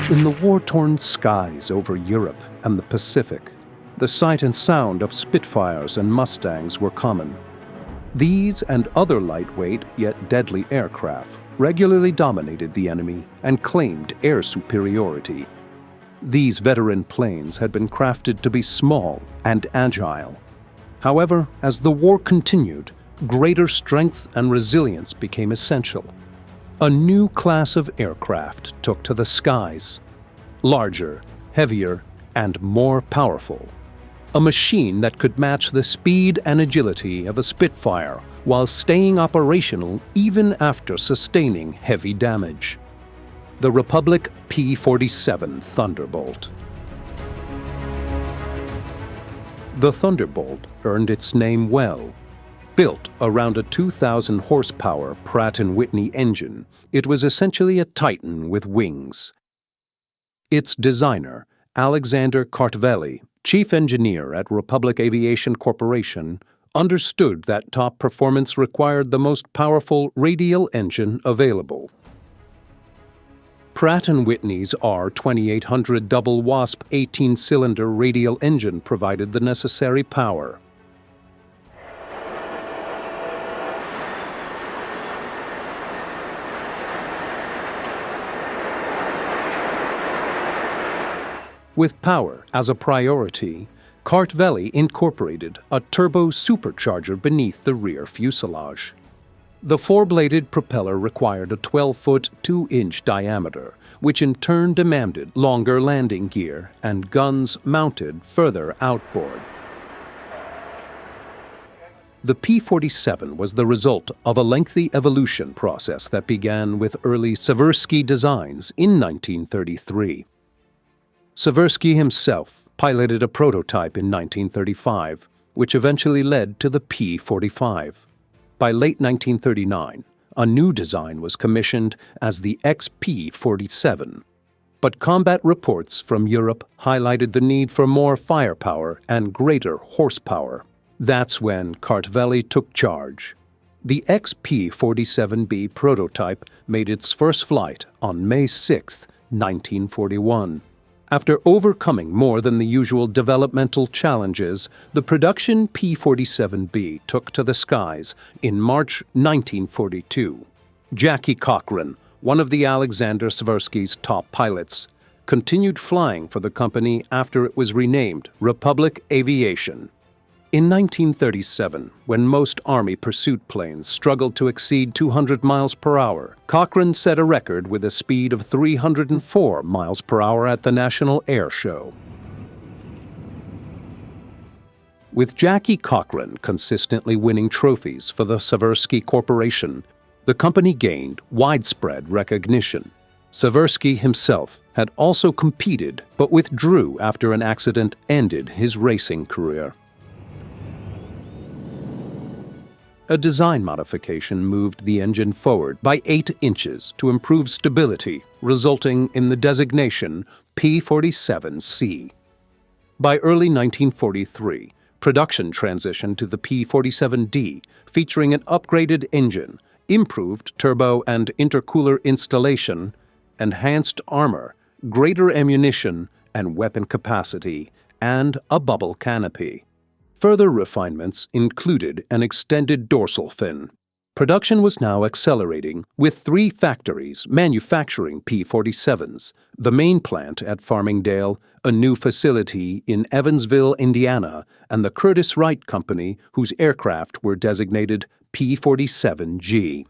In the war-torn skies over Europe and the Pacific, the sight and sound of Spitfires and Mustangs were common. These and other lightweight yet deadly aircraft regularly dominated the enemy and claimed air superiority. These veteran planes had been crafted to be small and agile. However, as the war continued, greater strength and resilience became essential. A new class of aircraft took to the skies. Larger, heavier, and more powerful. A machine that could match the speed and agility of a Spitfire while staying operational even after sustaining heavy damage. The Republic P-47 Thunderbolt. The Thunderbolt earned its name well. Built around a 2,000 horsepower Pratt & Whitney engine, it was essentially a Titan with wings. Its designer, Alexander Kartveli, chief engineer at Republic Aviation Corporation, understood that top performance required the most powerful radial engine available. Pratt & Whitney's R2800 double WASP 18-cylinder radial engine provided the necessary power. With power as a priority, Kartveli incorporated a turbo supercharger beneath the rear fuselage. The four-bladed propeller required a 12-foot, 2-inch diameter, which in turn demanded longer landing gear and guns mounted further outboard. The P-47 was the result of a lengthy evolution process that began with early Seversky designs in 1933. Seversky himself piloted a prototype in 1935, which eventually led to the P-45. By late 1939, a new design was commissioned as the XP-47. But combat reports from Europe highlighted the need for more firepower and greater horsepower. That's when Kartveli took charge. The XP-47B prototype made its first flight on May 6, 1941. After overcoming more than the usual developmental challenges, the production P-47B took to the skies in March 1942. Jackie Cochran, one of the Alexander Seversky's top pilots, continued flying for the company after it was renamed Republic Aviation. In 1937, when most Army pursuit planes struggled to exceed 200 miles per hour, Cochran set a record with a speed of 304 miles per hour at the National Air Show. With Jackie Cochran consistently winning trophies for the Seversky Corporation, the company gained widespread recognition. Seversky himself had also competed but withdrew after an accident ended his racing career. A design modification moved the engine forward by 8 inches to improve stability, resulting in the designation P-47C. By early 1943, production transitioned to the P-47D, featuring an upgraded engine, improved turbo and intercooler installation, enhanced armor, greater ammunition and weapon capacity, and a bubble canopy. Further refinements included an extended dorsal fin. Production was now accelerating, with 3 factories manufacturing P-47s, the main plant at Farmingdale, a new facility in Evansville, Indiana, and the Curtiss-Wright Company, whose aircraft were designated P-47G.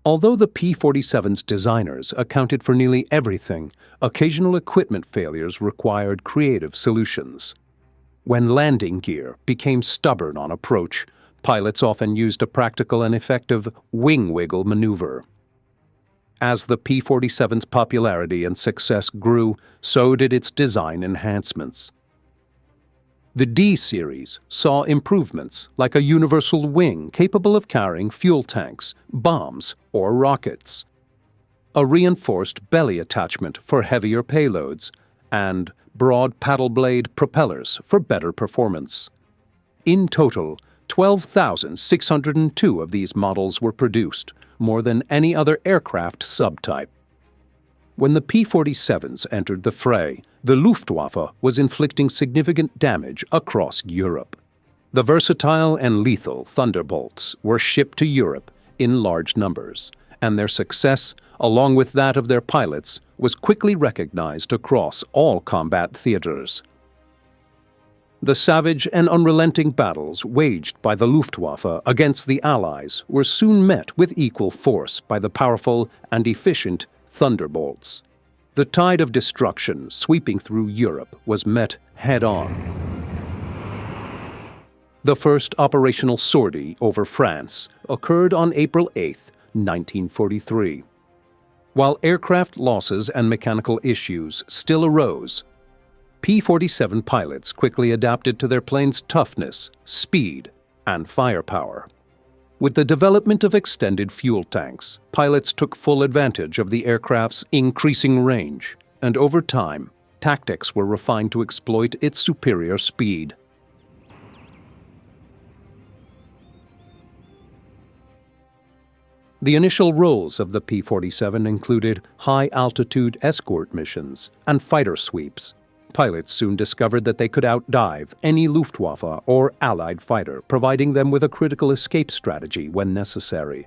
Although the P-47's designers accounted for nearly everything, occasional equipment failures required creative solutions. When landing gear became stubborn on approach, pilots often used a practical and effective wing wiggle maneuver. As the P-47's popularity and success grew, so did its design enhancements. The D-series saw improvements like a universal wing capable of carrying fuel tanks, bombs, or rockets, a reinforced belly attachment for heavier payloads, and broad paddle blade propellers for better performance. In total, 12,602 of these models were produced, more than any other aircraft subtype. When the P-47s entered the fray, the Luftwaffe was inflicting significant damage across Europe. The versatile and lethal Thunderbolts were shipped to Europe in large numbers, and their success, along with that of their pilots, was quickly recognized across all combat theaters. The savage and unrelenting battles waged by the Luftwaffe against the Allies were soon met with equal force by the powerful and efficient Thunderbolts. The tide of destruction sweeping through Europe was met head-on. The first operational sortie over France occurred on April 8, 1943. While aircraft losses and mechanical issues still arose, P-47 pilots quickly adapted to their plane's toughness, speed, and firepower. With the development of extended fuel tanks, pilots took full advantage of the aircraft's increasing range, and over time, tactics were refined to exploit its superior speed. The initial roles of the P-47 included high-altitude escort missions and fighter sweeps. Pilots soon discovered that they could outdive any Luftwaffe or Allied fighter, providing them with a critical escape strategy when necessary.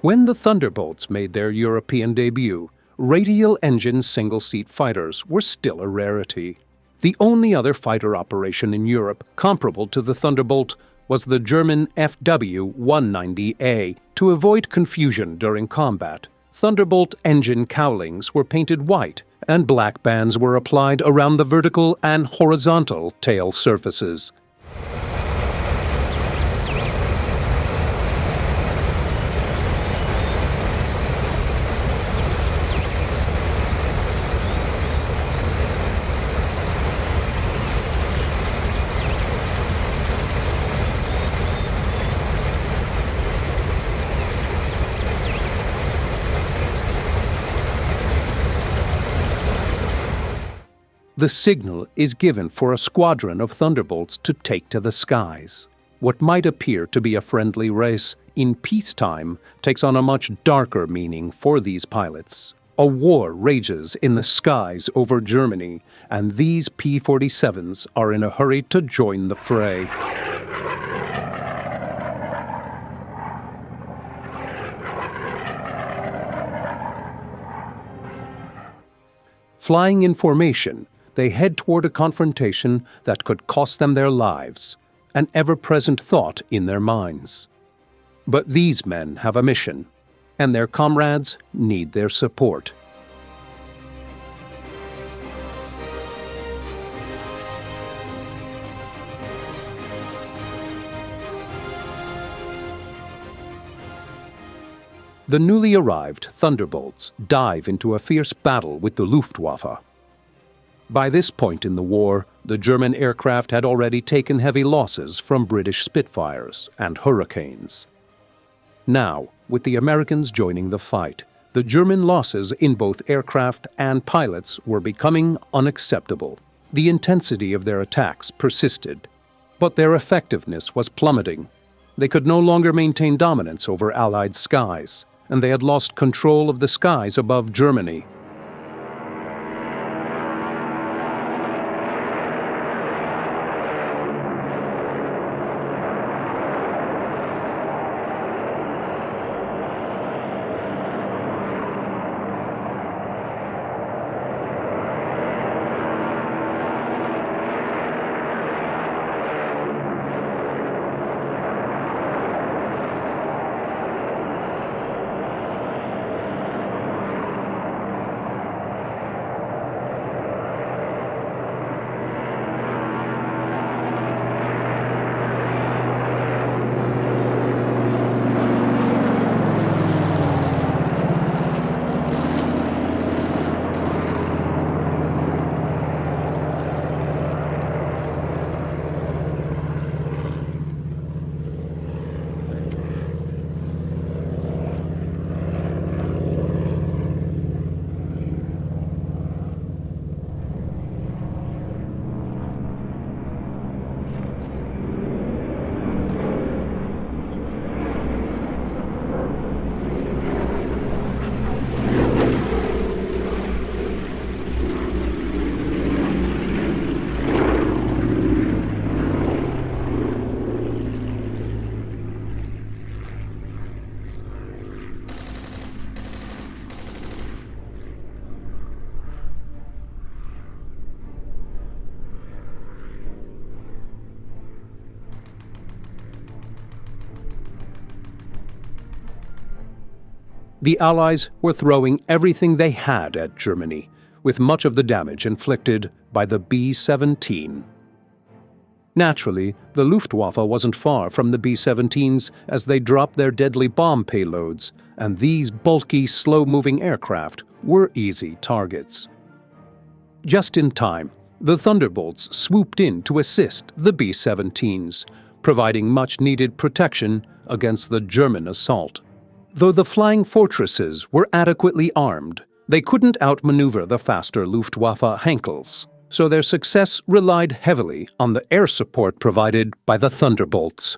When the Thunderbolts made their European debut, radial engine single-seat fighters were still a rarity. The only other fighter operation in Europe comparable to the Thunderbolt was the German FW-190A. To avoid confusion during combat, Thunderbolt engine cowlings were painted white, and black bands were applied around the vertical and horizontal tail surfaces. The signal is given for a squadron of Thunderbolts to take to the skies. What might appear to be a friendly race in peacetime takes on a much darker meaning for these pilots. A war rages in the skies over Germany, and these P-47s are in a hurry to join the fray. Flying in formation, they head toward a confrontation that could cost them their lives, an ever-present thought in their minds. But these men have a mission, and their comrades need their support. The newly arrived Thunderbolts dive into a fierce battle with the Luftwaffe. By this point in the war, the German aircraft had already taken heavy losses from British Spitfires and Hurricanes. Now, with the Americans joining the fight, the German losses in both aircraft and pilots were becoming unacceptable. The intensity of their attacks persisted, but their effectiveness was plummeting. They could no longer maintain dominance over Allied skies, and they had lost control of the skies above Germany. The Allies were throwing everything they had at Germany, with much of the damage inflicted by the B-17. Naturally, the Luftwaffe wasn't far from the B-17s as they dropped their deadly bomb payloads, and these bulky, slow-moving aircraft were easy targets. Just in time, the Thunderbolts swooped in to assist the B-17s, providing much-needed protection against the German assault. Though the flying fortresses were adequately armed, they couldn't outmaneuver the faster Luftwaffe Henkels, so their success relied heavily on the air support provided by the Thunderbolts.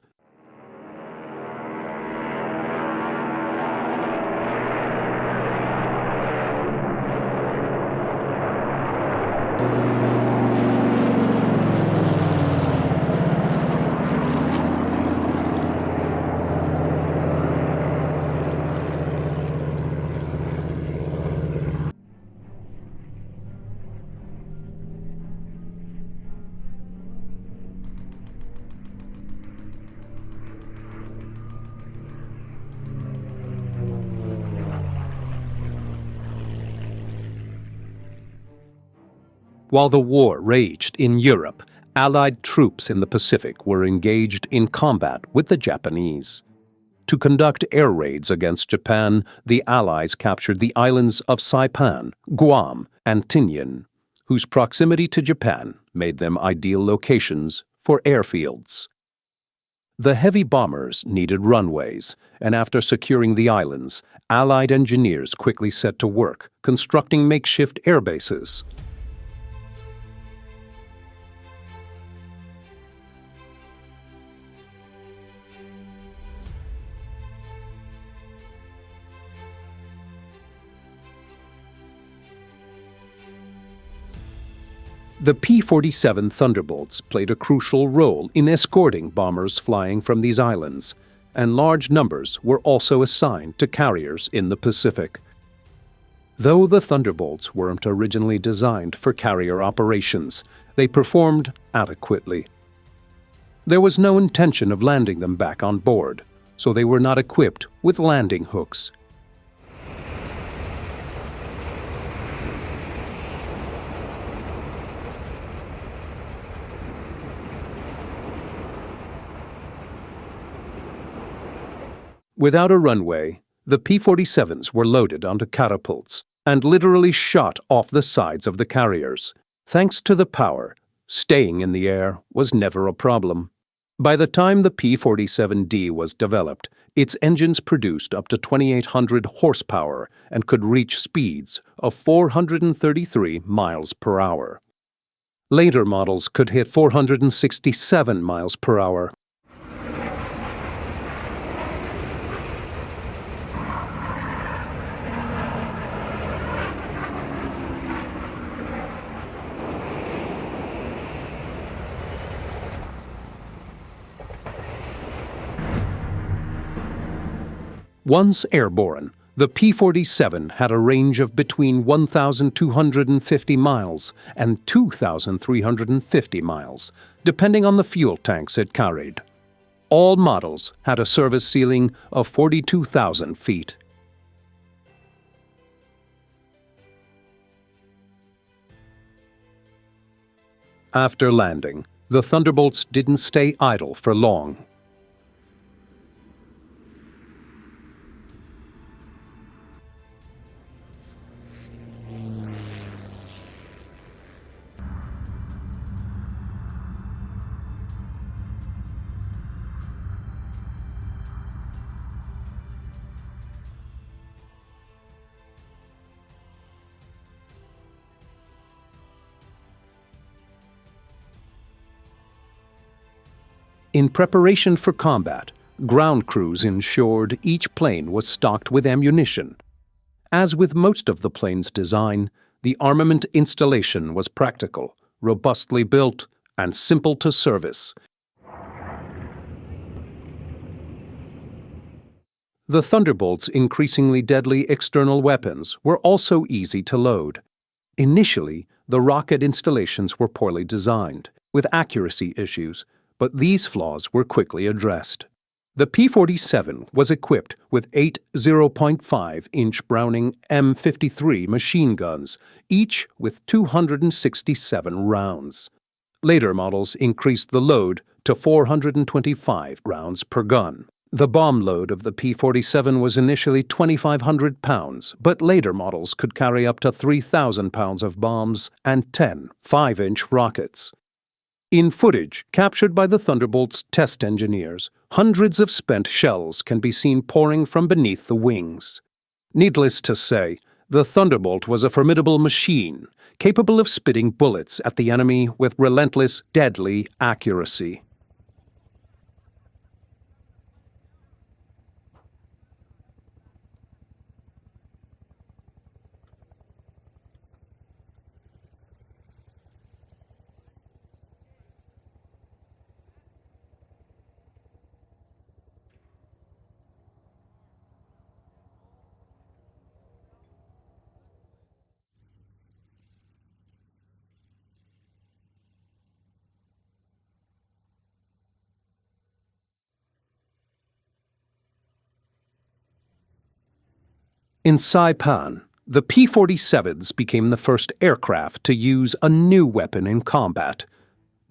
While the war raged in Europe, Allied troops in the Pacific were engaged in combat with the Japanese. To conduct air raids against Japan, the Allies captured the islands of Saipan, Guam, and Tinian, whose proximity to Japan made them ideal locations for airfields. The heavy bombers needed runways, and after securing the islands, Allied engineers quickly set to work constructing makeshift airbases. The P-47 Thunderbolts played a crucial role in escorting bombers flying from these islands, and large numbers were also assigned to carriers in the Pacific. Though the Thunderbolts weren't originally designed for carrier operations, they performed adequately. There was no intention of landing them back on board, so they were not equipped with landing hooks. Without a runway, the P-47s were loaded onto catapults and literally shot off the sides of the carriers. Thanks to the power, staying in the air was never a problem. By the time the P-47D was developed, its engines produced up to 2,800 horsepower and could reach speeds of 433 miles per hour. Later models could hit 467 miles per hour. Once airborne, the P-47 had a range of between 1,250 miles and 2,350 miles, depending on the fuel tanks it carried. All models had a service ceiling of 42,000 feet. After landing, the Thunderbolts didn't stay idle for long. In preparation for combat, ground crews ensured each plane was stocked with ammunition. As with most of the plane's design, the armament installation was practical, robustly built, and simple to service. The Thunderbolt's increasingly deadly external weapons were also easy to load. Initially, the rocket installations were poorly designed, with accuracy issues, but these flaws were quickly addressed. The P-47 was equipped with 8 0.5-inch Browning M53 machine guns, each with 267 rounds. Later models increased the load to 425 rounds per gun. The bomb load of the P-47 was initially 2,500 pounds, but later models could carry up to 3,000 pounds of bombs and 10 5-inch rockets. In footage captured by the Thunderbolt's test engineers, hundreds of spent shells can be seen pouring from beneath the wings. Needless to say, the Thunderbolt was a formidable machine, capable of spitting bullets at the enemy with relentless, deadly accuracy. In Saipan, the P-47s became the first aircraft to use a new weapon in combat: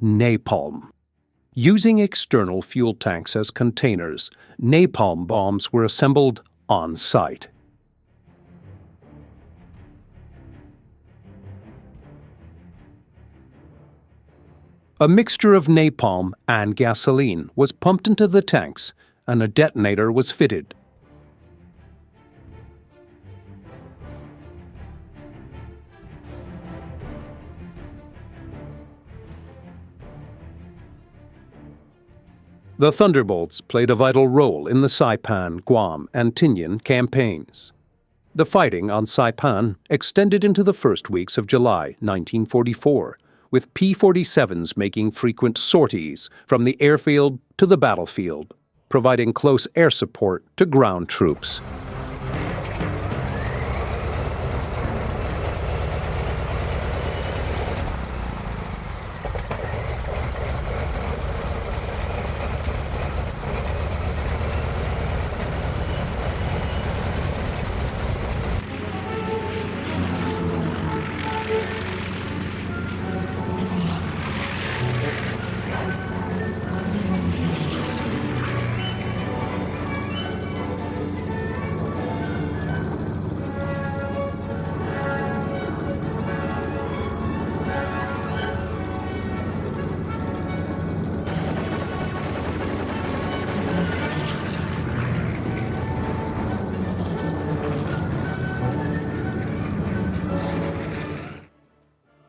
napalm. Using external fuel tanks as containers, napalm bombs were assembled on site. A mixture of napalm and gasoline was pumped into the tanks, and a detonator was fitted. The Thunderbolts played a vital role in the Saipan, Guam, and Tinian campaigns. The fighting on Saipan extended into the first weeks of July 1944, with P-47s making frequent sorties from the airfield to the battlefield, providing close air support to ground troops.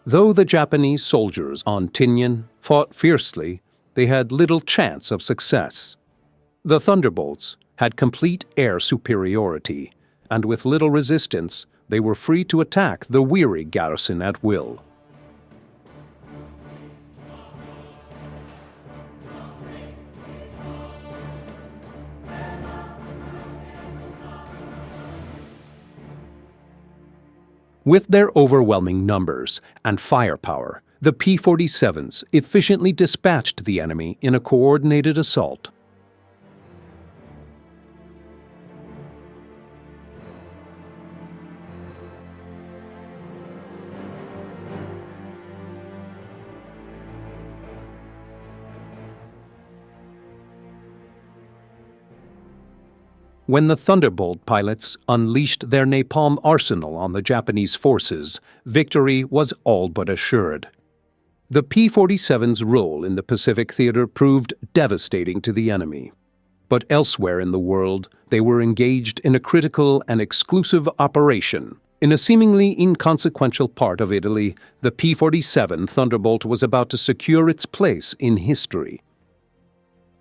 Though the Japanese soldiers on Tinian fought fiercely, they had little chance of success. The Thunderbolts had complete air superiority, and with little resistance, they were free to attack the weary garrison at will. With their overwhelming numbers and firepower, the P-47s efficiently dispatched the enemy in a coordinated assault. When the Thunderbolt pilots unleashed their napalm arsenal on the Japanese forces, victory was all but assured. The P-47's role in the Pacific theater proved devastating to the enemy. But elsewhere in the world, they were engaged in a critical and exclusive operation. In a seemingly inconsequential part of Italy, the P-47 Thunderbolt was about to secure its place in history.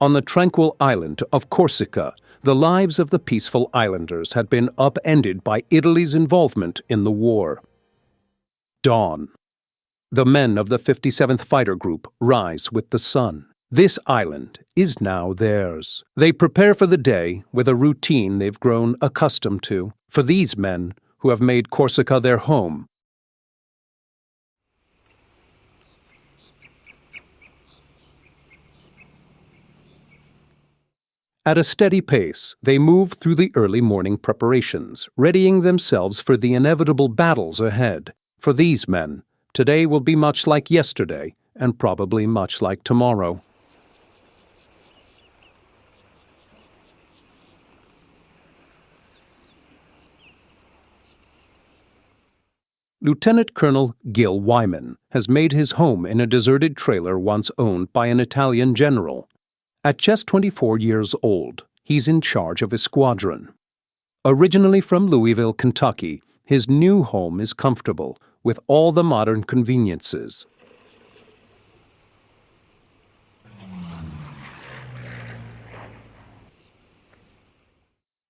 On the tranquil island of Corsica, the lives of the peaceful islanders had been upended by Italy's involvement in the war. Dawn. The men of the 57th Fighter Group rise with the sun. This island is now theirs. They prepare for the day with a routine they've grown accustomed to. For these men who have made Corsica their home, At a steady pace, they move through the early morning preparations, readying themselves for the inevitable battles ahead. For these men, today will be much like yesterday, and probably much like tomorrow. Lieutenant Colonel Gil Wyman has made his home in a deserted trailer once owned by an Italian general. At just 24 years old, he's in charge of his squadron. Originally from Louisville, Kentucky, his new home is comfortable, with all the modern conveniences.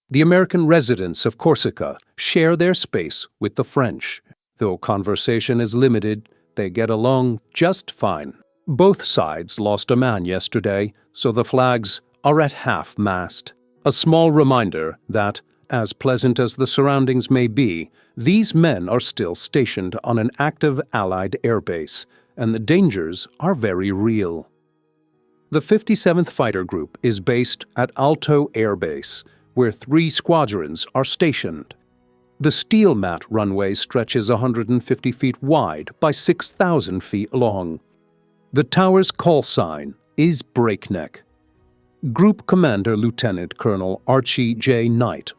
The American residents of Corsica share their space with the French. Though conversation is limited, they get along just fine. Both sides lost a man yesterday, so the flags are at half-mast. A small reminder that, as pleasant as the surroundings may be, these men are still stationed on an active Allied airbase, and the dangers are very real. The 57th Fighter Group is based at Alto Air Base, where 3 squadrons are stationed. The steel mat runway stretches 150 feet wide by 6,000 feet long. The tower's call sign is Breakneck. Group Commander Lieutenant Colonel Archie J. Knight.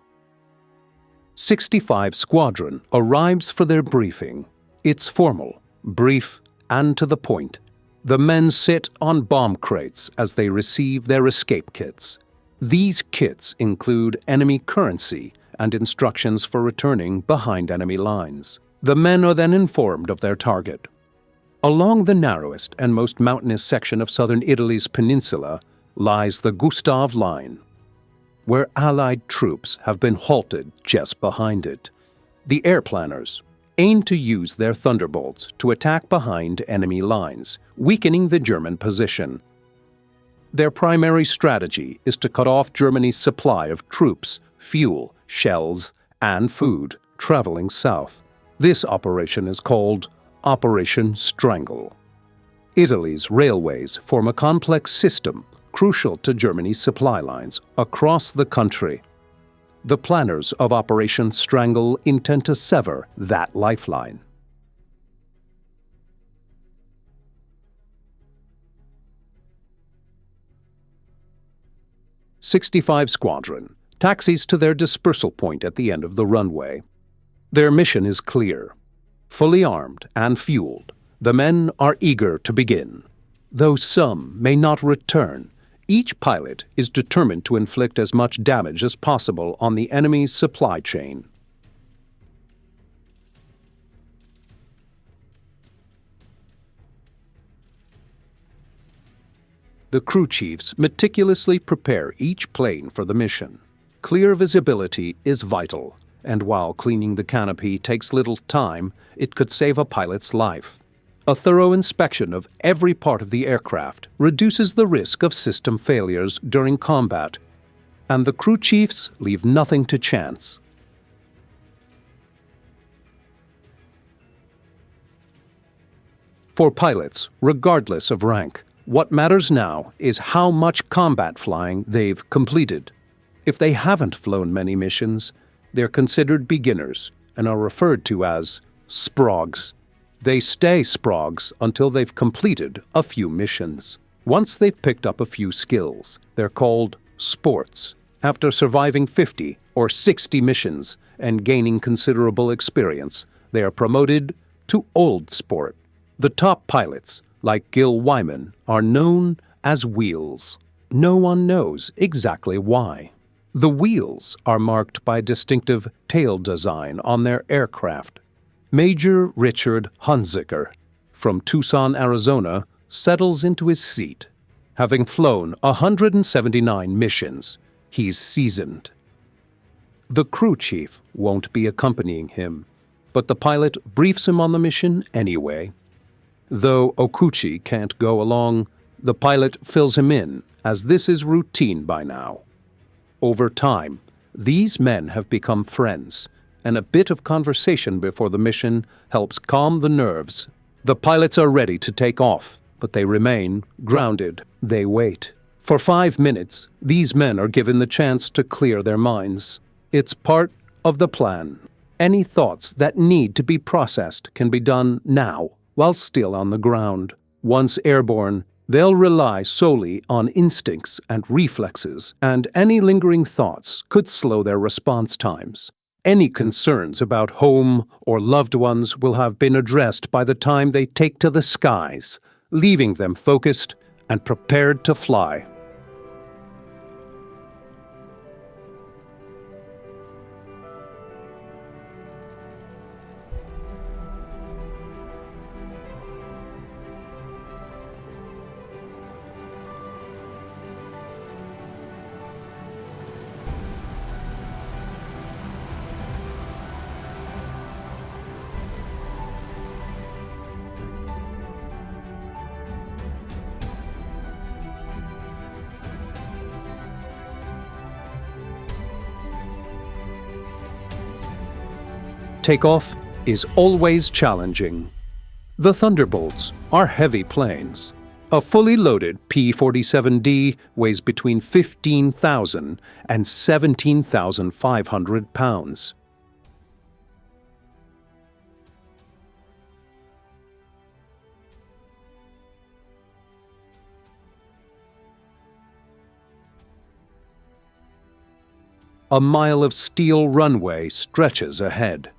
65 Squadron arrives for their briefing. It's formal, brief, and to the point. The men sit on bomb crates as they receive their escape kits. These kits include enemy currency and instructions for returning behind enemy lines. The men are then informed of their target. Along the narrowest and most mountainous section of southern Italy's peninsula lies the Gustav Line, where Allied troops have been halted just behind it. The airplanners aim to use their Thunderbolts to attack behind enemy lines, weakening the German position. Their primary strategy is to cut off Germany's supply of troops, fuel, shells, and food traveling south. This operation is called Operation Strangle. Italy's railways form a complex system crucial to Germany's supply lines across the country. The planners of Operation Strangle intend to sever that lifeline. '65 Squadron taxis to their dispersal point at the end of the runway. Their mission is clear. Fully armed and fueled, the men are eager to begin. Though some may not return, each pilot is determined to inflict as much damage as possible on the enemy's supply chain. The crew chiefs meticulously prepare each plane for the mission. Clear visibility is vital, and while cleaning the canopy takes little time, it could save a pilot's life. A thorough inspection of every part of the aircraft reduces the risk of system failures during combat, and the crew chiefs leave nothing to chance. For pilots, regardless of rank, what matters now is how much combat flying they've completed. If they haven't flown many missions, they're considered beginners and are referred to as sprogs. They stay sprogs until they've completed a few missions. Once they've picked up a few skills, they're called sports. After surviving 50 or 60 missions and gaining considerable experience, they are promoted to old sport. The top pilots, like Gil Wyman, are known as wheels. No one knows exactly why. The wheels are marked by distinctive tail design on their aircraft. Major Richard Hunziker from Tucson, Arizona, settles into his seat. Having flown 179 missions, he's seasoned. The crew chief won't be accompanying him, but the pilot briefs him on the mission anyway. Though Okuchi can't go along, the pilot fills him in, as this is routine by now. Over time, these men have become friends, and a bit of conversation before the mission helps calm the nerves. The pilots are ready to take off, but they remain grounded. They wait For 5 minutes, these men are given the chance to clear their minds. It's part of the plan. Any thoughts that need to be processed can be done now, while still on the ground. Once airborne, they'll rely solely on instincts and reflexes, and any lingering thoughts could slow their response times. Any concerns about home or loved ones will have been addressed by the time they take to the skies, leaving them focused and prepared to fly. Takeoff is always challenging. The Thunderbolts are heavy planes. A fully loaded P-47D weighs between 15,000 and 17,500 pounds. A mile of steel runway stretches ahead.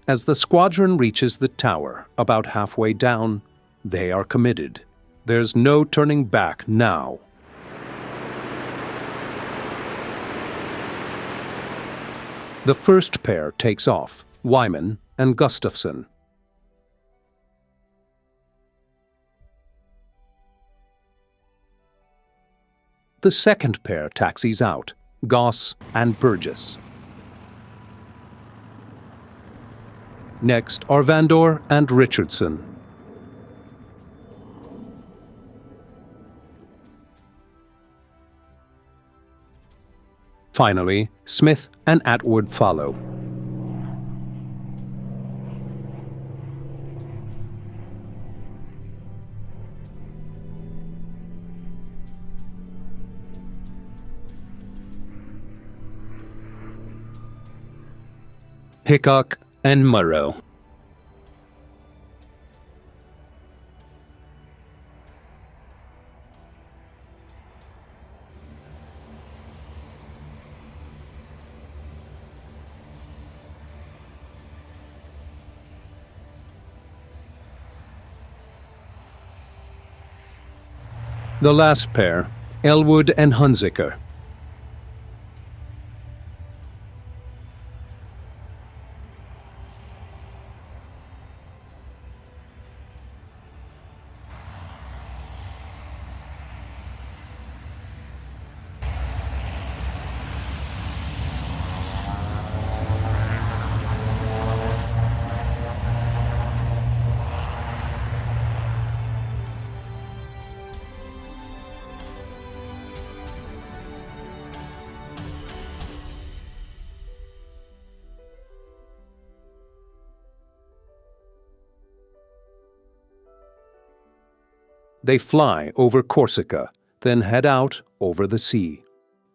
As the squadron reaches the tower, about halfway down, they are committed. There's no turning back now. The first pair takes off, Wyman and Gustafson. The second pair taxis out, Goss and Burgess. Next are Vandor and Richardson. Finally, Smith and Atwood follow. Hickok and Murrow. The last pair, Elwood and Hunziker. They fly over Corsica, then head out over the sea.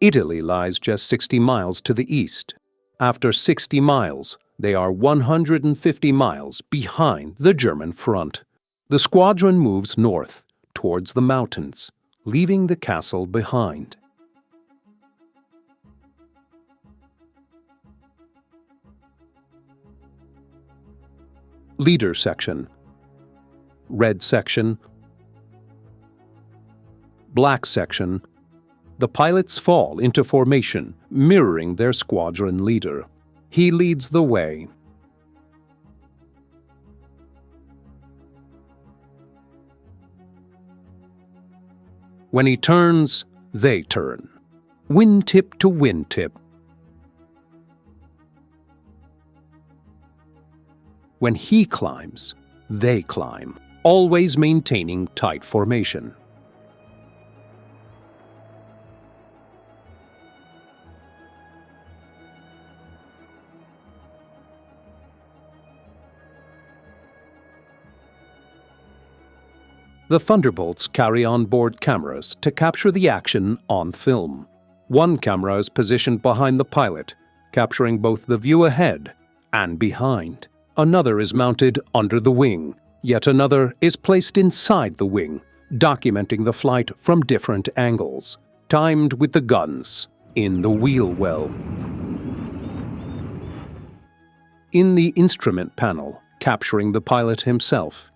Italy lies just 60 miles to the east. After 60 miles, they are 150 miles behind the German front. The squadron moves north, towards the mountains, leaving the castle behind. Leader section. Red section. Black section. The pilots fall into formation, mirroring their squadron leader. He leads the way. When he turns, they turn. Wingtip to wingtip. When he climbs, they climb, always maintaining tight formation. The Thunderbolts carry on-board cameras to capture the action on film. One camera is positioned behind the pilot, capturing both the view ahead and behind. Another is mounted under the wing. Yet another is placed inside the wing, documenting the flight from different angles, timed with the guns in the wheel well. In the instrument panel, capturing the pilot himself.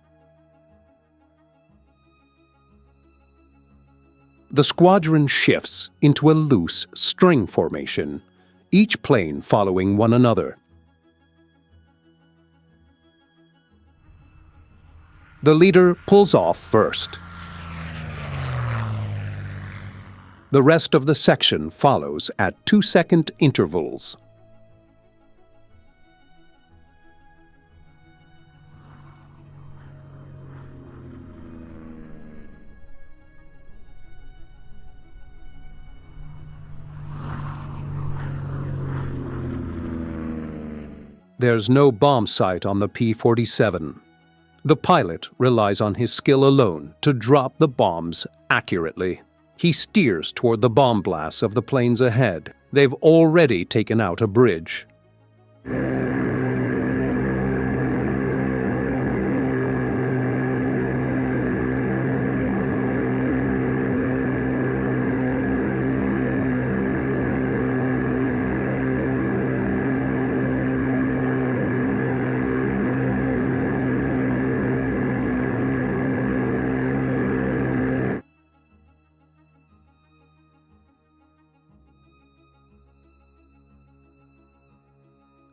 The squadron shifts into a loose string formation, each plane following one another. The leader pulls off first. The rest of the section follows at 2-second intervals. There's no bomb sight on the P-47. The pilot relies on his skill alone to drop the bombs accurately. He steers toward the bomb blasts of the planes ahead. They've already taken out a bridge.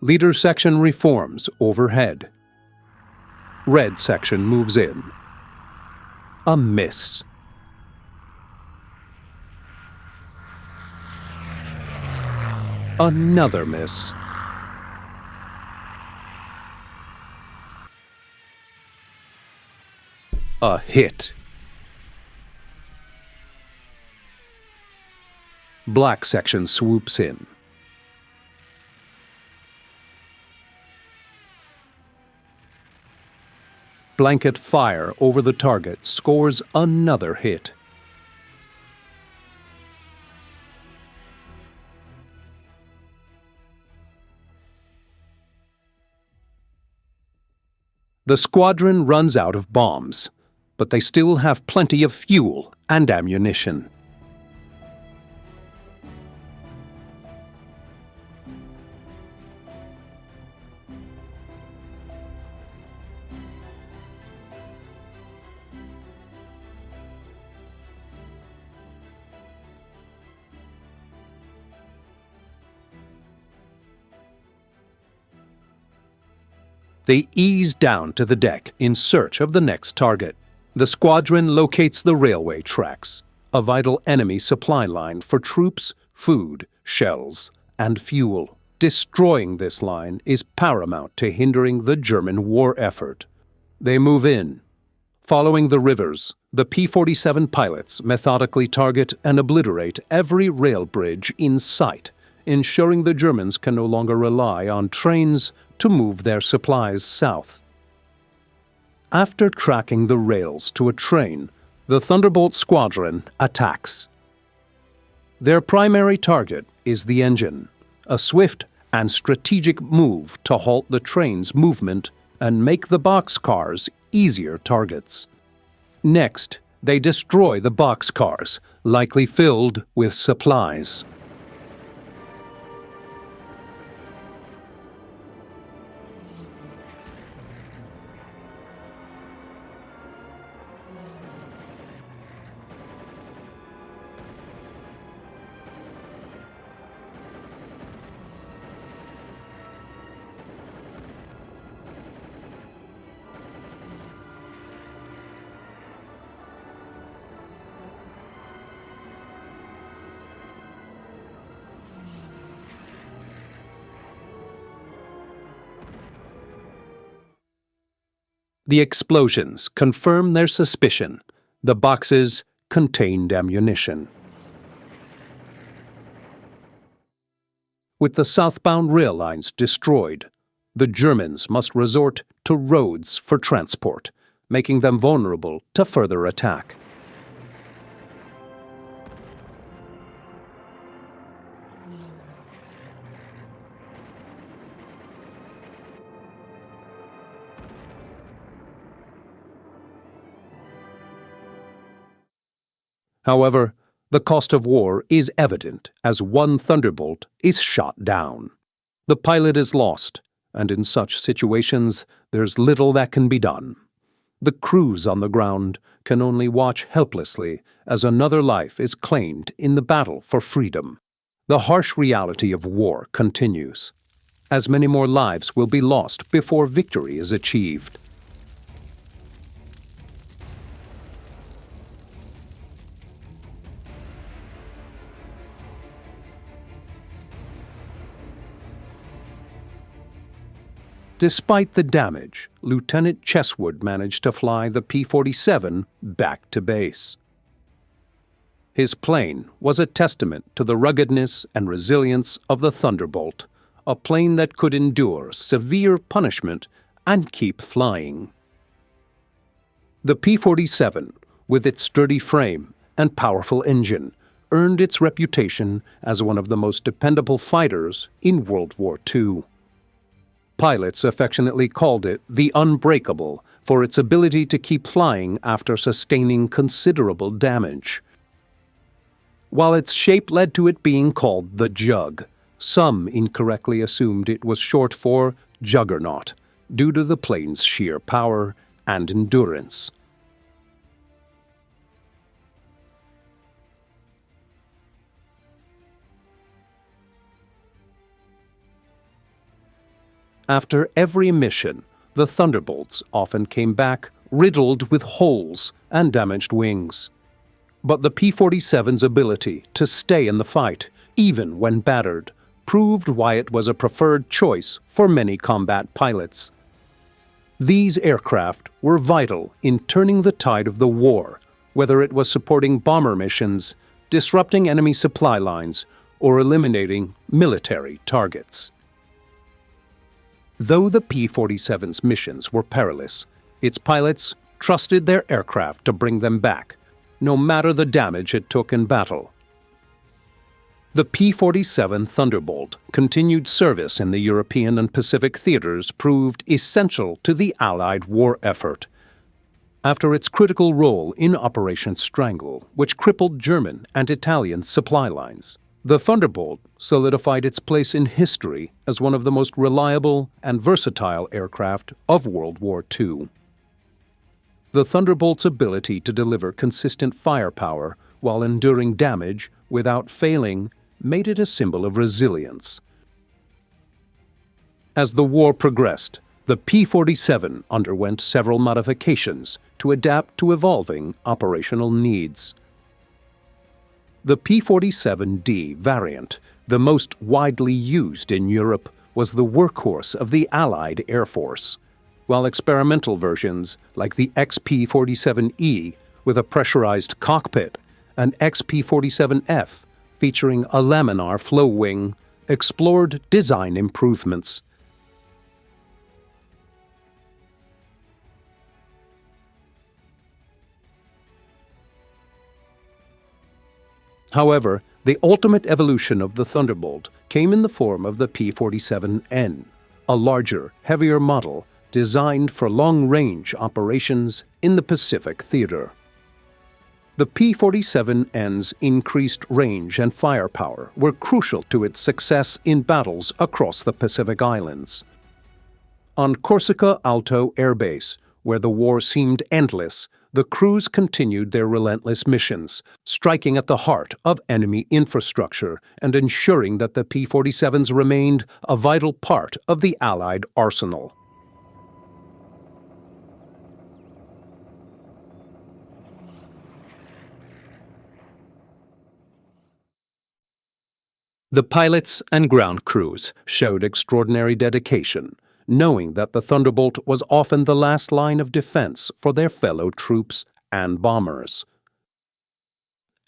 Leader section reforms overhead. Red section moves in. A miss. Another miss. A hit. Black section swoops in. Blanket fire over the target scores another hit. The squadron runs out of bombs, but they still have plenty of fuel and ammunition. They ease down to the deck in search of the next target. The squadron locates the railway tracks, a vital enemy supply line for troops, food, shells, and fuel. Destroying this line is paramount to hindering the German war effort. They move in. Following the rivers, the P-47 pilots methodically target and obliterate every rail bridge in sight, ensuring the Germans can no longer rely on trains to move their supplies south. After tracking the rails to a train, the Thunderbolt squadron attacks. Their primary target is the engine, a swift and strategic move to halt the train's movement and make the boxcars easier targets. Next, they destroy the boxcars, likely filled with supplies. The explosions confirm their suspicion. The boxes contained ammunition. With the southbound rail lines destroyed, the Germans must resort to roads for transport, making them vulnerable to further attack. However, the cost of war is evident as one Thunderbolt is shot down. The pilot is lost, and in such situations, there's little that can be done. The crews on the ground can only watch helplessly as another life is claimed in the battle for freedom. The harsh reality of war continues, as many more lives will be lost before victory is achieved. Despite the damage, Lieutenant Cheswood managed to fly the P-47 back to base. His plane was a testament to the ruggedness and resilience of the Thunderbolt, a plane that could endure severe punishment and keep flying. The P-47, with its sturdy frame and powerful engine, earned its reputation as one of the most dependable fighters in World War II. Pilots affectionately called it the Unbreakable for its ability to keep flying after sustaining considerable damage. While its shape led to it being called the Jug, some incorrectly assumed it was short for Juggernaut, due to the plane's sheer power and endurance. After every mission, the Thunderbolts often came back riddled with holes and damaged wings. But the P-47's ability to stay in the fight, even when battered, proved why it was a preferred choice for many combat pilots. These aircraft were vital in turning the tide of the war, whether it was supporting bomber missions, disrupting enemy supply lines, or eliminating military targets. Though the P-47's missions were perilous, its pilots trusted their aircraft to bring them back, no matter the damage it took in battle. The P-47 Thunderbolt continued service in the European and Pacific theaters proved essential to the Allied war effort. After its critical role in Operation Strangle, which crippled German and Italian supply lines, the Thunderbolt solidified its place in history as one of the most reliable and versatile aircraft of World War II. The Thunderbolt's ability to deliver consistent firepower while enduring damage without failing made it a symbol of resilience. As the war progressed, the P-47 underwent several modifications to adapt to evolving operational needs. The P-47D variant, the most widely used in Europe, was the workhorse of the Allied Air Force, while experimental versions like the XP-47E with a pressurized cockpit and XP-47F featuring a laminar flow wing explored design improvements. However, the ultimate evolution of the Thunderbolt came in the form of the P-47N, a larger, heavier model designed for long-range operations in the Pacific theater. The P-47N's increased range and firepower were crucial to its success in battles across the Pacific Islands. On Corsica Alto Air Base, where the war seemed endless, the crews continued their relentless missions, striking at the heart of enemy infrastructure and ensuring that the P-47s remained a vital part of the Allied arsenal. The pilots and ground crews showed extraordinary dedication, knowing that the Thunderbolt was often the last line of defense for their fellow troops and bombers.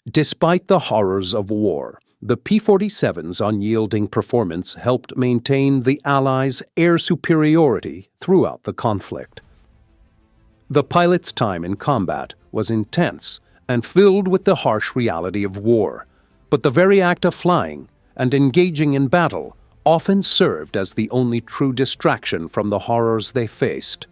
Despite the horrors of war, the P-47's unyielding performance helped maintain the Allies' air superiority throughout the conflict. The pilot's time in combat was intense and filled with the harsh reality of war, but the very act of flying and engaging in battle often served as the only true distraction from the horrors they faced.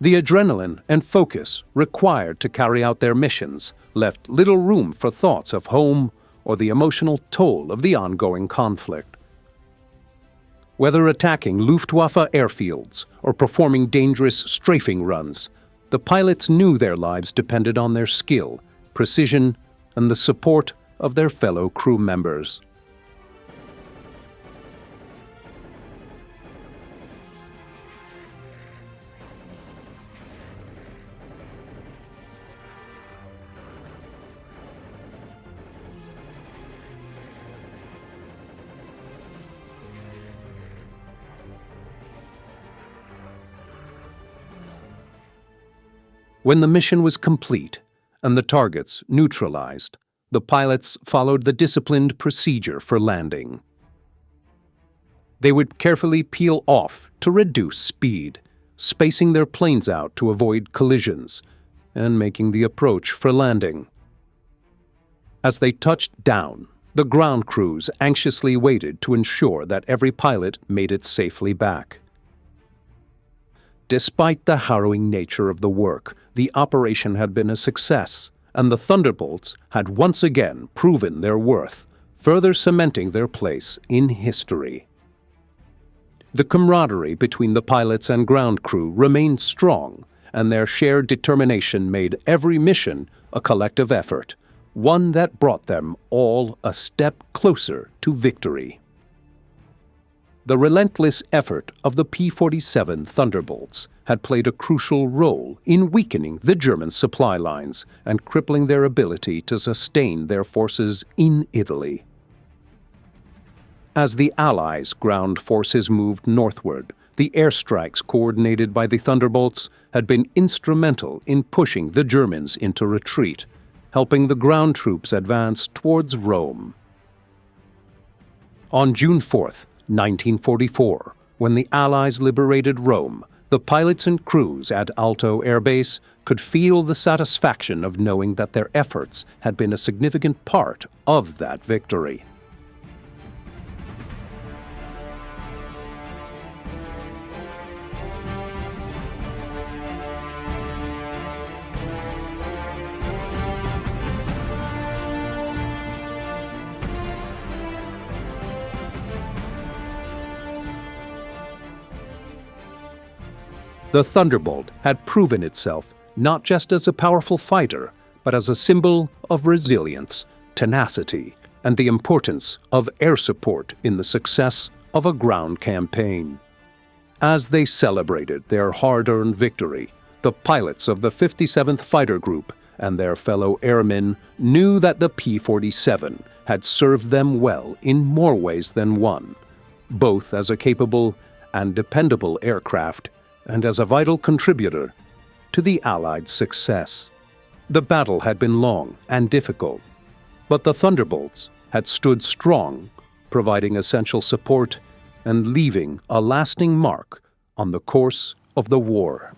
The adrenaline and focus required to carry out their missions left little room for thoughts of home or the emotional toll of the ongoing conflict. Whether attacking Luftwaffe airfields or performing dangerous strafing runs, the pilots knew their lives depended on their skill, precision, and the support of their fellow crew members. When the mission was complete and the targets neutralized, the pilots followed the disciplined procedure for landing. They would carefully peel off to reduce speed, spacing their planes out to avoid collisions, and making the approach for landing. As they touched down, the ground crews anxiously waited to ensure that every pilot made it safely back. Despite the harrowing nature of the work, the operation had been a success, and the Thunderbolts had once again proven their worth, further cementing their place in history. The camaraderie between the pilots and ground crew remained strong, and their shared determination made every mission a collective effort, one that brought them all a step closer to victory. The relentless effort of the P-47 Thunderbolts had played a crucial role in weakening the German supply lines and crippling their ability to sustain their forces in Italy. As the Allies' ground forces moved northward, the airstrikes coordinated by the Thunderbolts had been instrumental in pushing the Germans into retreat, helping the ground troops advance towards Rome. On June 4th, 1944, when the Allies liberated Rome, the pilots and crews at Alto Air Base could feel the satisfaction of knowing that their efforts had been a significant part of that victory. The Thunderbolt had proven itself not just as a powerful fighter, but as a symbol of resilience, tenacity, and the importance of air support in the success of a ground campaign. As they celebrated their hard-earned victory, the pilots of the 57th Fighter Group and their fellow airmen knew that the P-47 had served them well in more ways than one, both as a capable and dependable aircraft and as a vital contributor to the Allied success. The battle had been long and difficult, but the Thunderbolts had stood strong, providing essential support and leaving a lasting mark on the course of the war.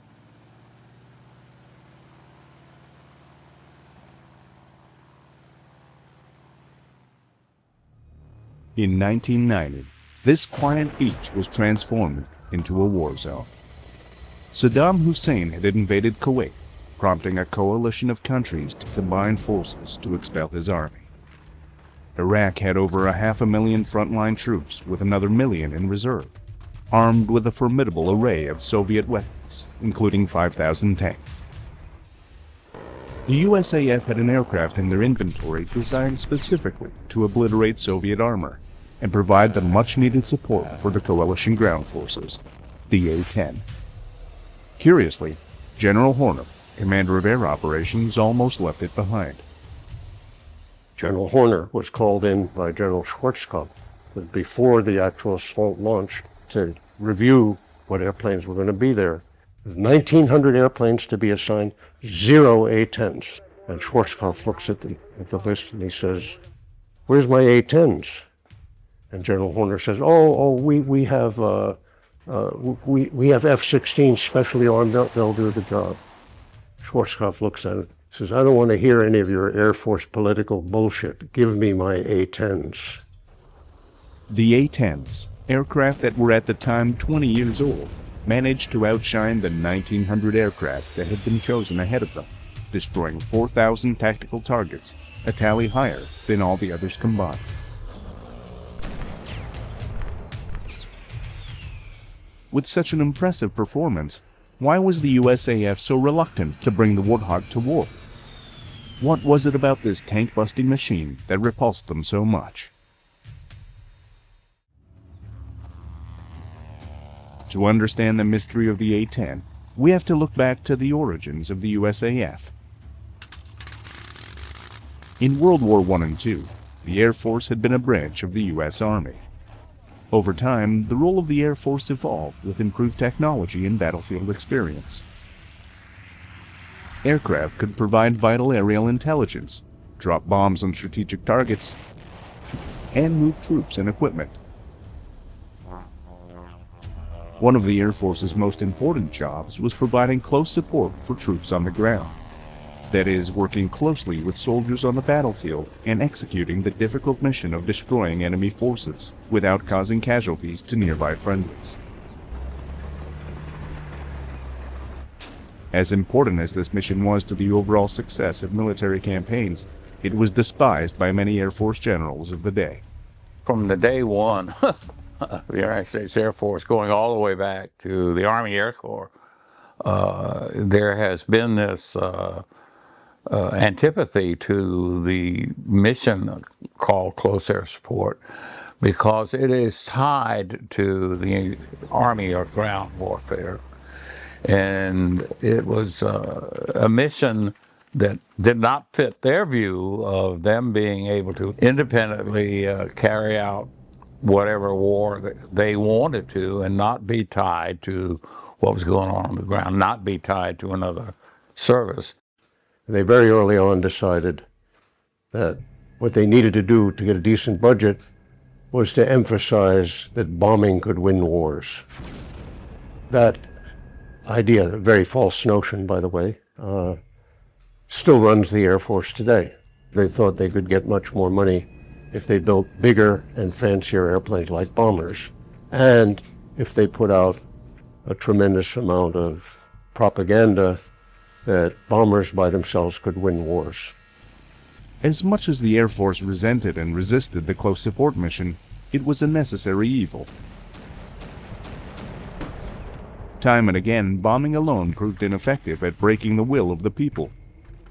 In 1990, this quiet beach was transformed into a war zone. Saddam Hussein had invaded Kuwait, prompting a coalition of countries to combine forces to expel his army. Iraq had over 500,000 frontline troops with another million in reserve, armed with a formidable array of Soviet weapons, including 5,000 tanks. The USAF had an aircraft in their inventory designed specifically to obliterate Soviet armor and provide the much-needed support for the coalition ground forces, the A-10. Curiously, General Horner, commander of air operations, almost left it behind. General Horner was called in by General Schwarzkopf before the actual assault launched to review what airplanes were going to be there. 1,900 airplanes to be assigned, 0 A-10s. And Schwarzkopf looks at the list and he says, "Where's my A-10s?" And General Horner says, we have We have F-16 specially armed, they'll do the job. Schwarzkopf looks at it, says, I don't want to hear any of your Air Force political bullshit. Give me my A-10s. The A-10s, aircraft that were at the time 20 years old, managed to outshine the 1,900 aircraft that had been chosen ahead of them, destroying 4,000 tactical targets, a tally higher than all the others combined. With such an impressive performance, why was the USAF so reluctant to bring the Warthog to war? What was it about this tank-busting machine that repulsed them so much? To understand the mystery of the A-10, we have to look back to the origins of the USAF. In World War I and II, the Air Force had been a branch of the U.S. Army. Over time, the role of the Air Force evolved with improved technology and battlefield experience. Aircraft could provide vital aerial intelligence, drop bombs on strategic targets, and move troops and equipment. One of the Air Force's most important jobs was providing close support for troops on the ground. That is, working closely with soldiers on the battlefield and executing the difficult mission of destroying enemy forces without causing casualties to nearby friendlies. As important as this mission was to the overall success of military campaigns, it was despised by many Air Force generals of the day. From the day one, the United States Air Force going all the way back to the Army Air Corps, there has been this antipathy to the mission called close air support because it is tied to the Army or ground warfare. And it was a mission that did not fit their view of them being able to independently carry out whatever war that they wanted to and not be tied to what was going on the ground, not be tied to another service. They very early on decided that what they needed to do to get a decent budget was to emphasize that bombing could win wars. That idea, a very false notion, by the way, still runs the Air Force today. They thought they could get much more money if they built bigger and fancier airplanes like bombers, and if they put out a tremendous amount of propaganda that bombers by themselves could win wars. As much as the Air Force resented and resisted the close support mission, it was a necessary evil. Time and again, bombing alone proved ineffective at breaking the will of the people,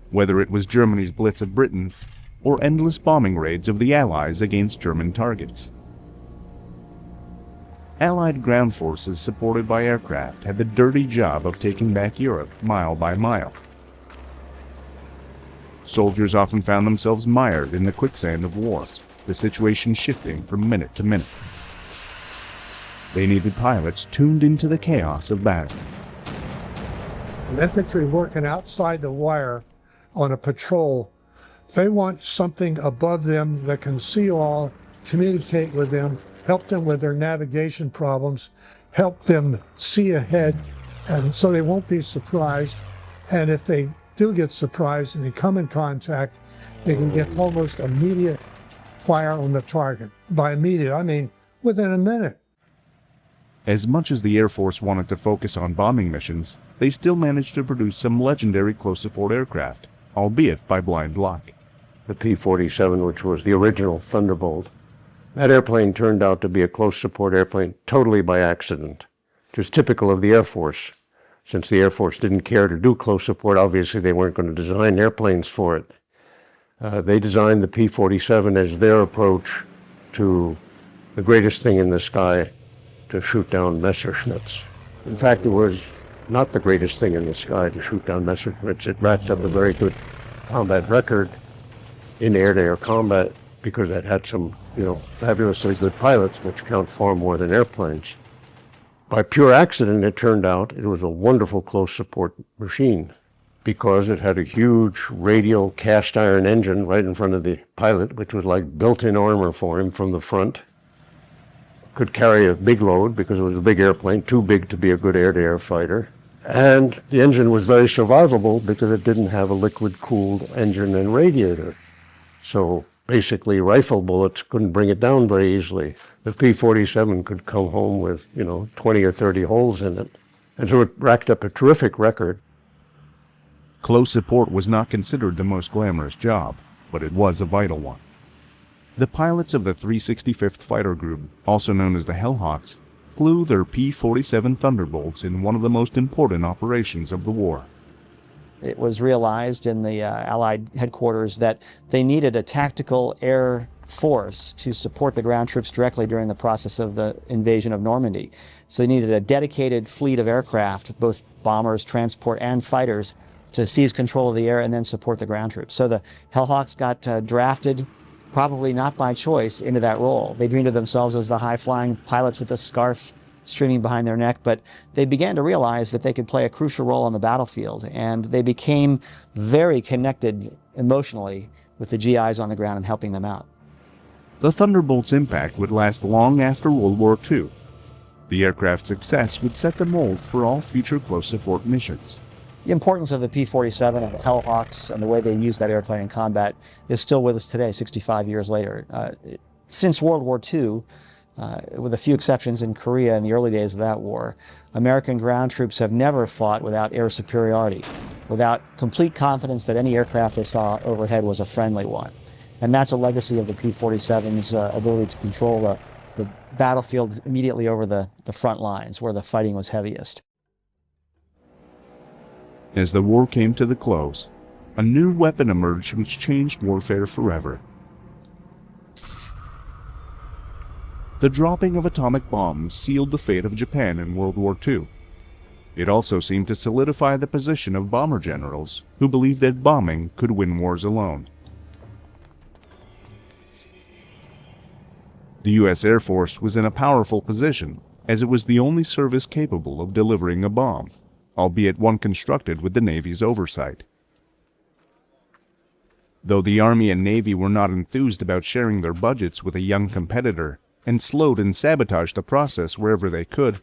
whether it was Germany's blitz of Britain or endless bombing raids of the Allies against German targets. Allied ground forces supported by aircraft had the dirty job of taking back Europe mile by mile. Soldiers often found themselves mired in the quicksand of war, the situation shifting from minute to minute. They needed pilots tuned into the chaos of battle. Infantry working outside the wire on a patrol, they want something above them that can see all, communicate with them, help them with their navigation problems, help them see ahead, and so they won't be surprised. And if they do get surprised and they come in contact, they can get almost immediate fire on the target. By immediate, I mean within a minute. As much as the Air Force wanted to focus on bombing missions, they still managed to produce some legendary close support aircraft, albeit by blind luck. The P-47, which was the original Thunderbolt, that airplane turned out to be a close support airplane totally by accident, which is typical of the Air Force. Since the Air Force didn't care to do close support, obviously they weren't going to design airplanes for it. They designed the P-47 as their approach to the greatest thing in the sky, to shoot down Messerschmitts. In fact, it was not the greatest thing in the sky to shoot down Messerschmitts. It racked up a very good combat record in air-to-air combat because it had some, fabulously good pilots, which count far more than airplanes. By pure accident, it turned out it was a wonderful close support machine because it had a huge radial cast iron engine right in front of the pilot, which was like built-in armor for him from the front. could carry a big load because it was a big airplane, too big to be a good air-to-air fighter. And the engine was very survivable because it didn't have a liquid-cooled engine and radiator. So basically, rifle bullets couldn't bring it down very easily. The P-47 could come home with, 20 or 30 holes in it. And so it racked up a terrific record. Close support was not considered the most glamorous job, but it was a vital one. The pilots of the 365th Fighter Group, also known as the Hellhawks, flew their P-47 Thunderbolts in one of the most important operations of the war. It was realized in the Allied headquarters that they needed a tactical air force to support the ground troops directly during the process of the invasion of Normandy. So they needed a dedicated fleet of aircraft, both bombers, transport, and fighters, to seize control of the air and then support the ground troops. So the Hellhawks got drafted, probably not by choice, into that role. They dreamed of themselves as the high-flying pilots with a scarf streaming behind their neck, but they began to realize that they could play a crucial role on the battlefield, and they became very connected emotionally with the GIs on the ground and helping them out. The Thunderbolt's impact would last long after World War II. The aircraft's success would set the mold for all future close support missions. The importance of the P-47 and the Hellhawks and the way they use that airplane in combat is still with us today, 65 years later. Since World War II, with a few exceptions in Korea in the early days of that war, American ground troops have never fought without air superiority, without complete confidence that any aircraft they saw overhead was a friendly one. And that's a legacy of the P-47's ability to control the battlefield immediately over the front lines, where the fighting was heaviest. As the war came to the close, a new weapon emerged which changed warfare forever. The dropping of atomic bombs sealed the fate of Japan in World War II. It also seemed to solidify the position of bomber generals who believed that bombing could win wars alone. The U.S. Air Force was in a powerful position, as it was the only service capable of delivering a bomb, albeit one constructed with the Navy's oversight. Though the Army and Navy were not enthused about sharing their budgets with a young competitor, and slowed and sabotaged the process wherever they could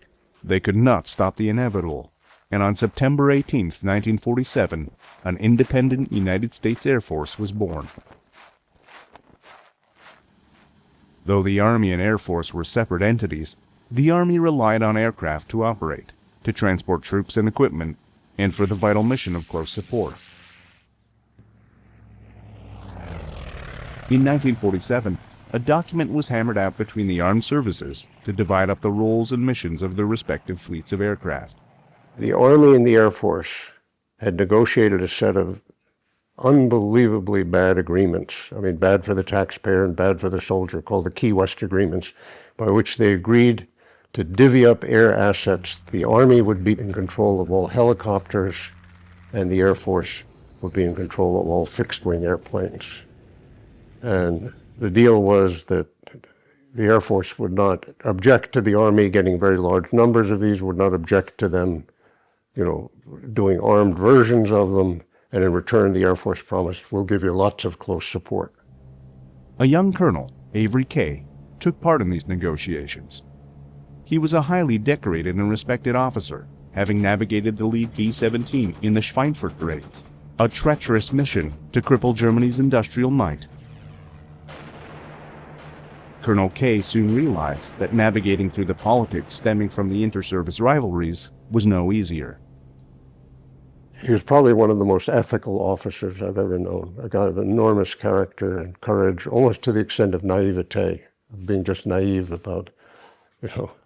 not stop the inevitable, and on September 18, 1947, an independent United States Air Force was born. Though the Army and Air Force were separate entities, the Army relied on aircraft to operate, to transport troops and equipment, and for the vital mission of close support. In 1947, a document was hammered out between the armed services to divide up the roles and missions of their respective fleets of aircraft. The Army and the Air Force had negotiated a set of unbelievably bad agreements. I mean, bad for the taxpayer and bad for the soldier, called the Key West Agreements, by which they agreed to divvy up air assets. The Army would be in control of all helicopters, and the Air Force would be in control of all fixed-wing airplanes. And the deal was that the Air Force would not object to the Army getting very large numbers of these, would not object to them, doing armed versions of them, and in return the Air Force promised, we'll give you lots of close support. A young colonel, Avery Kay, took part in these negotiations. He was a highly decorated and respected officer, having navigated the lead B-17 in the Schweinfurt raids, a treacherous mission to cripple Germany's industrial might. Colonel Kay soon realized that navigating through the politics stemming from the inter-service rivalries was no easier. He was probably one of the most ethical officers I've ever known, a guy of enormous character and courage, almost to the extent of naivete, of being just naive about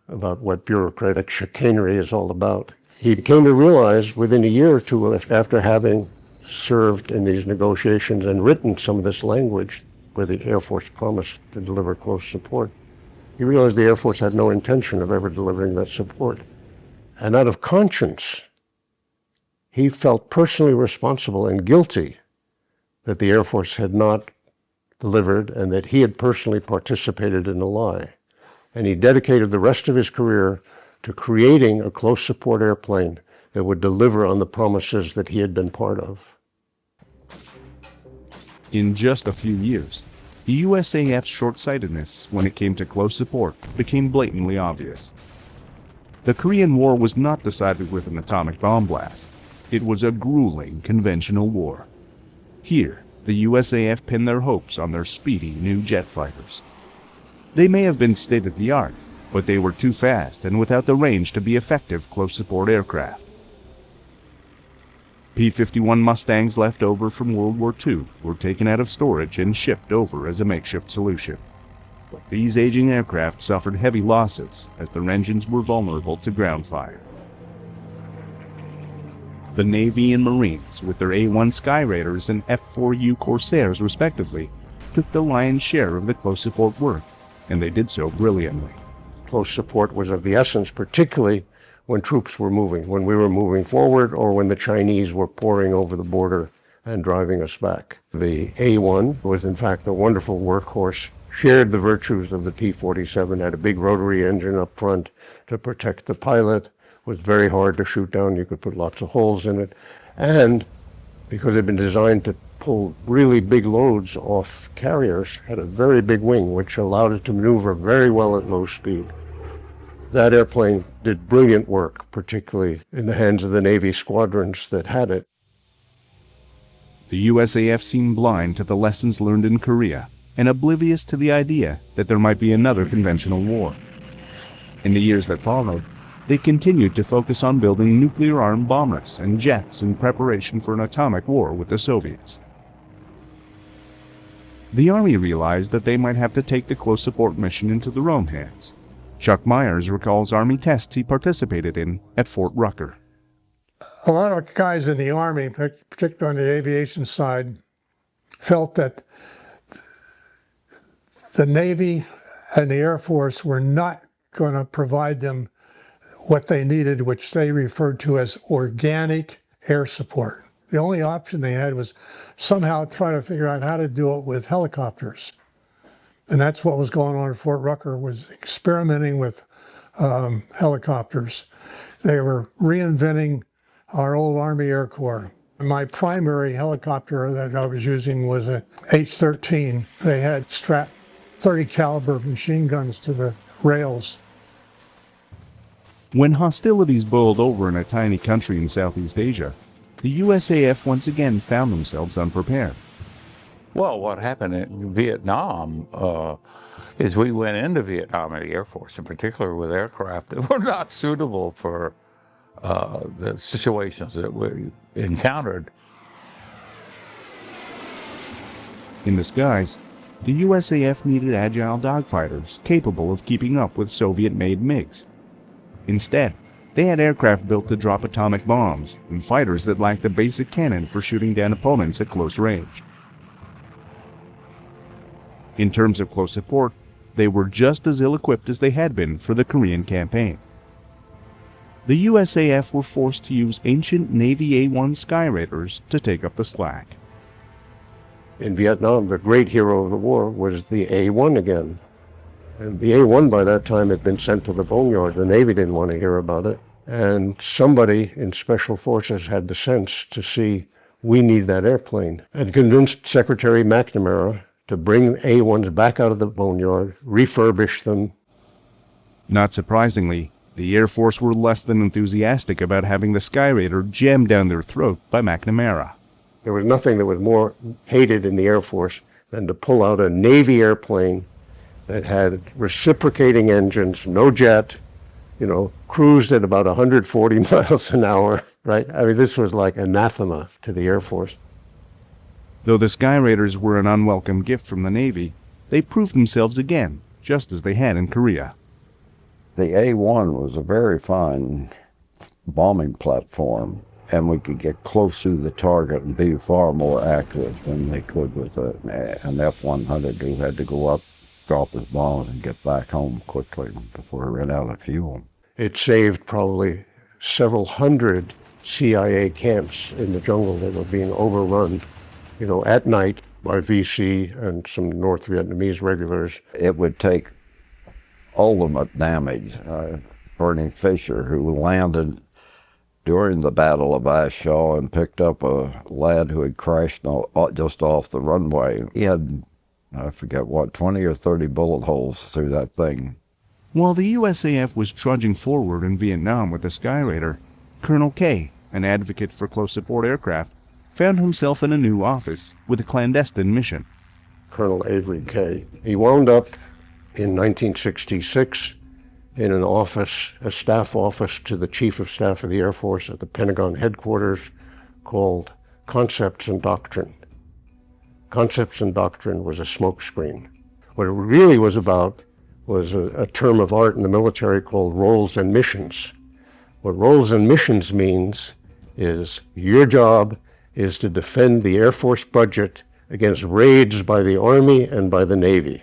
what bureaucratic chicanery is all about. He came to realize within a year or two after having served in these negotiations and written some of this language where the Air Force promised to deliver close support, he realized the Air Force had no intention of ever delivering that support. And out of conscience, he felt personally responsible and guilty that the Air Force had not delivered and that he had personally participated in the lie. And he dedicated the rest of his career to creating a close support airplane that would deliver on the promises that he had been part of. In just a few years, The USAF's short-sightedness when it came to close support became blatantly obvious. The Korean War was not decided with an atomic bomb blast. It was a grueling conventional war. Here, the USAF pinned their hopes on their speedy new jet fighters. They may have been state-of-the-art, but they were too fast and without the range to be effective close-support aircraft. P-51 Mustangs left over from World War II were taken out of storage and shipped over as a makeshift solution. But these aging aircraft suffered heavy losses as their engines were vulnerable to ground fire. The Navy and Marines, with their A-1 Sky Raiders and F-4U Corsairs respectively, took the lion's share of the close support work, and they did so brilliantly. Close support was of the essence, particularly when troops were moving, when we were moving forward, or when the Chinese were pouring over the border and driving us back. The A-1 was in fact a wonderful workhorse, shared the virtues of the P-47, had a big rotary engine up front to protect the pilot, was very hard to shoot down, you could put lots of holes in it, and because it had been designed to pull really big loads off carriers, had a very big wing which allowed it to maneuver very well at low speed. That airplane did brilliant work, particularly in the hands of the Navy squadrons that had it. The USAF seemed blind to the lessons learned in Korea and oblivious to the idea that there might be another conventional war. In the years that followed, they continued to focus on building nuclear-armed bombers and jets in preparation for an atomic war with the Soviets. The Army realized that they might have to take the close support mission into their own hands. Chuck Myers recalls Army tests he participated in at Fort Rucker. A lot of guys in the Army, particularly on the aviation side, felt that the Navy and the Air Force were not going to provide them what they needed, which they referred to as organic air support. The only option they had was somehow try to figure out how to do it with helicopters. And that's what was going on at Fort Rucker, was experimenting with helicopters. They were reinventing our old Army Air Corps. My primary helicopter that I was using was a H-13. They had strapped 30 caliber machine guns to the rails. When hostilities boiled over in a tiny country in Southeast Asia, the USAF once again found themselves unprepared. Well, what happened in Vietnam is we went into Vietnam in the Air Force, in particular with aircraft that were not suitable for the situations that we encountered. In the skies, the USAF needed agile dogfighters capable of keeping up with Soviet-made MiGs. Instead, they had aircraft built to drop atomic bombs and fighters that lacked the basic cannon for shooting down opponents at close range. In terms of close support, they were just as ill-equipped as they had been for the Korean campaign. The USAF were forced to use ancient Navy A-1 Sky Raiders to take up the slack. In Vietnam, the great hero of the war was the A-1 again. And the A-1 by that time had been sent to the boneyard. The Navy didn't want to hear about it. And somebody in Special Forces had the sense to see, we need that airplane, and convinced Secretary McNamara to bring A-1s back out of the boneyard, refurbish them. Not surprisingly, the Air Force were less than enthusiastic about having the Sky Raider jammed down their throat by McNamara. There was nothing that was more hated in the Air Force than to pull out a Navy airplane that had reciprocating engines, no jet, cruised at about 140 miles an hour, right? I mean, this was like anathema to the Air Force. Though the Sky Raiders were an unwelcome gift from the Navy, they proved themselves again, just as they had in Korea. The A-1 was a very fine bombing platform, and we could get close to the target and be far more accurate than they could with an F-100 who had to go up, drop his bombs, and get back home quickly before he ran out of fuel. It saved probably several hundred CIA camps in the jungle that were being overrun, at night by VC and some North Vietnamese regulars. It would take ultimate damage. Bernie Fisher, who landed during the Battle of Ashaw and picked up a lad who had crashed just off the runway. He had I forget what, 20 or 30 bullet holes through that thing. While the USAF was trudging forward in Vietnam with the Skyraider, Colonel K, an advocate for close support aircraft, found himself in a new office with a clandestine mission. Colonel Avery K. He wound up in 1966 in an office, a staff office to the Chief of Staff of the Air Force at the Pentagon headquarters called Concepts and Doctrine. Concepts and Doctrine was a smokescreen. What it really was about was a term of art in the military called roles and missions. What roles and missions means is your job is to defend the Air Force budget against raids by the Army and by the Navy.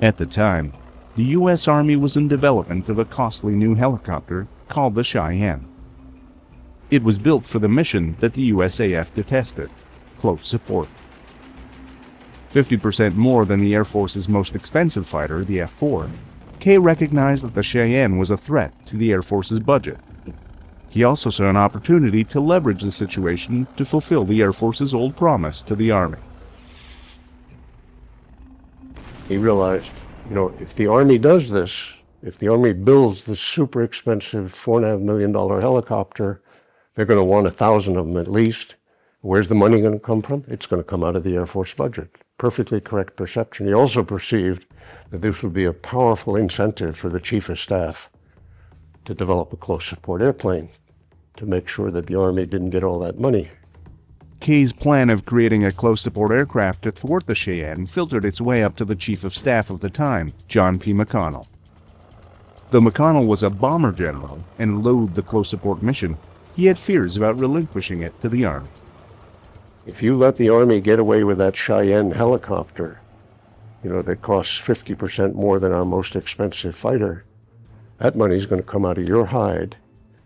At the time, the U.S. Army was in development of a costly new helicopter called the Cheyenne. It was built for the mission that the USAF detested, close support. 50% more than the Air Force's most expensive fighter, the F-4, K recognized that the Cheyenne was a threat to the Air Force's budget. He also saw an opportunity to leverage the situation to fulfill the Air Force's old promise to the Army. He realized, if the Army does this, if the Army builds this super expensive $4.5 million helicopter, they're going to want 1,000 of them at least. Where's the money going to come from? It's going to come out of the Air Force budget. Perfectly correct perception. He also perceived that this would be a powerful incentive for the Chief of Staff to develop a close support airplane to make sure that the Army didn't get all that money. K's plan of creating a close support aircraft to thwart the Cheyenne filtered its way up to the Chief of Staff of the time, John P. McConnell. Though McConnell was a bomber general and loathed the close support mission, he had fears about relinquishing it to the Army. If you let the Army get away with that Cheyenne helicopter, that costs 50% more than our most expensive fighter, that money's going to come out of your hide,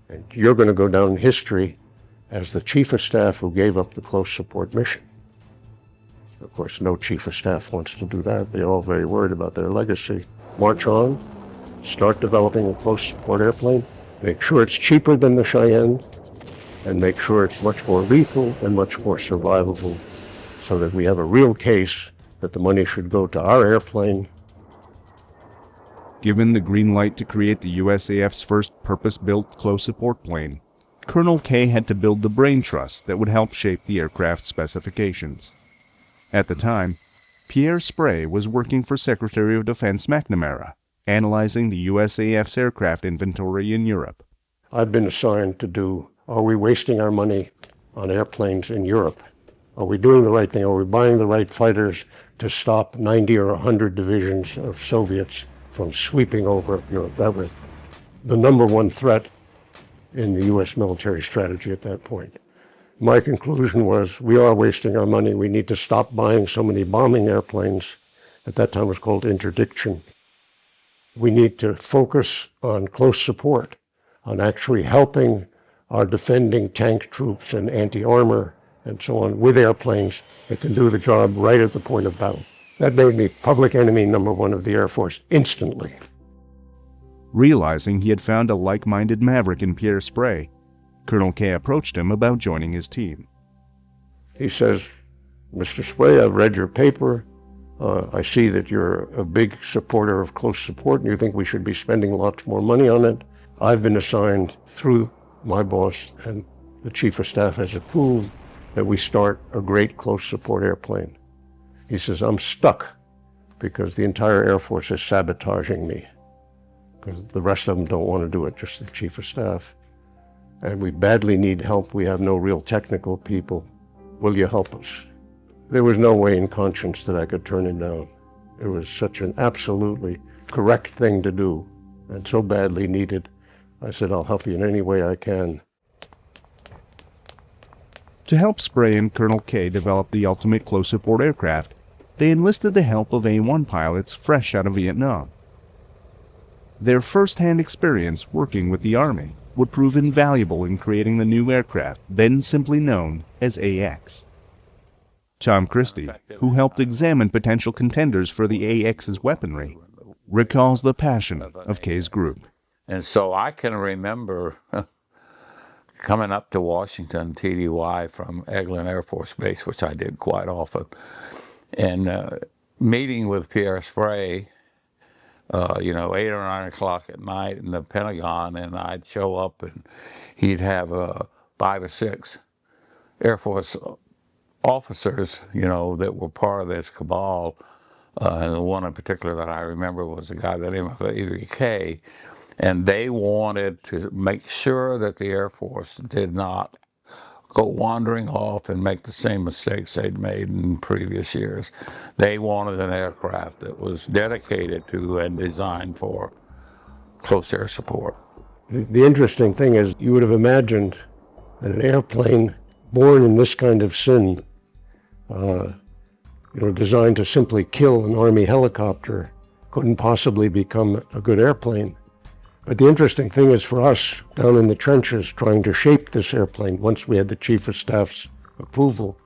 and you're going to go down in history as the Chief of Staff who gave up the close support mission. Of course, no Chief of Staff wants to do that. They're all very worried about their legacy. March on, start developing a close support airplane, make sure it's cheaper than the Cheyenne, and make sure it's much more lethal and much more survivable so that we have a real case that the money should go to our airplane. Given the green light to create the USAF's first purpose-built close support plane, Colonel K had to build the brain trust that would help shape the aircraft's specifications. At the time, Pierre Sprey was working for Secretary of Defense McNamara, analyzing the USAF's aircraft inventory in Europe. I've been assigned to do, are we wasting our money on airplanes in Europe? Are we doing the right thing? Are we buying the right fighters to stop 90 or 100 divisions of Soviets from sweeping over Europe? That was the number one threat in the U.S. military strategy at that point. My conclusion was, we are wasting our money. We need to stop buying so many bombing airplanes. At that time it was called interdiction. We need to focus on close support, on actually helping our defending tank troops and anti-armor and so on with airplanes that can do the job right at the point of battle. That made me public enemy number one of the Air Force instantly. Realizing he had found a like-minded maverick in Pierre Sprey, Colonel K approached him about joining his team. He says, Mr. Sprey, I've read your paper. I see that you're a big supporter of close support and you think we should be spending lots more money on it. I've been assigned through my boss, and the Chief of Staff has approved that we start a great close support airplane. He says, I'm stuck because the entire Air Force is sabotaging me because the rest of them don't want to do it, just the Chief of Staff. And we badly need help. We have no real technical people. Will you help us? There was no way in conscience that I could turn him down. It was such an absolutely correct thing to do and so badly needed. I said, I'll help you in any way I can. To help Sprey and Colonel K develop the ultimate close support aircraft, they enlisted the help of A-1 pilots fresh out of Vietnam. Their first-hand experience working with the Army would prove invaluable in creating the new aircraft, then simply known as AX. Tom Christie, who helped examine potential contenders for the AX's weaponry, recalls the passion of K's group. And so I can remember coming up to Washington, TDY, from Eglin Air Force Base, which I did quite often, and meeting with Pierre Sprey, 8 or 9 o'clock at night in the Pentagon, and I'd show up and he'd have 5 or 6 Air Force officers, that were part of this cabal. And the one in particular that I remember was a guy by the name of AVK, and they wanted to make sure that the Air Force did not go wandering off and make the same mistakes they'd made in previous years. They wanted an aircraft that was dedicated to and designed for close air support. The interesting thing is, you would have imagined that an airplane born in this kind of sin, designed to simply kill an Army helicopter, couldn't possibly become a good airplane. But the interesting thing is, for us down in the trenches trying to shape this airplane, once we had the Chief of Staff's approval,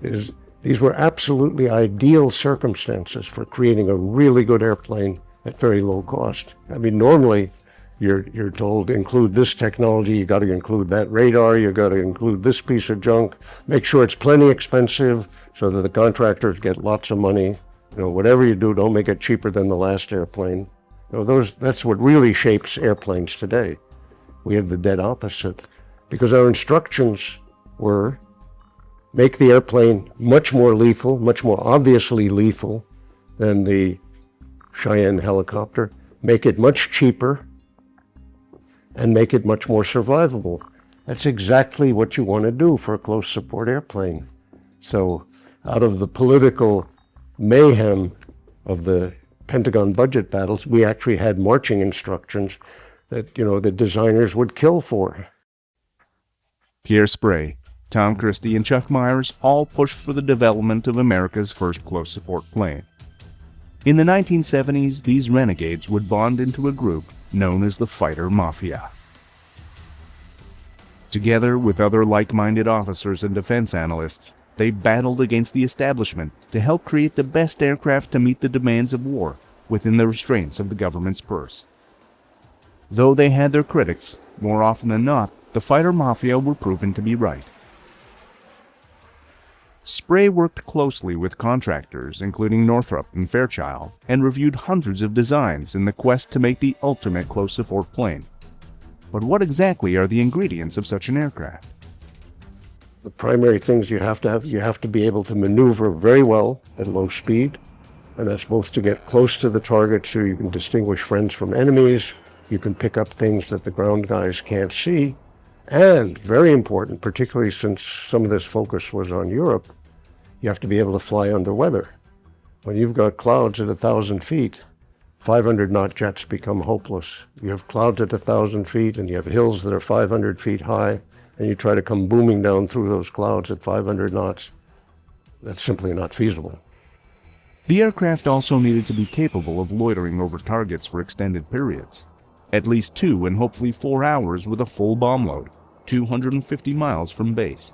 is these were absolutely ideal circumstances for creating a really good airplane at very low cost. I mean, normally you're told include this technology, you got to include that radar, you got to include this piece of junk, make sure it's plenty expensive so that the contractors get lots of money. Whatever you do, don't make it cheaper than the last airplane. That's what really shapes airplanes today. We have the dead opposite, because our instructions were make the airplane much more lethal, much more obviously lethal than the Cheyenne helicopter, make it much cheaper, and make it much more survivable. That's exactly what you want to do for a close support airplane. So out of the political mayhem of the Pentagon budget battles, we actually had marching instructions that, the designers would kill for. Pierre Sprey, Tom Christie, and Chuck Myers all pushed for the development of America's first close support plane. In the 1970s, these renegades would bond into a group known as the Fighter Mafia. Together with other like-minded officers and defense analysts, they battled against the establishment to help create the best aircraft to meet the demands of war within the restraints of the government's purse. Though they had their critics, more often than not, the Fighter Mafia were proven to be right. Sprey worked closely with contractors, including Northrop and Fairchild, and reviewed hundreds of designs in the quest to make the ultimate close support plane. But what exactly are the ingredients of such an aircraft? The primary things you have to be able to maneuver very well at low speed, and that's both to get close to the target so you can distinguish friends from enemies, you can pick up things that the ground guys can't see, and very important, particularly since some of this focus was on Europe, you have to be able to fly under weather. When you've got clouds at 1,000 feet, 500-knot jets become hopeless. You have clouds at 1,000 feet and you have hills that are 500 feet high, and you try to come booming down through those clouds at 500 knots. That's simply not feasible. The aircraft also needed to be capable of loitering over targets for extended periods, at least 2 and hopefully 4 hours with a full bomb load, 250 miles from base.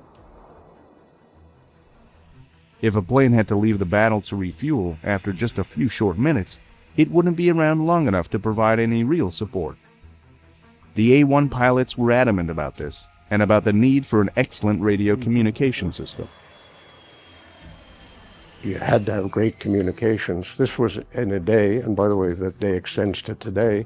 If a plane had to leave the battle to refuel after just a few short minutes, it wouldn't be around long enough to provide any real support. The A-1 pilots were adamant about this, and about the need for an excellent radio communication system. You had to have great communications. This was in a day, and by the way, that day extends to today,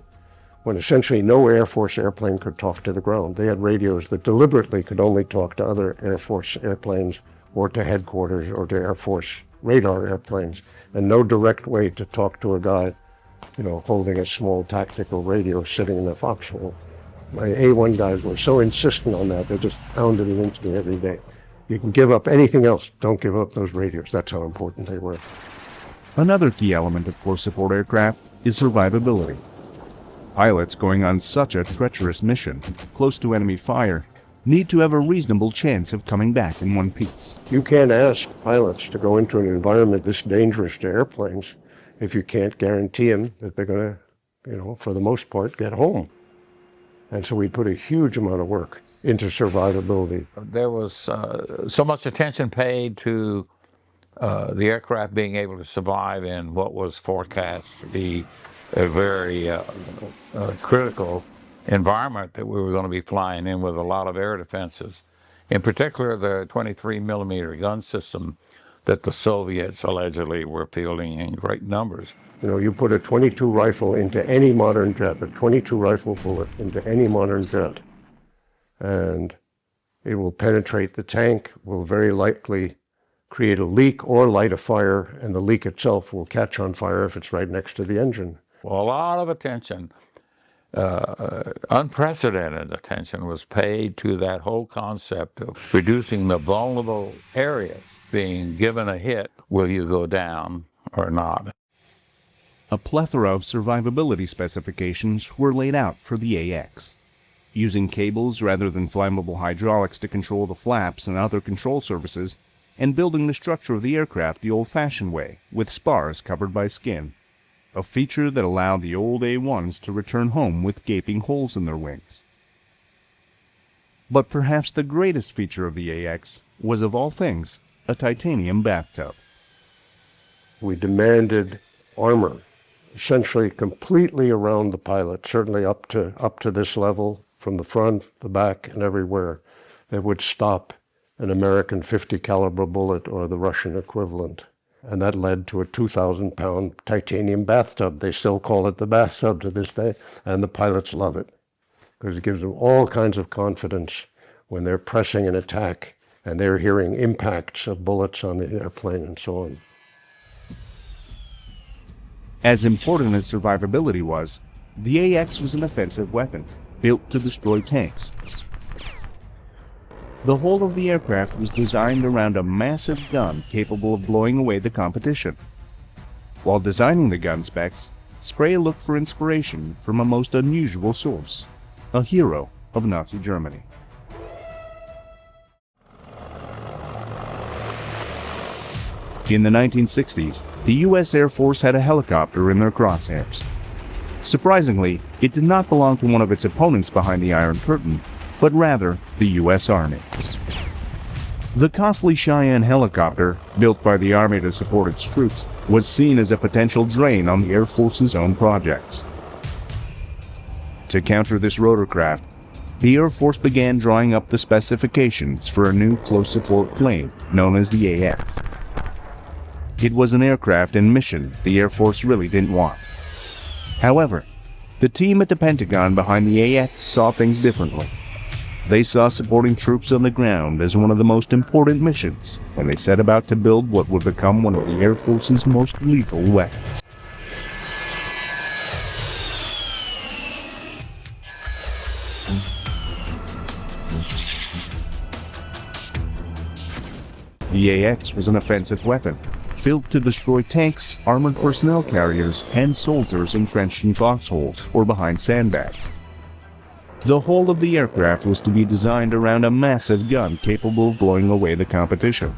when essentially no Air Force airplane could talk to the ground. They had radios that deliberately could only talk to other Air Force airplanes or to headquarters or to Air Force radar airplanes, and no direct way to talk to a guy, holding a small tactical radio sitting in a foxhole. My A-1 guys were so insistent on that, they just pounded it into me every day. You can give up anything else, don't give up those radios. That's how important they were. Another key element of close support aircraft is survivability. Pilots going on such a treacherous mission, close to enemy fire, need to have a reasonable chance of coming back in one piece. You can't ask pilots to go into an environment this dangerous to airplanes if you can't guarantee them that they're going to, for the most part, get home. And so we put a huge amount of work into survivability. There was so much attention paid to the aircraft being able to survive in what was forecast to be a very critical environment that we were going to be flying in with a lot of air defenses. In particular, the 23 millimeter gun system that the Soviets allegedly were fielding in great numbers. You know, you put a 22 rifle into any modern jet, a 22 rifle bullet into any modern jet, and it will penetrate the tank, will very likely create a leak or light a fire, and the leak itself will catch on fire if it's right next to the engine. Well, a lot of attention, unprecedented attention, was paid to that whole concept of reducing the vulnerable areas. Being given a hit, will you go down or not? A plethora of survivability specifications were laid out for the AX. Using cables rather than flammable hydraulics to control the flaps and other control surfaces, and building the structure of the aircraft the old-fashioned way, with spars covered by skin, a feature that allowed the old A1s to return home with gaping holes in their wings. But perhaps the greatest feature of the AX was, of all things, a titanium bathtub. We demanded armor, essentially completely around the pilot, certainly up to this level, from the front, the back, and everywhere, that would stop an American .50 caliber bullet or the Russian equivalent. And that led to a 2,000-pound titanium bathtub. They still call it the bathtub to this day, and the pilots love it, because it gives them all kinds of confidence when they're pressing an attack and they're hearing impacts of bullets on the airplane and so on. As important as survivability was, the AX was an offensive weapon, built to destroy tanks. The whole of the aircraft was designed around a massive gun capable of blowing away the competition. While designing the gun specs, Spray looked for inspiration from a most unusual source, a hero of Nazi Germany. In the 1960s, the U.S. Air Force had a helicopter in their crosshairs. Surprisingly, it did not belong to one of its opponents behind the Iron Curtain, but rather the U.S. Army. The costly Cheyenne helicopter, built by the Army to support its troops, was seen as a potential drain on the Air Force's own projects. To counter this rotorcraft, the Air Force began drawing up the specifications for a new close support plane known as the AX. It was an aircraft and mission the Air Force really didn't want. However, the team at the Pentagon behind the AX saw things differently. They saw supporting troops on the ground as one of the most important missions, and they set about to build what would become one of the Air Force's most lethal weapons. The AX was an offensive weapon, built to destroy tanks, armored personnel carriers, and soldiers entrenched in foxholes or behind sandbags. The whole of the aircraft was to be designed around a massive gun capable of blowing away the competition.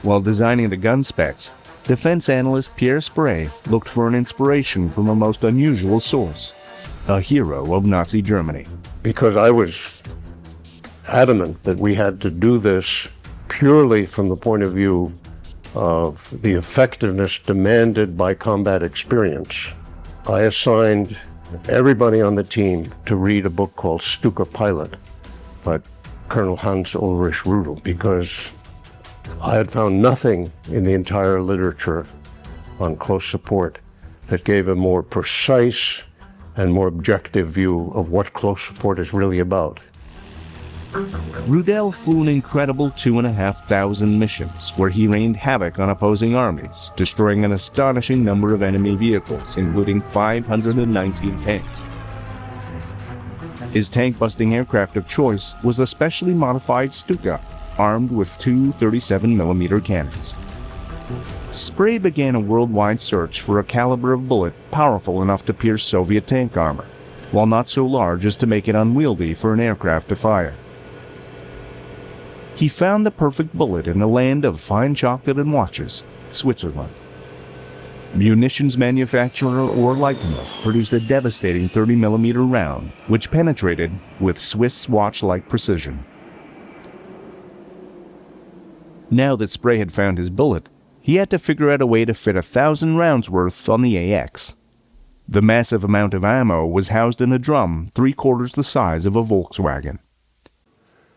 While designing the gun specs, defense analyst Pierre Spray looked for an inspiration from a most unusual source, a hero of Nazi Germany. Because I was adamant that we had to do this purely from the point of view of the effectiveness demanded by combat experience, I assigned everybody on the team to read a book called Stuka Pilot by Colonel Hans Ulrich Rudel, because I had found nothing in the entire literature on close support that gave a more precise and more objective view of what close support is really about. Rudel flew an incredible 2,500 missions where he rained havoc on opposing armies, destroying an astonishing number of enemy vehicles, including 519 tanks. His tank-busting aircraft of choice was a specially modified Stuka, armed with two 37mm cannons. Spray began a worldwide search for a caliber of bullet powerful enough to pierce Soviet tank armor, while not so large as to make it unwieldy for an aircraft to fire. He found the perfect bullet in the land of fine chocolate and watches, Switzerland. Munitions manufacturer Oerlikon produced a devastating 30mm round, which penetrated with Swiss watch-like precision. Now that Spray had found his bullet, he had to figure out a way to fit 1,000 rounds worth on the AX. The massive amount of ammo was housed in a drum 3/4 the size of a Volkswagen.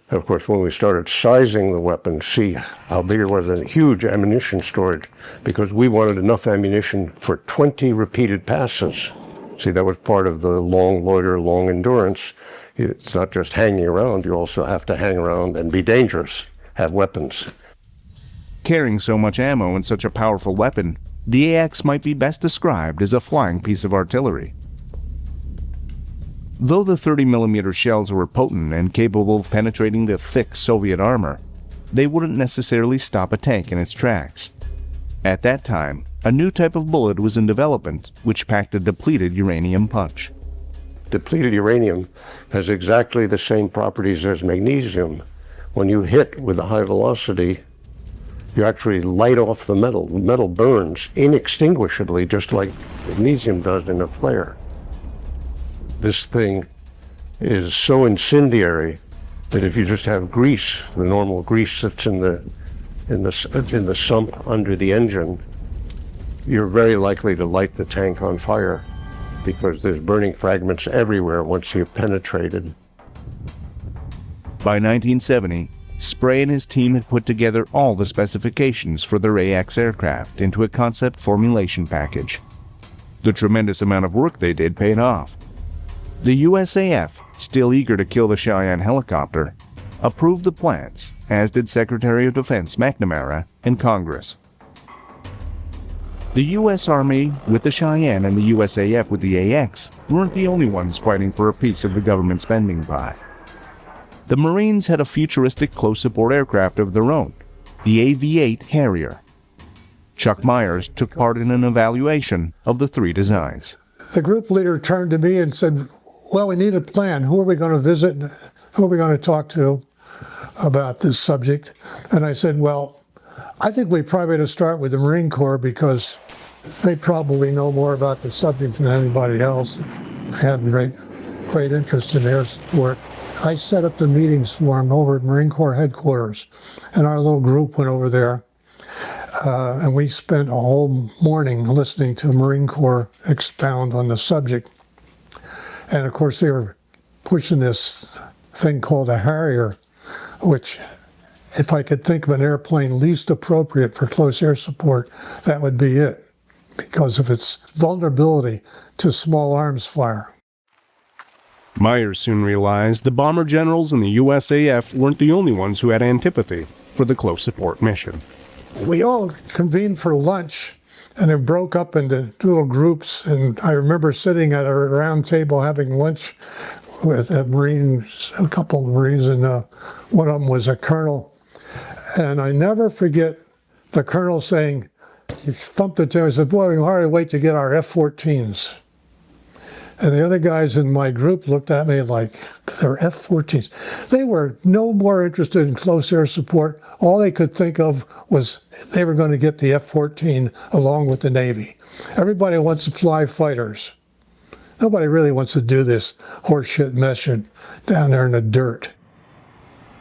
Of course, when we started sizing the weapon, see how big it was, a huge ammunition storage, because we wanted enough ammunition for 20 repeated passes. See, that was part of the long loiter, long endurance. It's not just hanging around, you also have to hang around and be dangerous, have weapons. Carrying so much ammo and such a powerful weapon, the AX might be best described as a flying piece of artillery. Though the 30mm shells were potent and capable of penetrating the thick Soviet armor, they wouldn't necessarily stop a tank in its tracks. At that time, a new type of bullet was in development which packed a depleted uranium punch. Depleted uranium has exactly the same properties as magnesium. When you hit with a high velocity, you actually light off the metal. The metal burns inextinguishably, just like magnesium does in a flare. This thing is so incendiary that if you just have grease, the normal grease that's in the sump under the engine, you're very likely to light the tank on fire because there's burning fragments everywhere once you've penetrated. By 1970, Spray and his team had put together all the specifications for their AX aircraft into a concept formulation package. The tremendous amount of work they did paid off. The USAF, still eager to kill the Cheyenne helicopter, approved the plans, as did Secretary of Defense McNamara and Congress. The U.S. Army with the Cheyenne and the USAF with the AX weren't the only ones fighting for a piece of the government spending pie. The Marines had a futuristic close-support aircraft of their own, the AV-8 Harrier. Chuck Myers took part in an evaluation of the three designs. The group leader turned to me and said, well, we need a plan. Who are we going to visit? Who are we going to talk to about this subject? And I said, well, I think we probably ought to start with the Marine Corps because they probably know more about the subject than anybody else. They have great interest in air support. I set up the meetings for them over at Marine Corps headquarters, and our little group went over there. And we spent a whole morning listening to Marine Corps expound on the subject. And of course, they were pushing this thing called a Harrier, which, if I could think of an airplane least appropriate for close air support, that would be it, because of its vulnerability to small arms fire. Myers soon realized the bomber generals in the USAF weren't the only ones who had antipathy for the close support mission. We all convened for lunch, and it broke up into little groups. And I remember sitting at a round table having lunch with a couple of Marines, and one of them was a colonel. And I never forget the colonel saying, he thumped the table and said, boy, we can hardly wait to get our F-14s. And the other guys in my group looked at me like, they're F-14s. They were no more interested in close air support. All they could think of was they were going to get the F-14 along with the Navy. Everybody wants to fly fighters. Nobody really wants to do this horseshit mission down there in the dirt.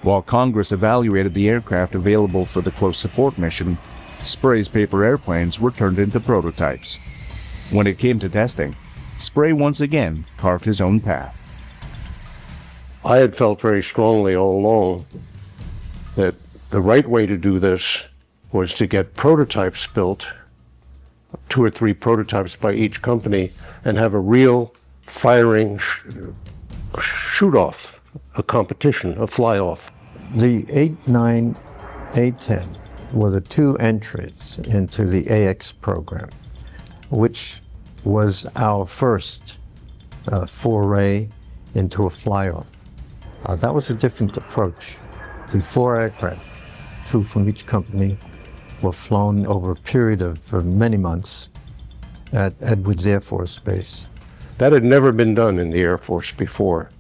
While Congress evaluated the aircraft available for the close support mission, Spray's paper airplanes were turned into prototypes. When it came to testing, Spray once again carved his own path. I had felt very strongly all along that the right way to do this was to get prototypes built, 2 or 3 prototypes by each company, and have a real firing shoot-off, a competition, a fly-off. The 8-9, A-10 were the 2 entries into the AX program, which was our first foray into a fly-off. That was a different approach. The 4 aircraft, 2 from each company, were flown over a period of many months at Edwards Air Force Base. That had never been done in the Air Force before.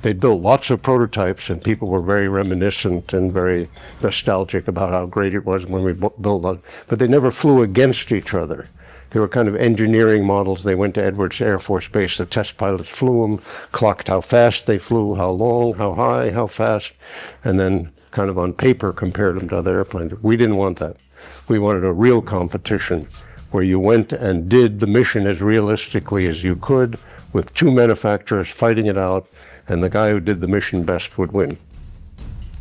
They built lots of prototypes, and people were very reminiscent and very nostalgic about how great it was when we built them, but they never flew against each other. They were kind of engineering models. They went to Edwards Air Force Base. The test pilots flew them, clocked how fast they flew, how long, how high, how fast, and then kind of on paper compared them to other airplanes. We didn't want that. We wanted a real competition where you went and did the mission as realistically as you could with 2 manufacturers fighting it out, and the guy who did the mission best would win.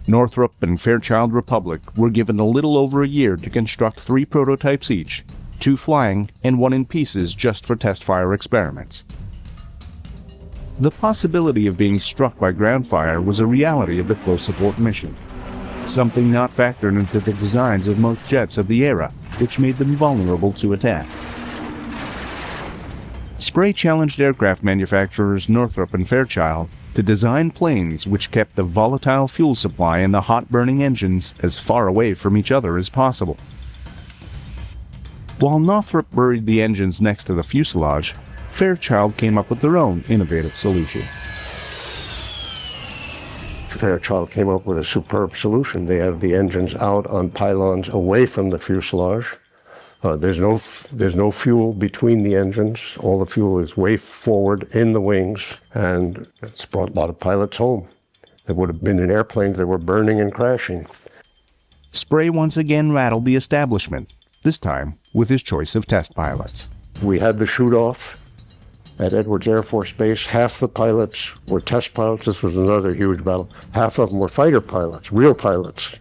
Northrop and Fairchild Republic were given a little over a year to construct 3 prototypes each, 2 flying and 1 in pieces just for test fire experiments. The possibility of being struck by ground fire was a reality of the close support mission, something not factored into the designs of most jets of the era, which made them vulnerable to attack. Spray challenged aircraft manufacturers Northrop and Fairchild to design planes which kept the volatile fuel supply and the hot-burning engines as far away from each other as possible. While Northrop buried the engines next to the fuselage, Fairchild came up with their own innovative solution. Fairchild came up with a superb solution. They have the engines out on pylons away from the fuselage. There's no fuel between the engines. All the fuel is way forward in the wings, and it's brought a lot of pilots home. There would have been in airplanes that were burning and crashing. Spray once again rattled the establishment, this time with his choice of test pilots. We had the shoot-off at Edwards Air Force Base. Half the pilots were test pilots. This was another huge battle. Half of them were fighter pilots, real pilots,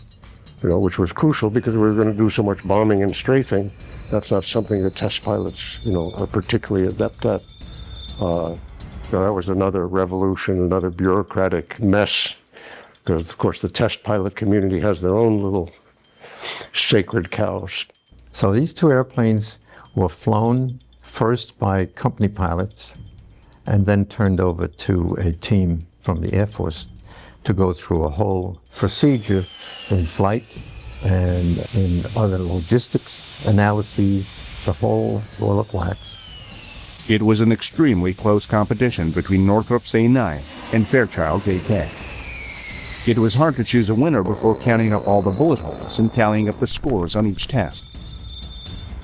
which was crucial because we were going to do so much bombing and strafing. That's not something that test pilots, are particularly adept at. That was another revolution, another bureaucratic mess, because, of course, the test pilot community has their own little sacred cows. So these 2 airplanes were flown first by company pilots and then turned over to a team from the Air Force to go through a whole procedure in flight and in other logistics analyses, the whole roll of wax. It was an extremely close competition between Northrop's A-9 and Fairchild's A-10. It was hard to choose a winner before counting up all the bullet holes and tallying up the scores on each test.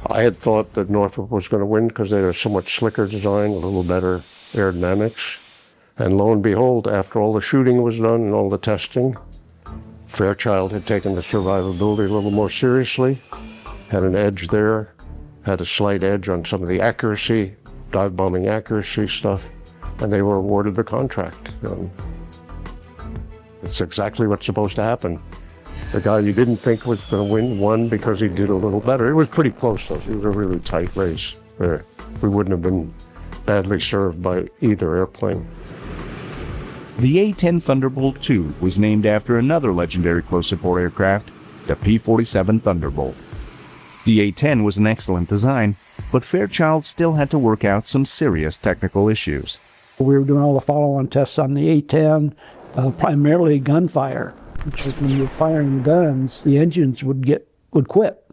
I had thought that Northrop was going to win because they had a somewhat slicker design, a little better aerodynamics. And lo and behold, after all the shooting was done and all the testing, Fairchild had taken the survivability a little more seriously, had an edge there, had a slight edge on some of the accuracy, dive bombing accuracy stuff, and they were awarded the contract. It's exactly what's supposed to happen. The guy you didn't think was going to win won because he did a little better. It was pretty close, though. It was a really tight race. We wouldn't have been badly served by either airplane. The A-10 Thunderbolt II was named after another legendary close support aircraft, the P-47 Thunderbolt. The A-10 was an excellent design, but Fairchild still had to work out some serious technical issues. We were doing all the follow-on tests on the A-10, primarily gunfire, because when you were firing guns, the engines would quit.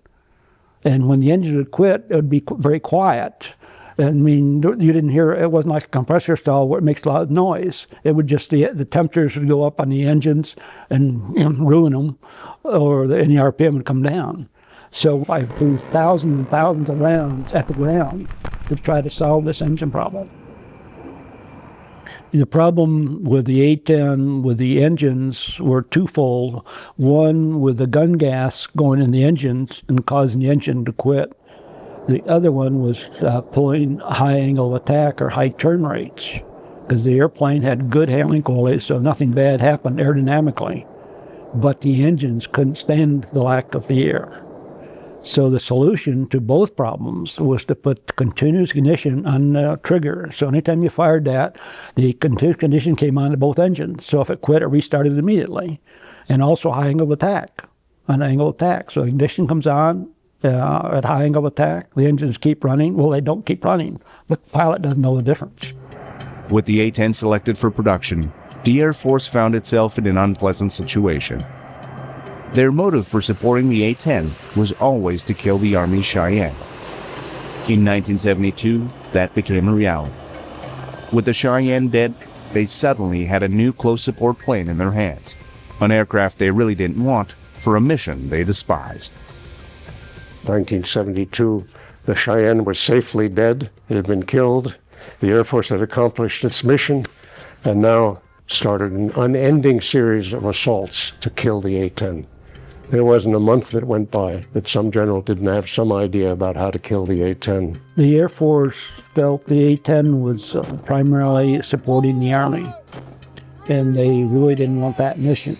And when the engine would quit, it would be very quiet. I mean, you didn't hear, it wasn't like a compressor stall where it makes a lot of noise. It would just, the temperatures would go up on the engines and ruin them, and the RPM would come down. So I flew thousands and thousands of rounds at the ground to try to solve this engine problem. The problem with the A-10 with the engines were twofold. One, with the gun gas going in the engines and causing the engine to quit. The other one was pulling high angle of attack or high turn rates, because the airplane had good handling quality, so nothing bad happened aerodynamically. But the engines couldn't stand the lack of the air. So the solution to both problems was to put continuous ignition on the trigger. So anytime you fired that, the continuous ignition came on to both engines. So if it quit, it restarted immediately. And also high angle of attack, an angle of attack. So ignition comes on at high angle of attack. The engines keep running. Well, they don't keep running. The pilot doesn't know the difference. With the A-10 selected for production, the Air Force found itself in an unpleasant situation. Their motive for supporting the A-10 was always to kill the Army's Cheyenne. In 1972, that became a reality. With the Cheyenne dead, they suddenly had a new close support plane in their hands, an aircraft they really didn't want for a mission they despised. 1972, the Cheyenne was safely dead. It had been killed. The Air Force had accomplished its mission and now started an unending series of assaults to kill the A-10. There wasn't a month that went by that some general didn't have some idea about how to kill the A-10. The Air Force felt the A-10 was primarily supporting the Army, and they really didn't want that mission.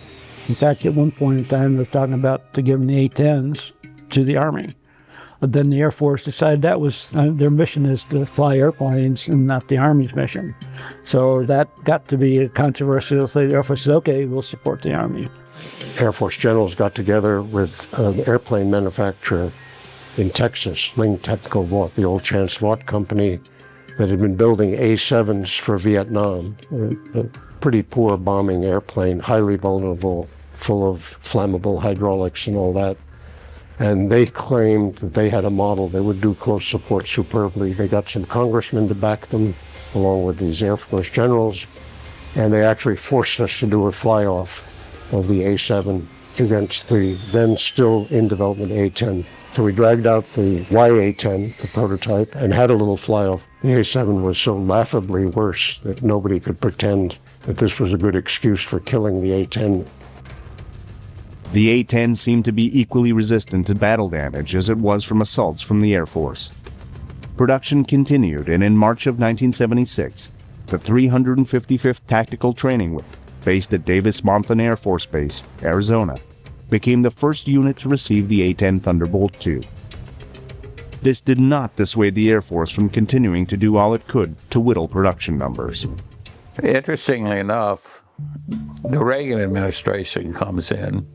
In fact, at one point in time, they were talking about to give the A-10s to the Army. But then the Air Force decided that was their mission is to fly airplanes and not the Army's mission. So that got to be a controversial thing. The Air Force said, okay, we'll support the Army. Air Force generals got together with an airplane manufacturer in Texas, Ling Technical Vought, the old Chance Vought company that had been building A-7s for Vietnam, a pretty poor bombing airplane, highly vulnerable, full of flammable hydraulics and all that. And they claimed that they had a model. They would do close support superbly. They got some congressmen to back them, along with these Air Force generals, and they actually forced us to do a fly-off of the A-7 against the then still in development A-10. So we dragged out the YA-10, the prototype, and had a little fly-off. The A-7 was so laughably worse that nobody could pretend that this was a good excuse for killing the A-10. The A-10 seemed to be equally resistant to battle damage as it was from assaults from the Air Force. Production continued, and in March of 1976, the 355th Tactical Training Wing, based at Davis-Monthan Air Force Base, Arizona, became the first unit to receive the A-10 Thunderbolt II. This did not dissuade the Air Force from continuing to do all it could to whittle production numbers. Interestingly enough, the Reagan administration comes in,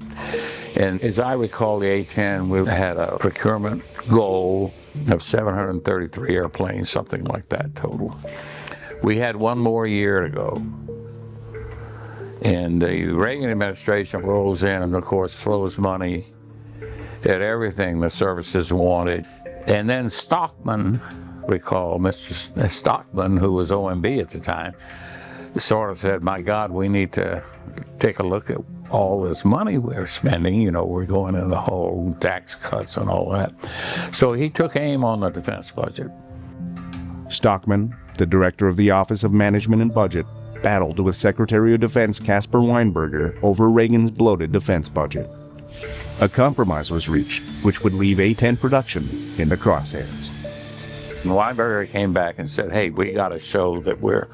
and as I recall, the A-10, we had a procurement goal of 733 airplanes, something like that total. We had one more year to go. And the Reagan administration rolls in and, of course, throws money at everything the services wanted. And then Stockman, recall Mr. Stockman, who was OMB at the time, sort of said, my God, we need to take a look at all this money we're spending. You know, we're going in the whole tax cuts and all that. So he took aim on the defense budget. Stockman, the director of the Office of Management and Budget, battled with Secretary of Defense Caspar Weinberger over Reagan's bloated defense budget. A compromise was reached, which would leave A-10 production in the crosshairs. And Weinberger came back and said, hey, we got to show that we're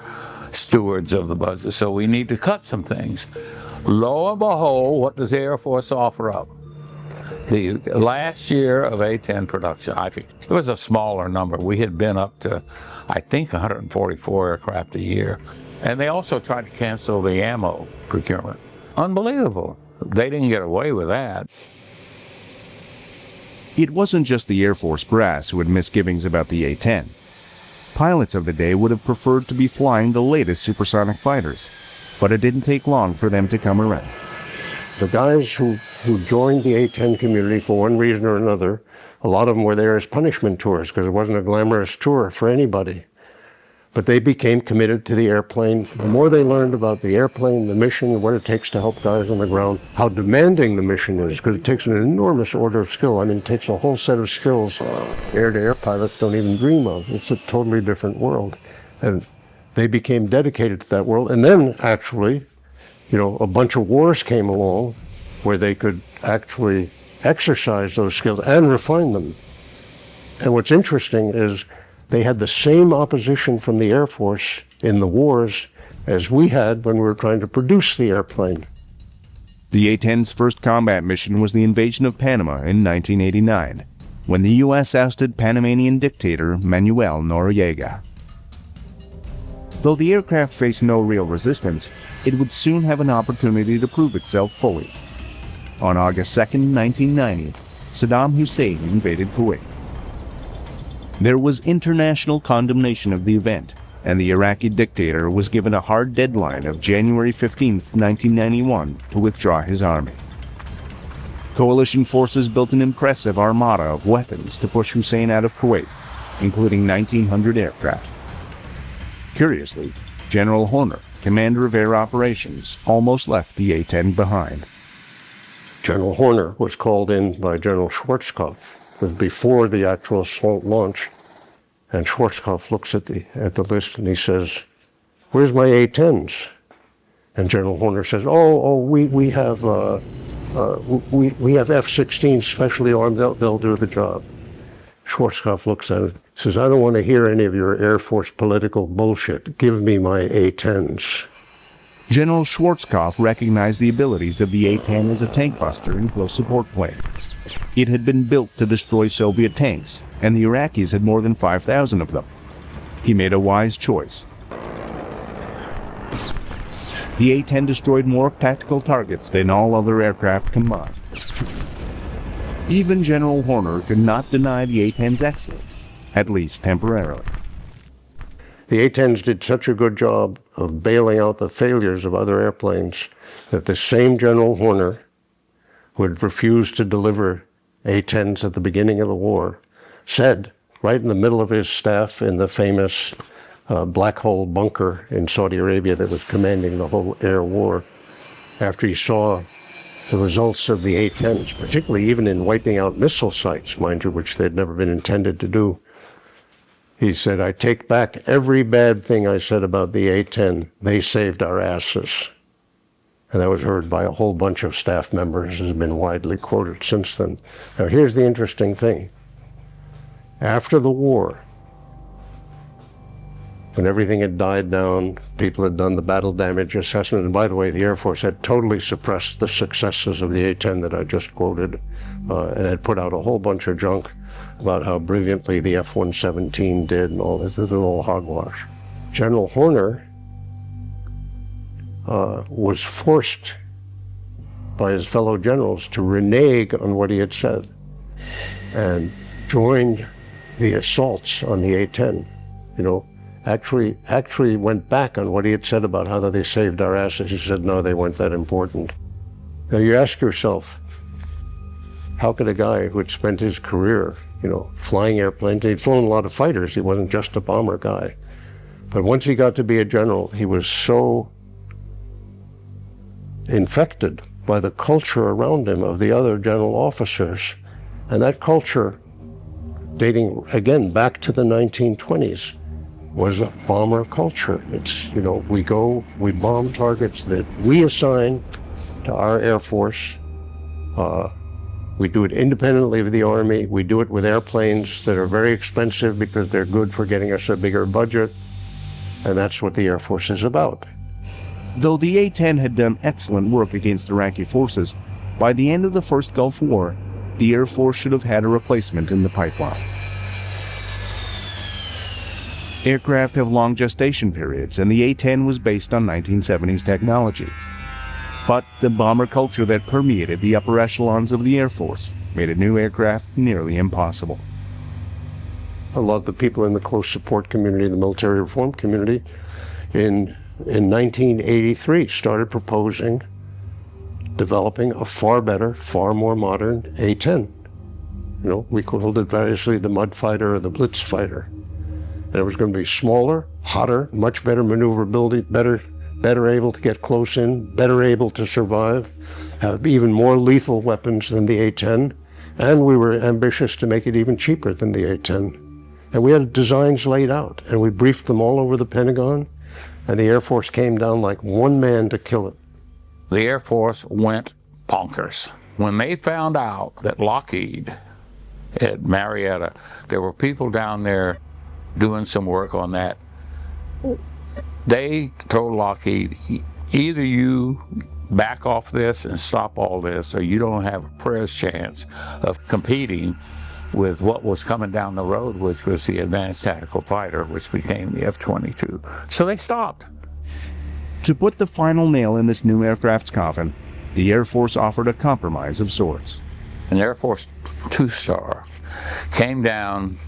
stewards of the budget, so we need to cut some things. Lo and behold, what does the Air Force offer up? The last year of A-10 production, I think it was a smaller number. We had been up to, I think, 144 aircraft a year. And they also tried to cancel the ammo procurement. Unbelievable. They didn't get away with that. It wasn't just the Air Force brass who had misgivings about the A-10. Pilots of the day would have preferred to be flying the latest supersonic fighters, but it didn't take long for them to come around. The guys who joined the A-10 community for one reason or another, a lot of them were there as punishment tours because it wasn't a glamorous tour for anybody. But they became committed to the airplane. The more they learned about the airplane, the mission, what it takes to help guys on the ground, how demanding the mission is, because it takes an enormous order of skill. I mean, it takes a whole set of skills air-to-air pilots don't even dream of. It's a totally different world. And they became dedicated to that world. And then, actually, you know, a bunch of wars came along where they could actually exercise those skills and refine them. And what's interesting is they had the same opposition from the Air Force in the wars as we had when we were trying to produce the airplane. The A-10's first combat mission was the invasion of Panama in 1989, when the U.S. ousted Panamanian dictator Manuel Noriega. Though the aircraft faced no real resistance, it would soon have an opportunity to prove itself fully. On August 2, 1990, Saddam Hussein invaded Kuwait. There was international condemnation of the event, and the Iraqi dictator was given a hard deadline of January 15, 1991 to withdraw his army. Coalition forces built an impressive armada of weapons to push Hussein out of Kuwait, including 1,900 aircraft. Curiously, General Horner, commander of air operations, almost left the A-10 behind. General Horner was called in by General Schwarzkopf. It was before the actual assault launch, and Schwarzkopf looks at the list and he says, "Where's my A-10s?" And General Horner says, we have F-16s specially armed. They'll do the job." Schwarzkopf looks at it, says, "I don't want to hear any of your Air Force political bullshit. Give me my A-10s." General Schwarzkopf recognized the abilities of the A-10 as a tank buster in close support planes. It had been built to destroy Soviet tanks, and the Iraqis had more than 5,000 of them. He made a wise choice. The A-10 destroyed more tactical targets than all other aircraft combined. Even General Horner could not deny the A-10's excellence, at least temporarily. The A-10s did such a good job of bailing out the failures of other airplanes that the same General Horner, who had refused to deliver A-10s at the beginning of the war, said, right in the middle of his staff in the famous black hole bunker in Saudi Arabia that was commanding the whole air war, after he saw the results of the A-10s, particularly even in wiping out missile sites, mind you, which they'd never been intended to do. He said, I take back every bad thing I said about the A-10. They saved our asses. And that was heard by a whole bunch of staff members, has been widely quoted since then. Now, here's the interesting thing. After the war, when everything had died down, people had done the battle damage assessment, and by the way, the Air Force had totally suppressed the successes of the A-10 that I just quoted, and had put out a whole bunch of junk about how brilliantly the F-117 did and all this. This is all hogwash. General Horner was forced by his fellow generals to renege on what he had said and joined the assaults on the A-10. You know, actually went back on what he had said about how they saved our asses. He said, no, they weren't that important. Now you ask yourself, how could a guy who had spent his career, you know, flying airplanes, he'd flown a lot of fighters, he wasn't just a bomber guy. But once he got to be a general, he was so infected by the culture around him of the other general officers. And that culture, dating again back to the 1920s, was a bomber culture. It's, you know, we bomb targets that we assign to our Air Force. We do it independently of the Army. We do it with airplanes that are very expensive because they're good for getting us a bigger budget. And that's what the Air Force is about. Though the A-10 had done excellent work against Iraqi forces, by the end of the First Gulf War, the Air Force should have had a replacement in the pipeline. Aircraft have long gestation periods, and the A-10 was based on 1970s technology. But the bomber culture that permeated the upper echelons of the Air Force made a new aircraft nearly impossible. A lot of the people in the close support community, the military reform community, in 1983 started proposing developing a far better, far more modern A-10. You know, we called it variously the Mud Fighter or the Blitz Fighter. And it was going to be smaller, hotter, much better maneuverability, better able to get close in, better able to survive, have even more lethal weapons than the A-10, and we were ambitious to make it even cheaper than the A-10. And we had designs laid out, and we briefed them all over the Pentagon, and the Air Force came down like one man to kill it. The Air Force went bonkers. When they found out that Lockheed at Marietta, there were people down there doing some work on that, they told Lockheed, either you back off this and stop all this, or you don't have a prayer's chance of competing with what was coming down the road, which was the Advanced Tactical Fighter, which became the F-22. So they stopped. To put the final nail in this new aircraft's coffin, the Air Force offered a compromise of sorts. An Air Force two-star came down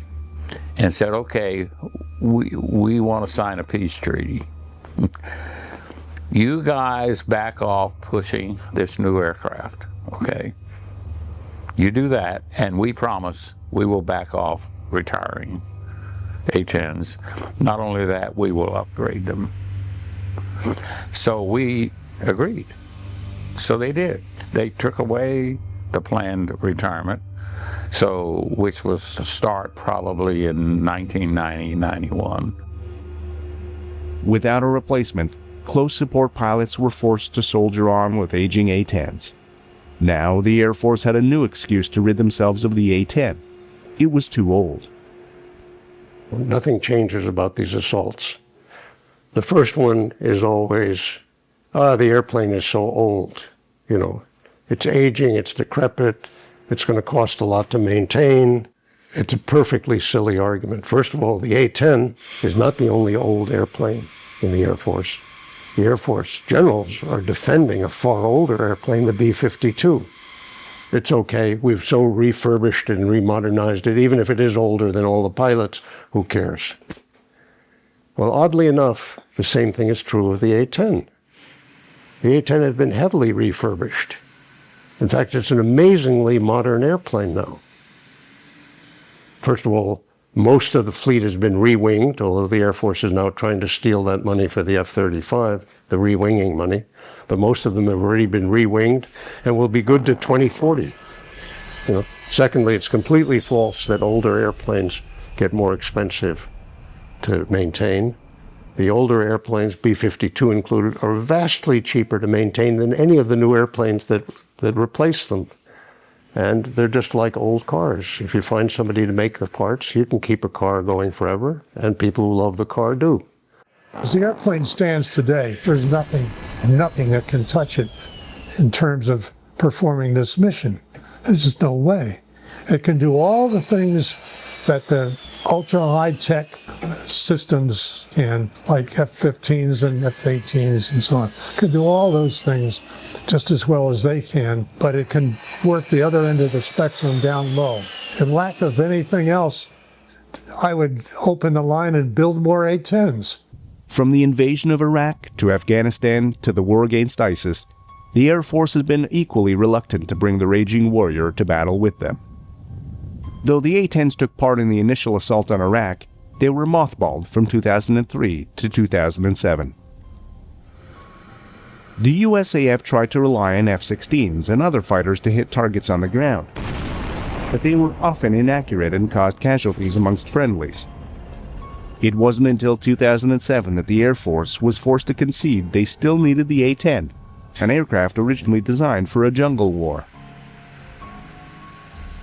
and said, okay, we want to sign a peace treaty. You guys back off pushing this new aircraft, okay? You do that, and we promise we will back off retiring A-10s. Not only that, we will upgrade them. So we agreed. So they did. They took away the planned retirement, so which was to start probably in 1990-91. Without a replacement, close support pilots were forced to soldier on with aging A-10s. Now the Air Force had a new excuse to rid themselves of the A-10. It was too old. Nothing changes about these assaults. The first one is always the airplane is so old, it's aging, it's decrepit, it's going to cost a lot to maintain. It's a perfectly silly argument. First of all, the A-10 is not the only old airplane in the Air Force. The Air Force generals are defending a far older airplane, the B-52. It's okay, we've so refurbished and remodernized it, even if it is older than all the pilots, who cares? Well, oddly enough, the same thing is true of the A-10. The A-10 has been heavily refurbished. In fact, it's an amazingly modern airplane now. First of all, most of the fleet has been re-winged, although the Air Force is now trying to steal that money for the F-35, the re-winging money. But most of them have already been re-winged and will be good to 2040. Secondly, it's completely false that older airplanes get more expensive to maintain. The older airplanes, B-52 included, are vastly cheaper to maintain than any of the new airplanes that replace them. And they're just like old cars. If you find somebody to make the parts, you can keep a car going forever, and people who love the car do. As the airplane stands today, there's nothing that can touch it in terms of performing this mission. There's just no way. It can do all the things that the ultra high-tech systems can, like F-15s and F-18s and so on. It can do all those things just as well as they can, but it can work the other end of the spectrum down low. In lack of anything else, I would open the line and build more A-10s. From the invasion of Iraq to Afghanistan to the war against ISIS, the Air Force has been equally reluctant to bring the raging warrior to battle with them. Though the A-10s took part in the initial assault on Iraq, they were mothballed from 2003 to 2007. The USAF tried to rely on F-16s and other fighters to hit targets on the ground, but they were often inaccurate and caused casualties amongst friendlies. It wasn't until 2007 that the Air Force was forced to concede they still needed the A-10, an aircraft originally designed for a jungle war.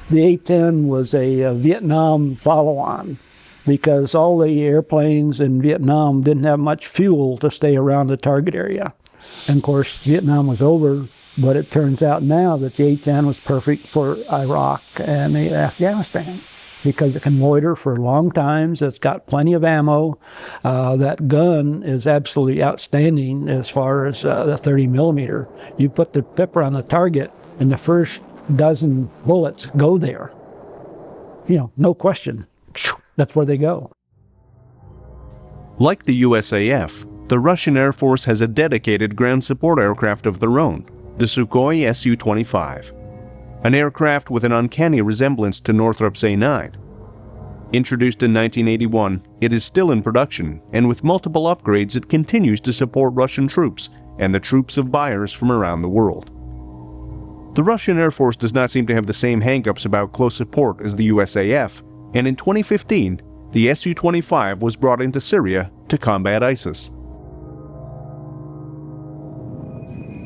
The A-10 was a Vietnam follow-on because all the airplanes in Vietnam didn't have much fuel to stay around the target area. And of course, Vietnam was over, but it turns out now that the A-10 was perfect for Iraq and Afghanistan because it can loiter for long times. It's got plenty of ammo. That gun is absolutely outstanding as far as the 30 millimeter. You put the pepper on the target and the first dozen bullets go there. No question. That's where they go. Like the USAF, the Russian Air Force has a dedicated ground support aircraft of their own, the Sukhoi Su-25, an aircraft with an uncanny resemblance to Northrop's A-9. Introduced in 1981, it is still in production, and with multiple upgrades it continues to support Russian troops and the troops of buyers from around the world. The Russian Air Force does not seem to have the same hang-ups about close support as the USAF, and in 2015, the Su-25 was brought into Syria to combat ISIS.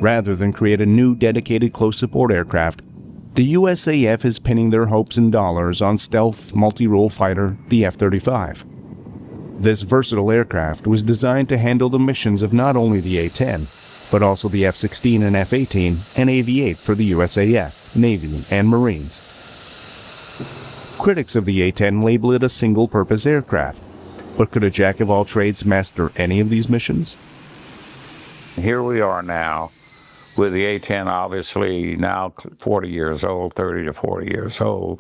Rather than create a new dedicated close support aircraft, the USAF is pinning their hopes in dollars on stealth multi-role fighter, the F-35. This versatile aircraft was designed to handle the missions of not only the A-10, but also the F-16 and F-18 and Aviate for the USAF, Navy, and Marines. Critics of the A-10 label it a single-purpose aircraft, but could a jack-of-all-trades master any of these missions? Here we are now with the A-10, obviously now 40 years old, 30 to 40 years old,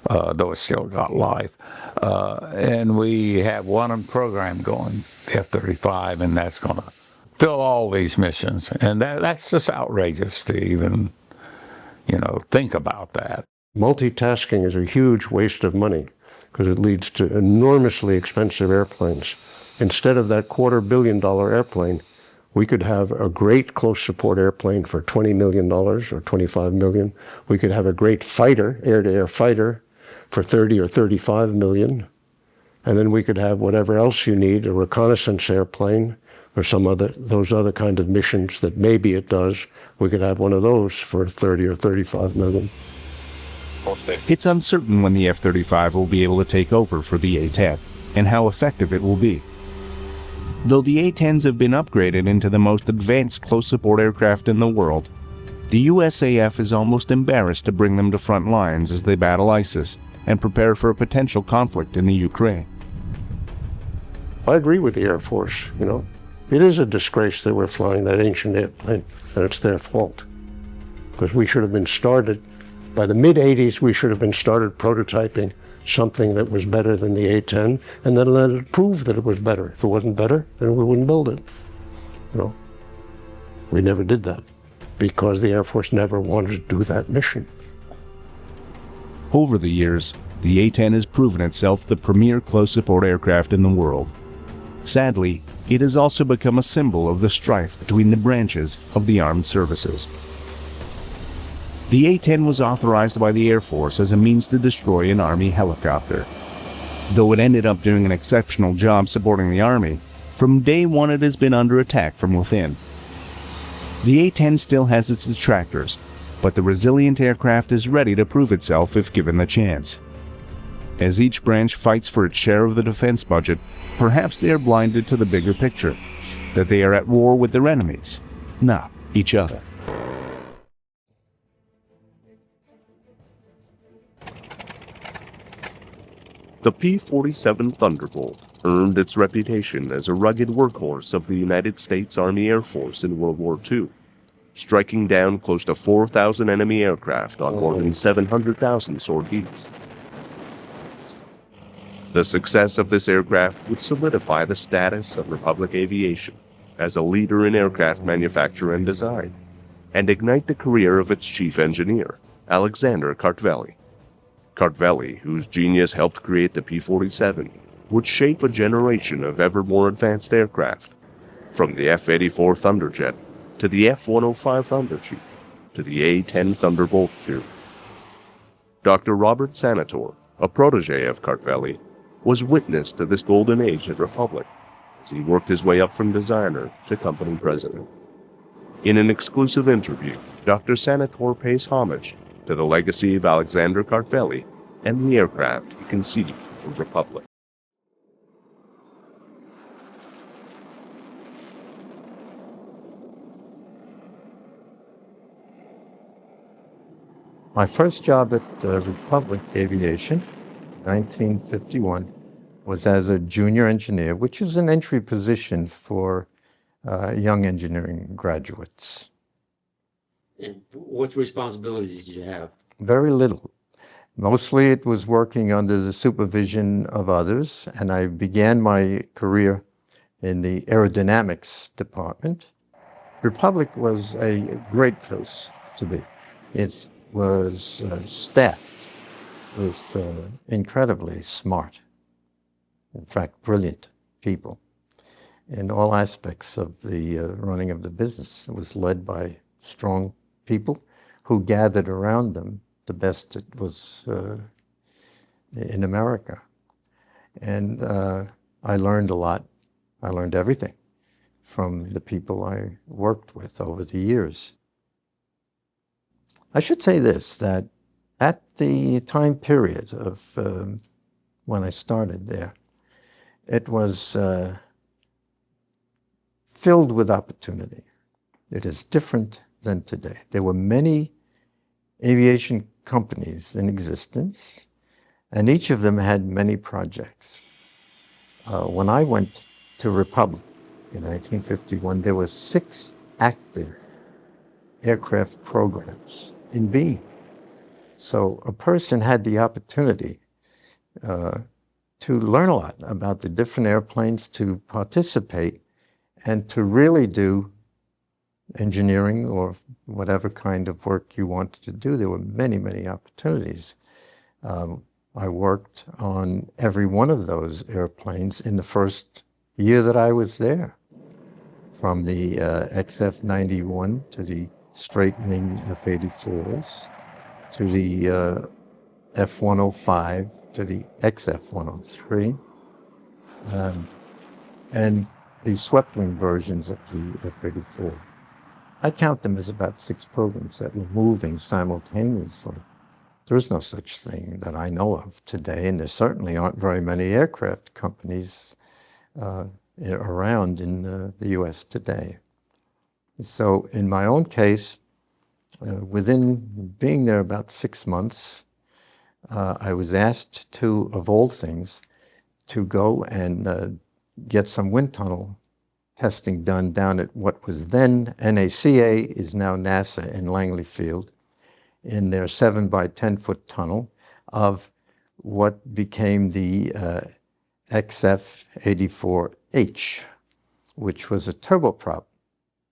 though it's still got life. And we have one program going, F-35, and that's going to fill all these missions. And that's just outrageous to even, think about that. Multitasking is a huge waste of money because it leads to enormously expensive airplanes. Instead of that $250 million airplane, we could have a great close support airplane for $20 million or $25 million. We could have a great fighter, air-to-air fighter, for $30 or $35 million. And then we could have whatever else you need, a reconnaissance airplane or those other kind of missions that maybe it does. We could have one of those for $30 or $35 million. It's uncertain when the F-35 will be able to take over for the A-10 and how effective it will be. Though the A-10s have been upgraded into the most advanced close support aircraft in the world, the USAF is almost embarrassed to bring them to front lines as they battle ISIS and prepare for a potential conflict in the Ukraine. I agree with the Air Force, you know. It is a disgrace that we're flying that ancient airplane, and it's their fault. Because we should have been started, by the mid-'80s, we should have been started prototyping something that was better than the A-10, and then let it prove that it was better. If it wasn't better, then we wouldn't build it. You know, we never did that, because the Air Force never wanted to do that mission. Over the years, the A-10 has proven itself the premier close support aircraft in the world. Sadly, it has also become a symbol of the strife between the branches of the armed services. The A-10 was authorized by the Air Force as a means to destroy an Army helicopter. Though it ended up doing an exceptional job supporting the Army, from day one it has been under attack from within. The A-10 still has its detractors, but the resilient aircraft is ready to prove itself if given the chance. As each branch fights for its share of the defense budget, perhaps they are blinded to the bigger picture, that they are at war with their enemies, not each other. The P-47 Thunderbolt earned its reputation as a rugged workhorse of the United States Army Air Force in World War II, striking down close to 4,000 enemy aircraft on more than 700,000 sorties. The success of this aircraft would solidify the status of Republic Aviation as a leader in aircraft manufacture and design, and ignite the career of its chief engineer, Alexander Kartveli. Kartveli, whose genius helped create the P-47, would shape a generation of ever more advanced aircraft, from the F-84 Thunderjet to the F-105 Thunderchief to the A-10 Thunderbolt II. Dr. Robert Sanator, a protege of Kartveli, was witness to this golden age at Republic as he worked his way up from designer to company president. In an exclusive interview, Dr. Sanator pays homage to the legacy of Alexander Kartveli and the aircraft he conceived for Republic. My first job at Republic Aviation, 1951, was as a junior engineer, which is an entry position for young engineering graduates. And what responsibilities did you have? Very little. Mostly it was working under the supervision of others, and I began my career in the aerodynamics department. Republic was a great place to be. It was staffed with incredibly smart, in fact, brilliant people in all aspects of the running of the business. It was led by strong people who gathered around them the best that was in America. And I learned a lot. I learned everything from the people I worked with over the years. I should say this, that at the time period of when I started there, it was filled with opportunity. It is different than today. There were many aviation companies in existence, and each of them had many projects. When I went to Republic in 1951, there were 6 active aircraft programs in B. So a person had the opportunity to learn a lot about the different airplanes, to participate, and to really do engineering or whatever kind of work you wanted to do. There were many, many opportunities. I worked on every one of those airplanes in the first year that I was there, from the XF-91 to the straight-wing F-84s, to the F-105, to the XF-103, and the swept-wing versions of the F-84. I count them as about 6 programs that were moving simultaneously. There is no such thing that I know of today, and there certainly aren't very many aircraft companies around in the U.S. today. So in my own case, within being there about 6 months, I was asked to, of all things, to go and get some wind tunnel testing done down at what was then NACA, is now NASA in Langley Field, in their 7 by 10 foot tunnel of what became the XF-84H, which was a turboprop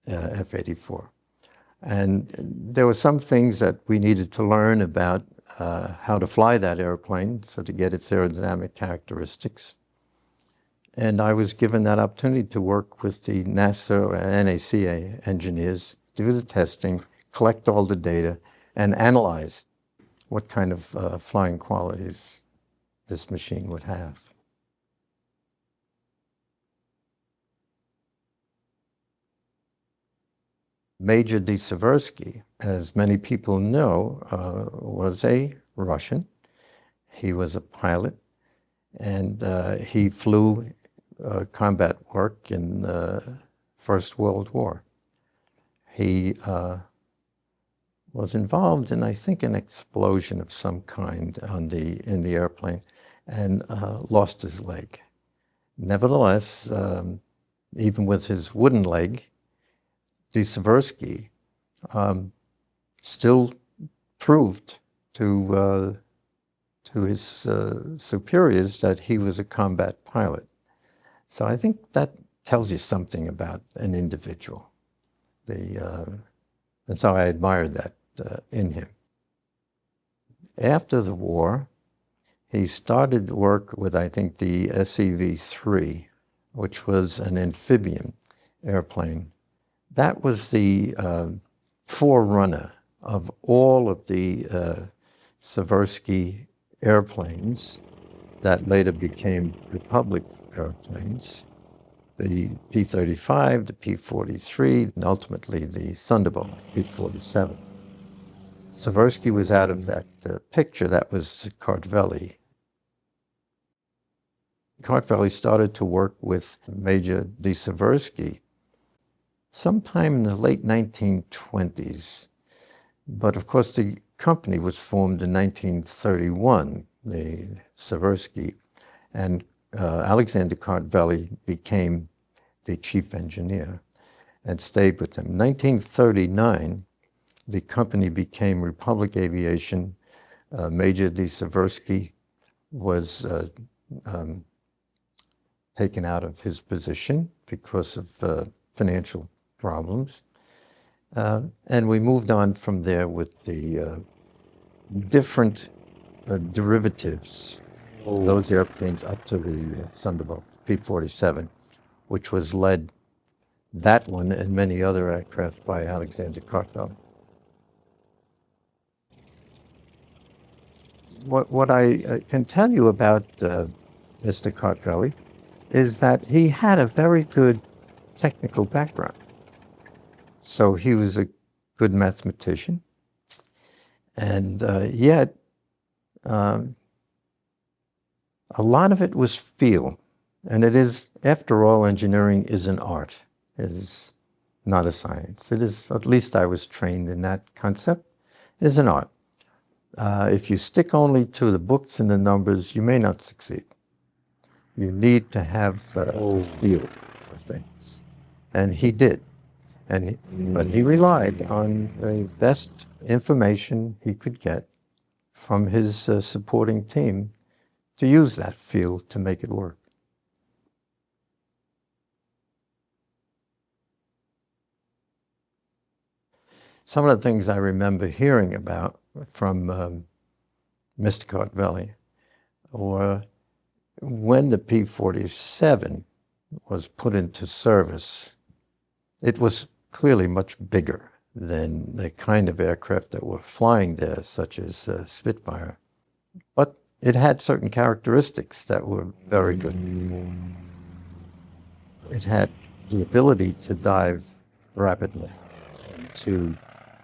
F-84. And there were some things that we needed to learn about how to fly that airplane, so to get its aerodynamic characteristics. And I was given that opportunity to work with the NASA NACA engineers, do the testing, collect all the data, and analyze what kind of flying qualities this machine would have. Major D. Seversky, as many people know, was a Russian. He was a pilot, and he flew combat work in the First World War. He was involved in, I think, an explosion of some kind in the airplane, and lost his leg. Nevertheless, even with his wooden leg, D. Seversky still proved to his superiors that he was a combat pilot. So I think that tells you something about an individual. And so I admired that in him. After the war, he started work with, I think, the SEV-3, which was an amphibian airplane. That was the forerunner of all of the Seversky airplanes that later became Republic airplanes, the P-35, the P-43, and ultimately the Thunderbolt, P-47. Seversky was out of that picture. That was Kartveli. Kartveli started to work with Major D. Seversky sometime in the late 1920s. But of course, the company was formed in 1931, the Seversky, and Alexander Kartveli became the chief engineer and stayed with them. In 1939, the company became Republic Aviation. Major D. Seversky was taken out of his position because of financial problems. And we moved on from there with the different derivatives of those airplanes up to the Thunderbolt, P-47, which was led, that one and many other aircraft, by Alexander Kartveli. What I can tell you about Mr. Kartveli is that he had a very good technical background. So he was a good mathematician, and yet a lot of it was feel. And it is, after all, engineering is an art. It is not a science. It is, at least I was trained in that concept, it is an art. If you stick only to the books and the numbers, you may not succeed. You need to have feel for things. And he did. But he relied on the best information he could get from his supporting team to use that feel to make it work. Some of the things I remember hearing about from Mr. Kartveli were when the P-47 was put into service. It was clearly much bigger than the kind of aircraft that were flying there, such as Spitfire. But it had certain characteristics that were very good. It had the ability to dive rapidly, and to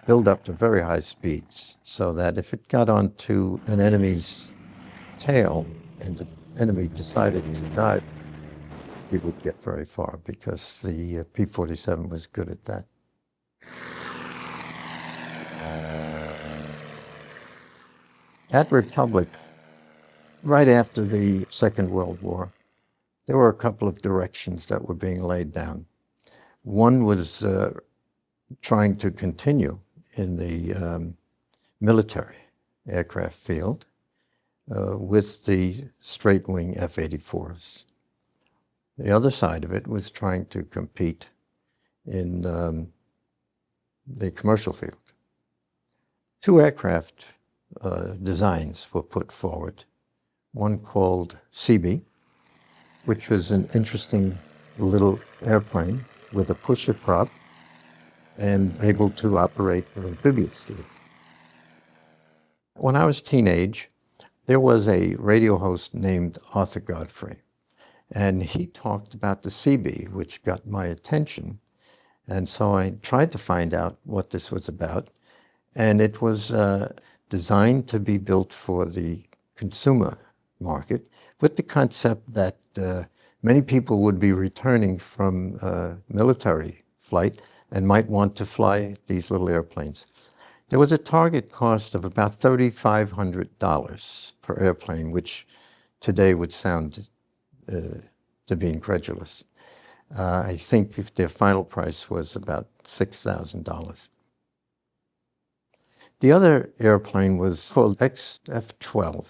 build up to very high speeds, so that if it got onto an enemy's tail and the enemy decided to dive, we would get very far because the P-47 was good at that. At Republic, right after the Second World War, there were a couple of directions that were being laid down. One was trying to continue in the military aircraft field with the straight-wing F-84s. The other side of it was trying to compete in the commercial field. Two aircraft designs were put forward. One called CB, which was an interesting little airplane with a pusher prop and able to operate amphibiously. When I was teenage, there was a radio host named Arthur Godfrey, and he talked about the CB, which got my attention. And so I tried to find out what this was about, and it was designed to be built for the consumer market with the concept that many people would be returning from military flight and might want to fly these little airplanes. There was a target cost of about $3,500 per airplane, which today would sound to be incredulous. I think if their final price was about $6,000. The other airplane was called XF-12,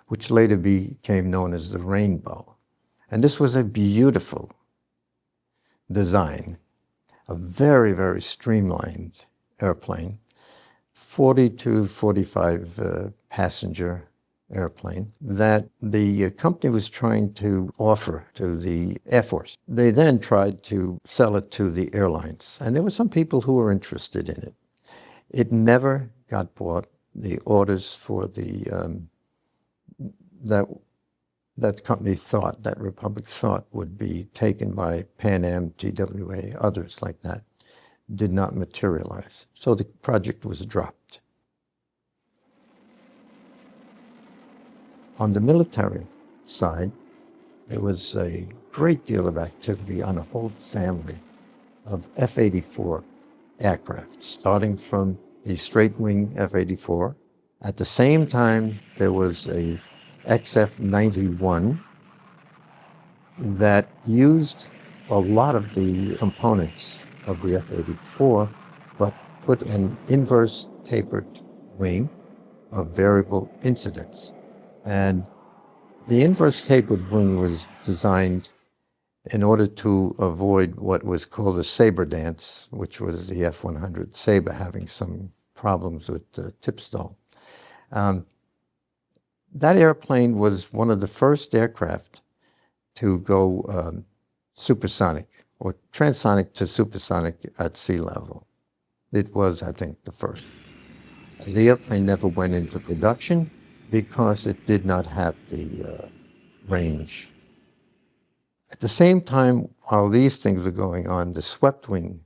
which later became known as the Rainbow. And this was a beautiful design, a very, very streamlined airplane, 40 to 45 passenger airplane that the company was trying to offer to the Air Force. They then tried to sell it to the airlines, and there were some people who were interested in it. It never got bought. The orders for the that company thought, that Republic thought would be taken by Pan Am, TWA, others like that, did not materialize. So the project was dropped. On the military side, there was a great deal of activity on a whole family of F-84 aircraft, starting from the straight-wing F-84. At the same time, there was a XF-91 that used a lot of the components of the F-84, but put an inverse tapered wing of variable incidence. And the inverse tapered wing was designed in order to avoid what was called a saber dance, which was the F-100 Sabre having some problems with the tip stall. That airplane was one of the first aircraft to go supersonic, or transonic to supersonic at sea level. It was, I think, the first. The airplane never went into production because it did not have the range. At the same time, while these things were going on, the swept-wing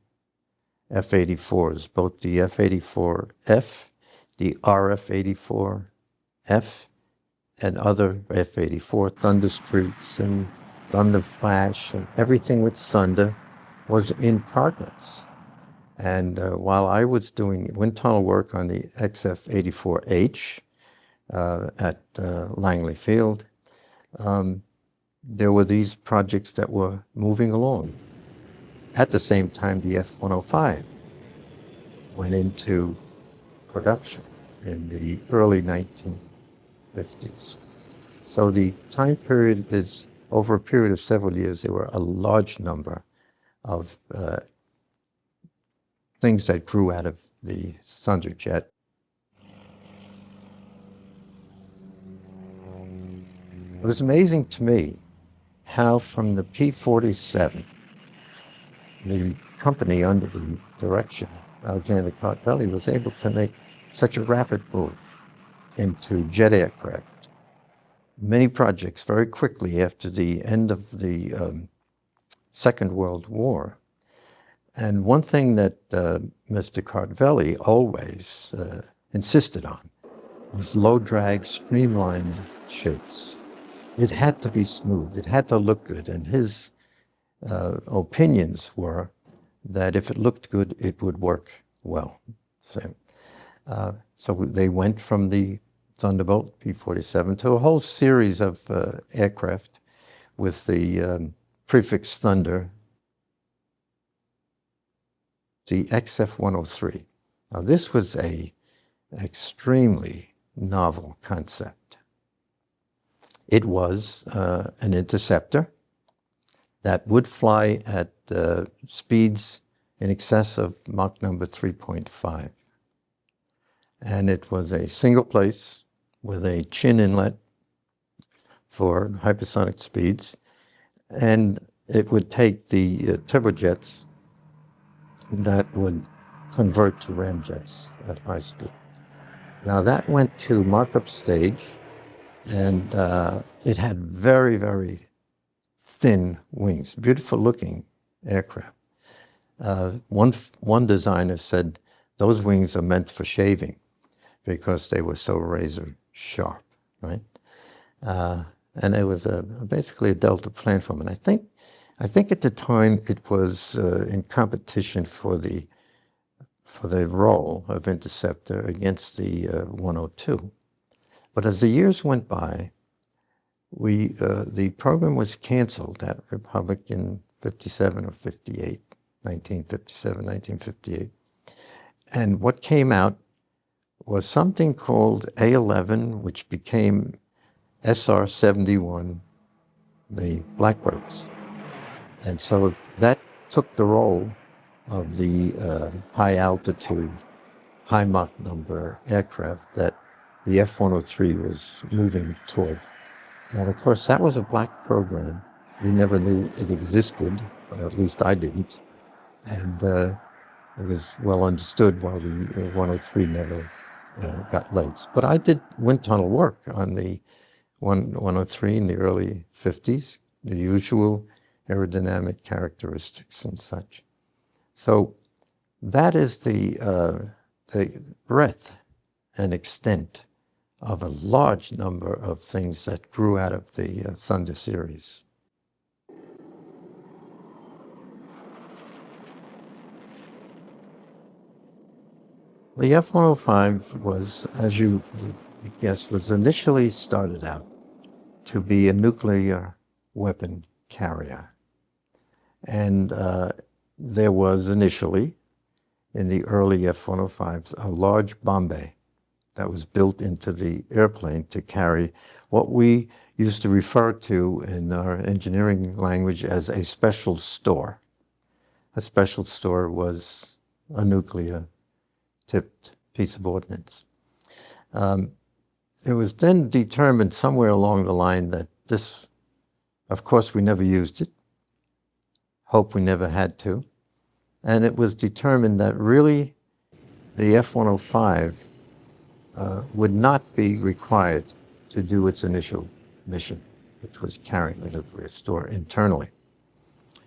F-84s, both the F-84F, the RF-84F, and other F-84 Thunderstreaks and Thunderflash and everything with Thunder was in progress. And while I was doing wind tunnel work on the XF-84H at Langley Field, there were these projects that were moving along. At the same time, the F-105 went into production in the early 1950s. So the time period is, over a period of several years, there were a large number of things that grew out of the Thunderjet. It was amazing to me how from the P-47, the company under the direction of Alexander Kartveli was able to make such a rapid move into jet aircraft. Many projects very quickly after the end of the Second World War. And one thing that Mr. Kartveli always insisted on was low-drag, streamlined shapes. it had to be smooth. It had to look good. And his opinions were that if it looked good, it would work well. So they went from the Thunderbolt P-47 to a whole series of aircraft with the prefix Thunder, the XF-103. Now this was a extremely novel concept. It was an interceptor that would fly at speeds in excess of Mach number 3.5. And it was a single place with a chin inlet for hypersonic speeds. And it would take the turbojets that would convert to ramjets at high speed. Now that went to markup stage, and it had very, very thin wings, beautiful looking aircraft. One designer said those wings are meant for shaving because they were so razor sharp, right? And it was basically a Delta platform. And I think at the time it was in competition for the role of interceptor against the 102. But as the years went by, the program was canceled at Republic in 57 or 58, 1957, 1958. And what came out was something called A-11, which became SR-71, the Blackbirds. And so that took the role of the high altitude, high Mach number aircraft that the F-103 was moving towards. And of course, that was a black program. We never knew it existed, or at least I didn't. And it was well understood why the 103 never got legs. But I did wind tunnel work on the 103 in the early 50s, the usual aerodynamic characteristics and such. So that is the breadth and extent of a large number of things that grew out of the Thunder series. The F-105 was, as you guess, was initially started out to be a nuclear weapon carrier. And there was initially, in the early F-105s, a large bomb bay that was built into the airplane to carry what we used to refer to in our engineering language as a special store. A special store was a nuclear-tipped piece of ordnance. It was then determined somewhere along the line that this, of course, we never used it. Hope we never had to. And it was determined that really the F-105 would not be required to do its initial mission, which was carrying the nuclear store internally.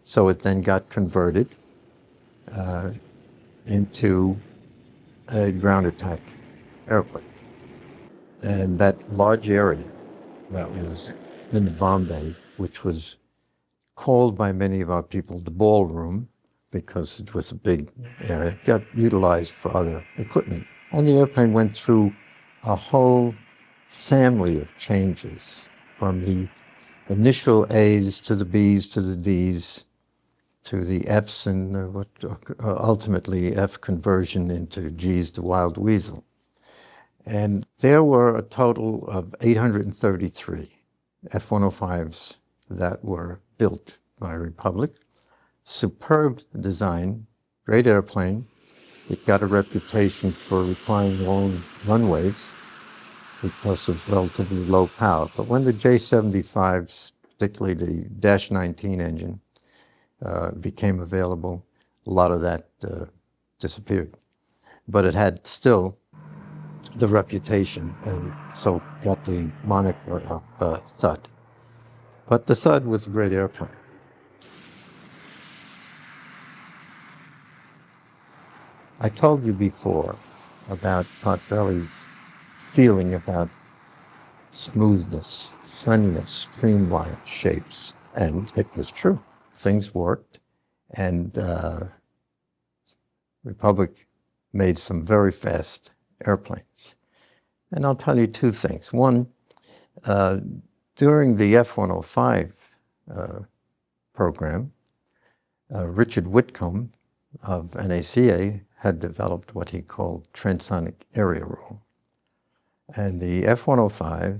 So it then got converted into a ground attack airplane. And that large area that was in the bomb bay, which was called by many of our people the ballroom, because it was a big area, got utilized for other equipment. And the airplane went through a whole family of changes, from the initial A's to the B's to the D's to the F's and ultimately F conversion into G's, the Wild Weasel. And there were a total of 833 F-105s that were built by Republic. Superb design, great airplane. It got a reputation for requiring long runways because of relatively low power. But when the J-75s, particularly the Dash 19 engine, became available, a lot of that disappeared. But it had still the reputation, and so got the moniker of Thud. But the Thud was a great airplane. I told you before about Kartveli's feeling about smoothness, sunniness, streamlined shapes. And it was true. Things worked. And Republic made some very fast airplanes. And I'll tell you two things. One, during the F-105 program, Richard Whitcomb of NACA had developed what he called transonic area rule. And the F-105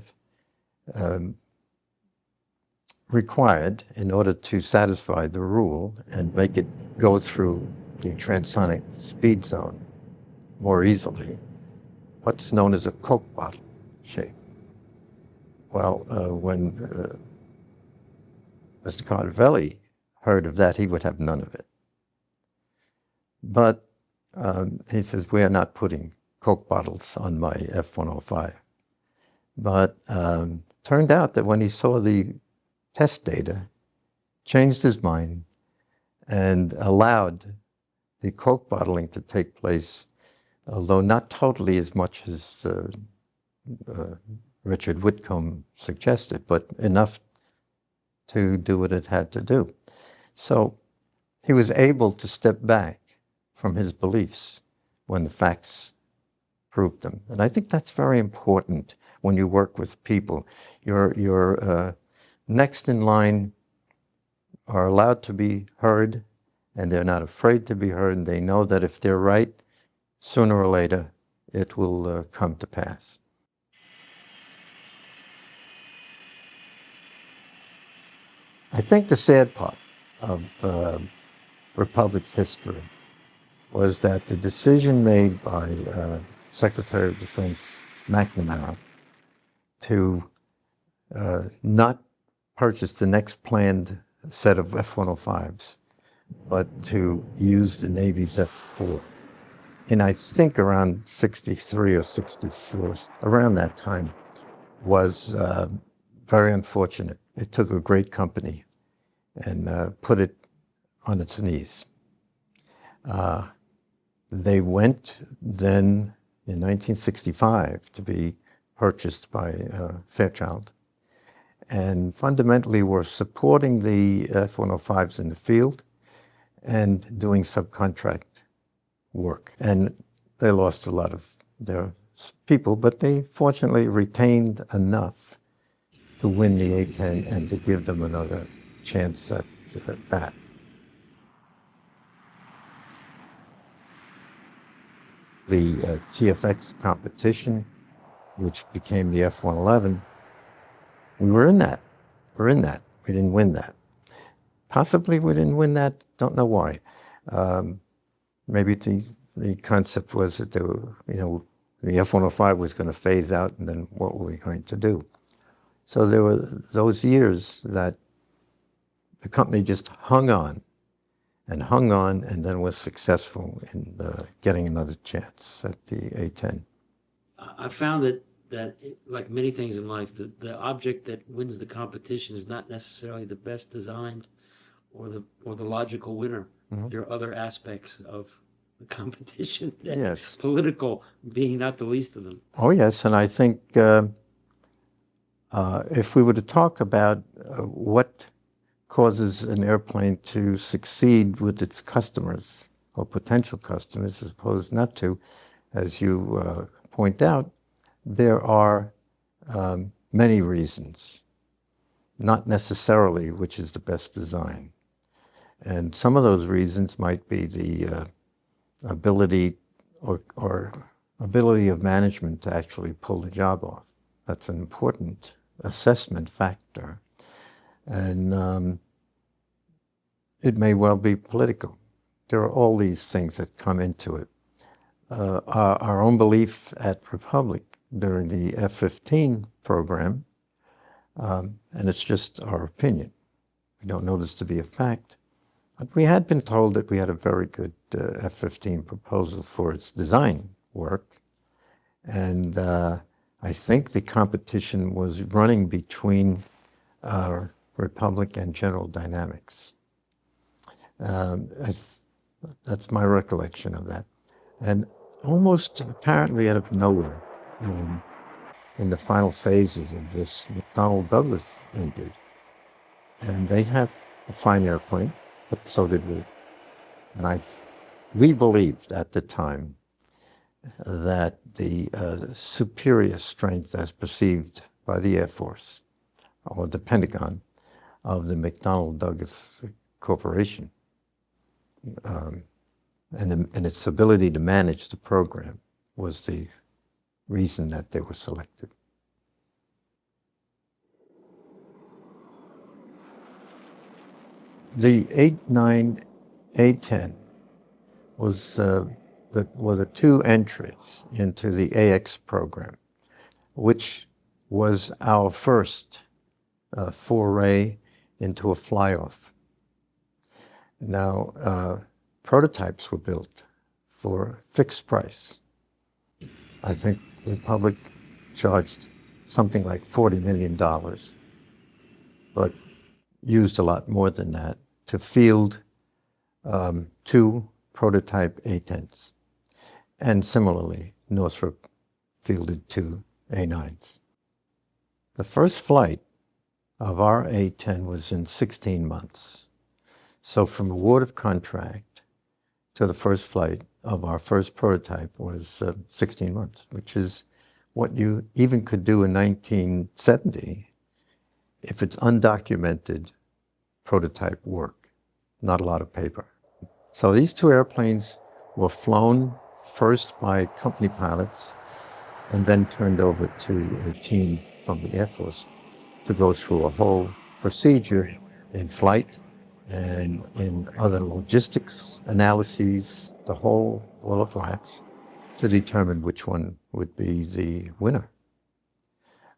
required, in order to satisfy the rule and make it go through the transonic speed zone more easily, what's known as a Coke bottle shape. Well, when Mr. Kartveli heard of that, he would have none of it. But he says, we are not putting Coke bottles on my F-105. But turned out that when he saw the test data, changed his mind and allowed the Coke bottling to take place, although not totally as much as Richard Whitcomb suggested, but enough to do what it had to do. So he was able to step back from his beliefs when the facts proved them. And I think that's very important when you work with people. Your next in line are allowed to be heard, and they're not afraid to be heard, and they know that if they're right, sooner or later, it will come to pass. I think the sad part of Republic's history was that the decision made by Secretary of Defense McNamara to not purchase the next planned set of F-105s, but to use the Navy's F-4. And I think around 63 or 64, around that time, was very unfortunate. It took a great company and put it on its knees. They went then in 1965 to be purchased by Fairchild, and fundamentally were supporting the F-105s in the field and doing subcontract work. And they lost a lot of their people, but they fortunately retained enough to win the A-10 and to give them another chance at that. The TFX competition, which became the F-111, we were in that. We're in that. We didn't win that. Possibly we didn't win that. Don't know why. Maybe the concept was that the F-105 was going to phase out, and then what were we going to do? So there were those years that the company just hung on, and then was successful in getting another chance at the A-10. I found that like many things in life, the object that wins the competition is not necessarily the best designed or the logical winner. Mm-hmm. There are other aspects of the competition. Yes. Political being not the least of them. Oh, yes. And I think if we were to talk about what causes an airplane to succeed with its customers or potential customers as opposed not to, as you point out, there are many reasons, not necessarily which is the best design. And some of those reasons might be the ability or ability of management to actually pull the job off. That's an important assessment factor. And it may well be political. There are all these things that come into it. Our own belief at Republic during the F-15 program, and it's just our opinion. We don't know this to be a fact, but we had been told that we had a very good F-15 proposal for its design work, and I think the competition was running between Republic and General Dynamics. That's my recollection of that. And almost apparently out of nowhere, in the final phases of this McDonnell Douglas engine. And they had a fine airplane, but so did we. And we believed at the time that the superior strength as perceived by the Air Force or the Pentagon of the McDonnell Douglas Corporation and its ability to manage the program was the reason that they were selected. The 8-9 A-10 were the two entries into the AX program, which was our first foray into a fly-off. Now, prototypes were built for fixed price. I think Republic charged something like $40 million, but used a lot more than that to field two prototype A-10s. And similarly, Northrop fielded two A-9s. The first flight of our A-10 was in 16 months. So from award of contract to the first flight of our first prototype was 16 months, which is what you even could do in 1970 if it's undocumented prototype work, not a lot of paper. So these two airplanes were flown first by company pilots and then turned over to a team from the Air Force to go through a whole procedure in flight and in other logistics analyses, the whole ball of wax, to determine which one would be the winner.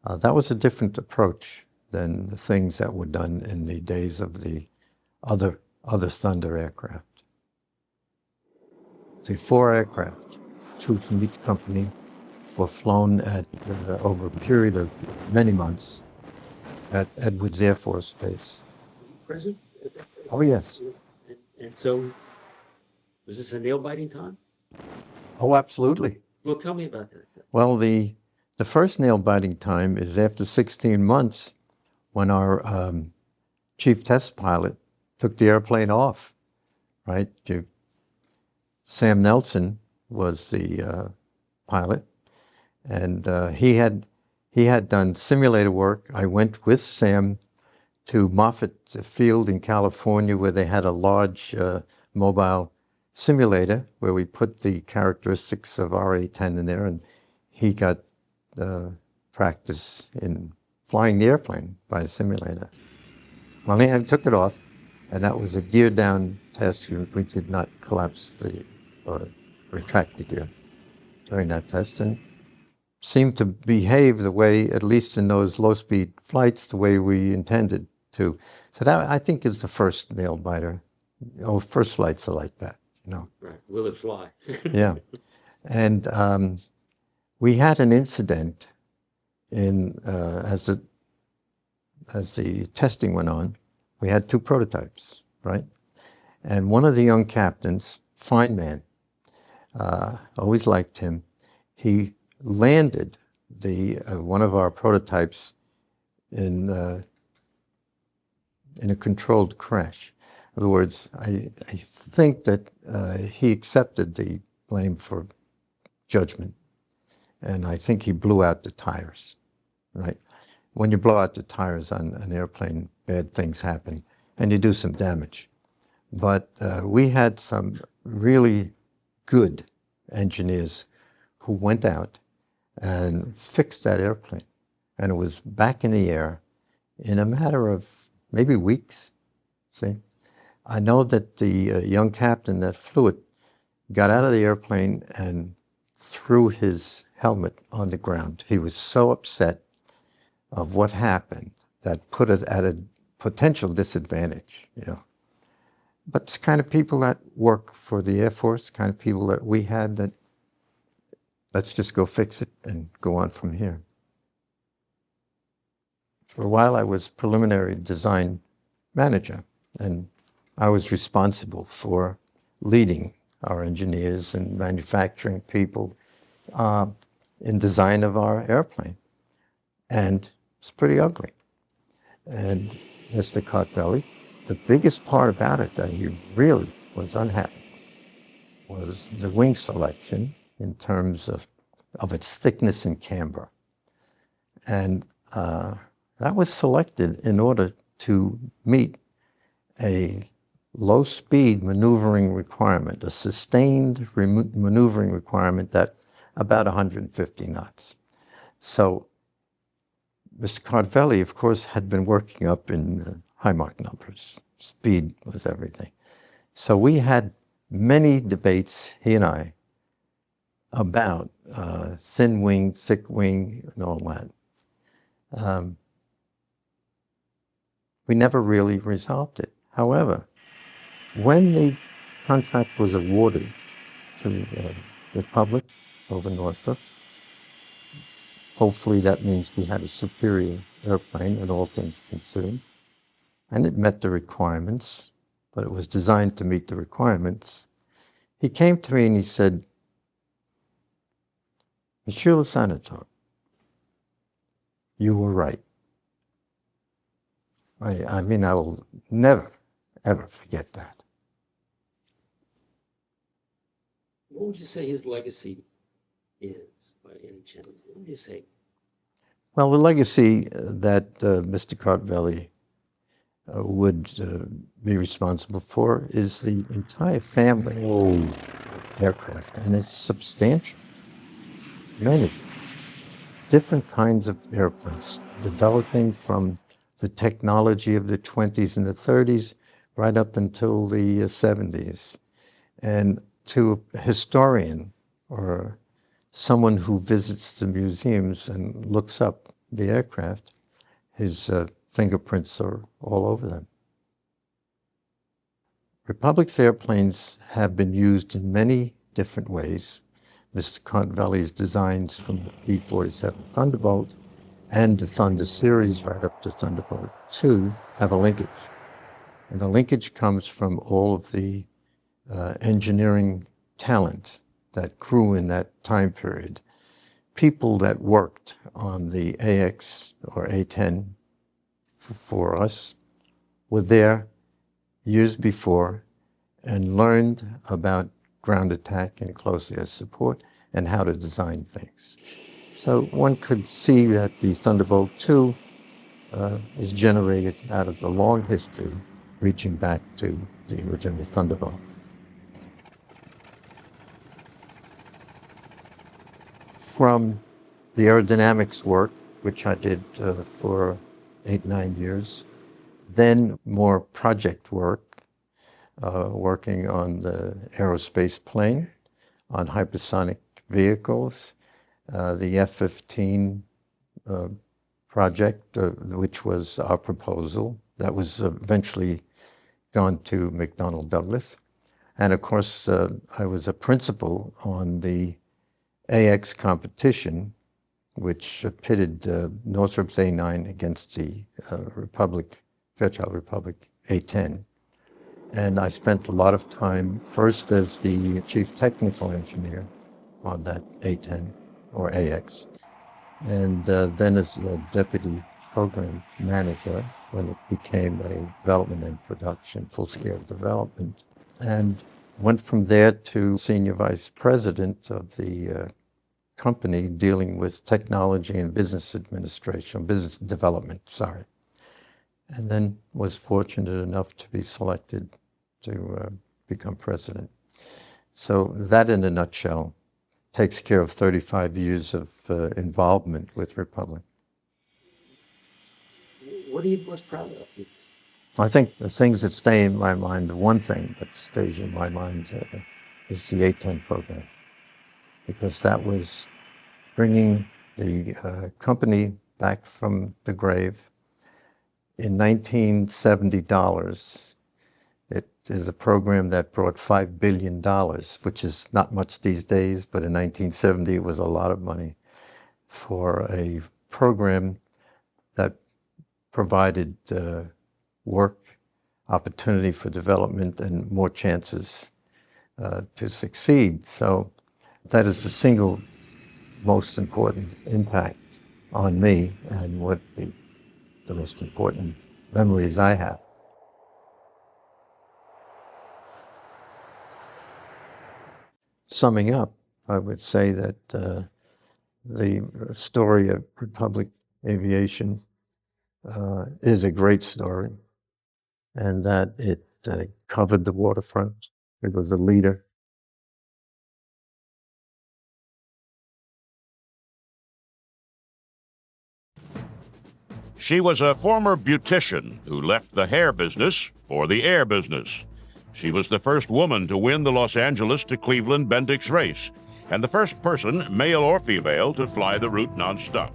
That was a different approach than the things that were done in the days of the other Thunder aircraft. The 4 aircraft, 2 from each company, were flown at over a period of many months at Edwards Air Force Base. Present? Oh, yes. And so, was this a nail-biting time? Oh, absolutely. Well, tell me about that. Well, the first nail-biting time is after 16 months when our chief test pilot took the airplane off, right? Sam Nelson was the pilot, and he had done simulator work. I went with Sam to Moffett Field in California, where they had a large mobile simulator where we put the characteristics of our A-10 in there, and he got practice in flying the airplane by the simulator. Well, I took it off, and that was a gear down test. We did not collapse or retract the gear during that test, and seemed to behave the way, at least in those low-speed flights, the way we intended to. So that, I think, is the first nail-biter. Oh, first flights are like that, you know. Right. Will it fly? Yeah. And we had an incident as the testing went on. We had 2 prototypes, right? And one of the young captains, fine man, always liked him, he landed one of our prototypes in a controlled crash. In other words, I think that he accepted the blame for judgment, and I think he blew out the tires, right? When you blow out the tires on an airplane, bad things happen, and you do some damage. But we had some really good engineers who went out and fixed that airplane, and it was back in the air in a matter of maybe weeks. See, I know that the young captain that flew it got out of the airplane and threw his helmet on the ground. He was so upset of what happened that put us at a potential disadvantage, you know. But it's kind of people that work for the Air Force, kind of people that we had that let's just go fix it and go on from here. For a while, I was preliminary design manager, and I was responsible for leading our engineers and manufacturing people in design of our airplane. and it's pretty ugly. And Mr. Kartveli, the biggest part about it that he really was unhappy was the wing selection in terms of its thickness and camber. And that was selected in order to meet a low-speed maneuvering requirement, a sustained maneuvering requirement at about 150 knots. So Mr. Kartveli, of course, had been working up in high Mach numbers. Speed was everything. So we had many debates, he and I, about thin wing, thick wing, and all that. We never really resolved it. However, when the contract was awarded to the Republic over Northrop, hopefully that means we had a superior airplane in all things considered, and it met the requirements, but it was designed to meet the requirements. He came to me and he said, "Monsieur le Sénateur, you were right." I mean, I will never, ever forget that. What would you say his legacy is, by any chance? What would you say? Well, the legacy that Mr. Kartveli would be responsible for is the entire family of aircraft, and it's substantial. Many different kinds of airplanes, developing from the technology of the 20s and the 30s right up until the 70s. And to a historian or someone who visits the museums and looks up the aircraft, his fingerprints are all over them. Republic's airplanes have been used in many different ways. Mr. Kartveli's designs from the P-47 Thunderbolt and the Thunder series right up to Thunderbolt II have a linkage. And the linkage comes from all of the engineering talent that grew in that time period. People that worked on the AX or A-10 for us were there years before and learned about ground attack and close air support and how to design things. So one could see that the Thunderbolt II is generated out of a long history reaching back to the original Thunderbolt. From the aerodynamics work, which I did for 8-9 years, then more project work, working on the aerospace plane, on hypersonic vehicles, the F-15 project, which was our proposal, that was eventually gone to McDonnell Douglas. And of course, I was a principal on the AX competition, which pitted Northrop's A-9 against the Fairchild Republic A-10. And I spent a lot of time first as the chief technical engineer on that A-10 or AX, and then as a deputy program manager when it became a development and production, full-scale development, and went from there to senior vice president of the company dealing with technology and business administration, business development, sorry. And then was fortunate enough to be selected to become president. So that in a nutshell takes care of 35 years of involvement with Republic. What are you most proud of? I think the things that stay in my mind, the one thing that stays in my mind is the A-10 program, because that was bringing the company back from the grave. In 1970 dollars, it is a program that brought $5 billion, which is not much these days, but in 1970 it was a lot of money for a program that provided work, opportunity for development, and more chances to succeed. So that is the single most important impact on me and what the most important memories I have. Summing up, I would say that the story of Republic Aviation is a great story, and that it covered the waterfront. It was a leader. She was a former beautician who left the hair business for the air business. She was the first woman to win the Los Angeles to Cleveland Bendix race, and the first person, male or female, to fly the route nonstop.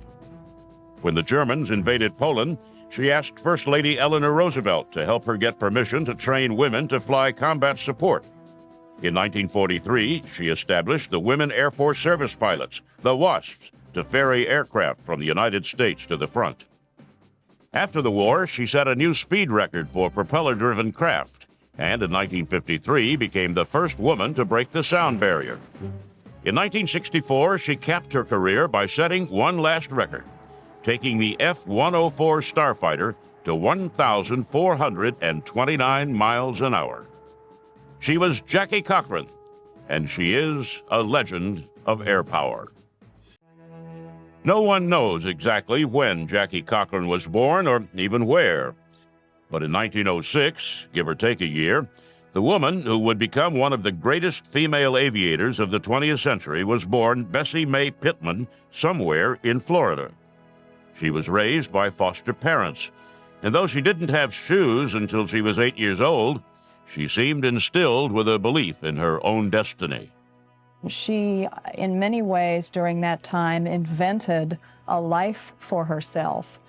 When the Germans invaded Poland, she asked First Lady Eleanor Roosevelt to help her get permission to train women to fly combat support. In 1943, she established the Women Air Force Service Pilots, the WASPs, to ferry aircraft from the United States to the front. After the war, she set a new speed record for propeller-driven craft, and in 1953 became the first woman to break the sound barrier. In 1964, she capped her career by setting one last record, taking the F-104 Starfighter to 1,429 miles an hour. She was Jackie Cochran, and she is a legend of air power. No one knows exactly when Jackie Cochran was born or even where. But in 1906, give or take a year, the woman who would become one of the greatest female aviators of the 20th century was born Bessie Mae Pittman somewhere in Florida. She was raised by foster parents, and though she didn't have shoes until she was 8 years old, she seemed instilled with a belief in her own destiny. She, in many ways during that time, invented a life for herself.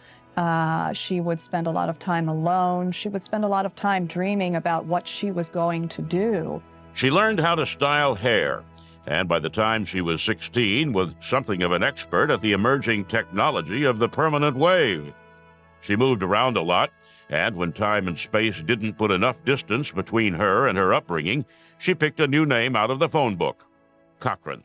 She would spend a lot of time alone. She would spend a lot of time dreaming about what she was going to do. She learned how to style hair, and by the time she was 16, was something of an expert at the emerging technology of the permanent wave. She moved around a lot, and when time and space didn't put enough distance between her and her upbringing, she picked a new name out of the phone book, Cochran.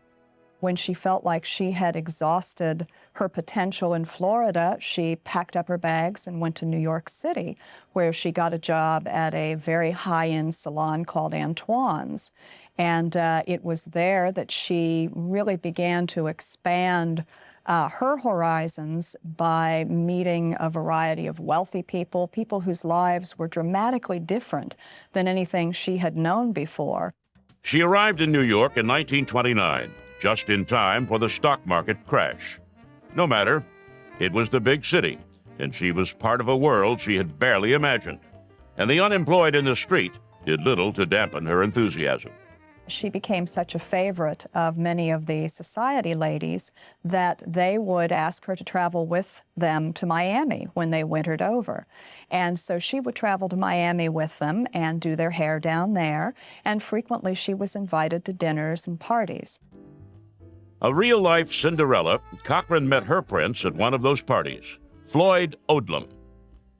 When she felt like she had exhausted her potential in Florida, she packed up her bags and went to New York City, where she got a job at a very high-end salon called Antoine's. And it was there that she really began to expand her horizons by meeting a variety of wealthy people, people whose lives were dramatically different than anything she had known before. She arrived in New York in 1929, just in time for the stock market crash. No matter, it was the big city, and she was part of a world she had barely imagined. And the unemployed in the street did little to dampen her enthusiasm. She became such a favorite of many of the society ladies that they would ask her to travel with them to Miami when they wintered over. And so she would travel to Miami with them and do their hair down there, and frequently she was invited to dinners and parties. A real-life Cinderella, Cochran met her prince at one of those parties, Floyd Odlum.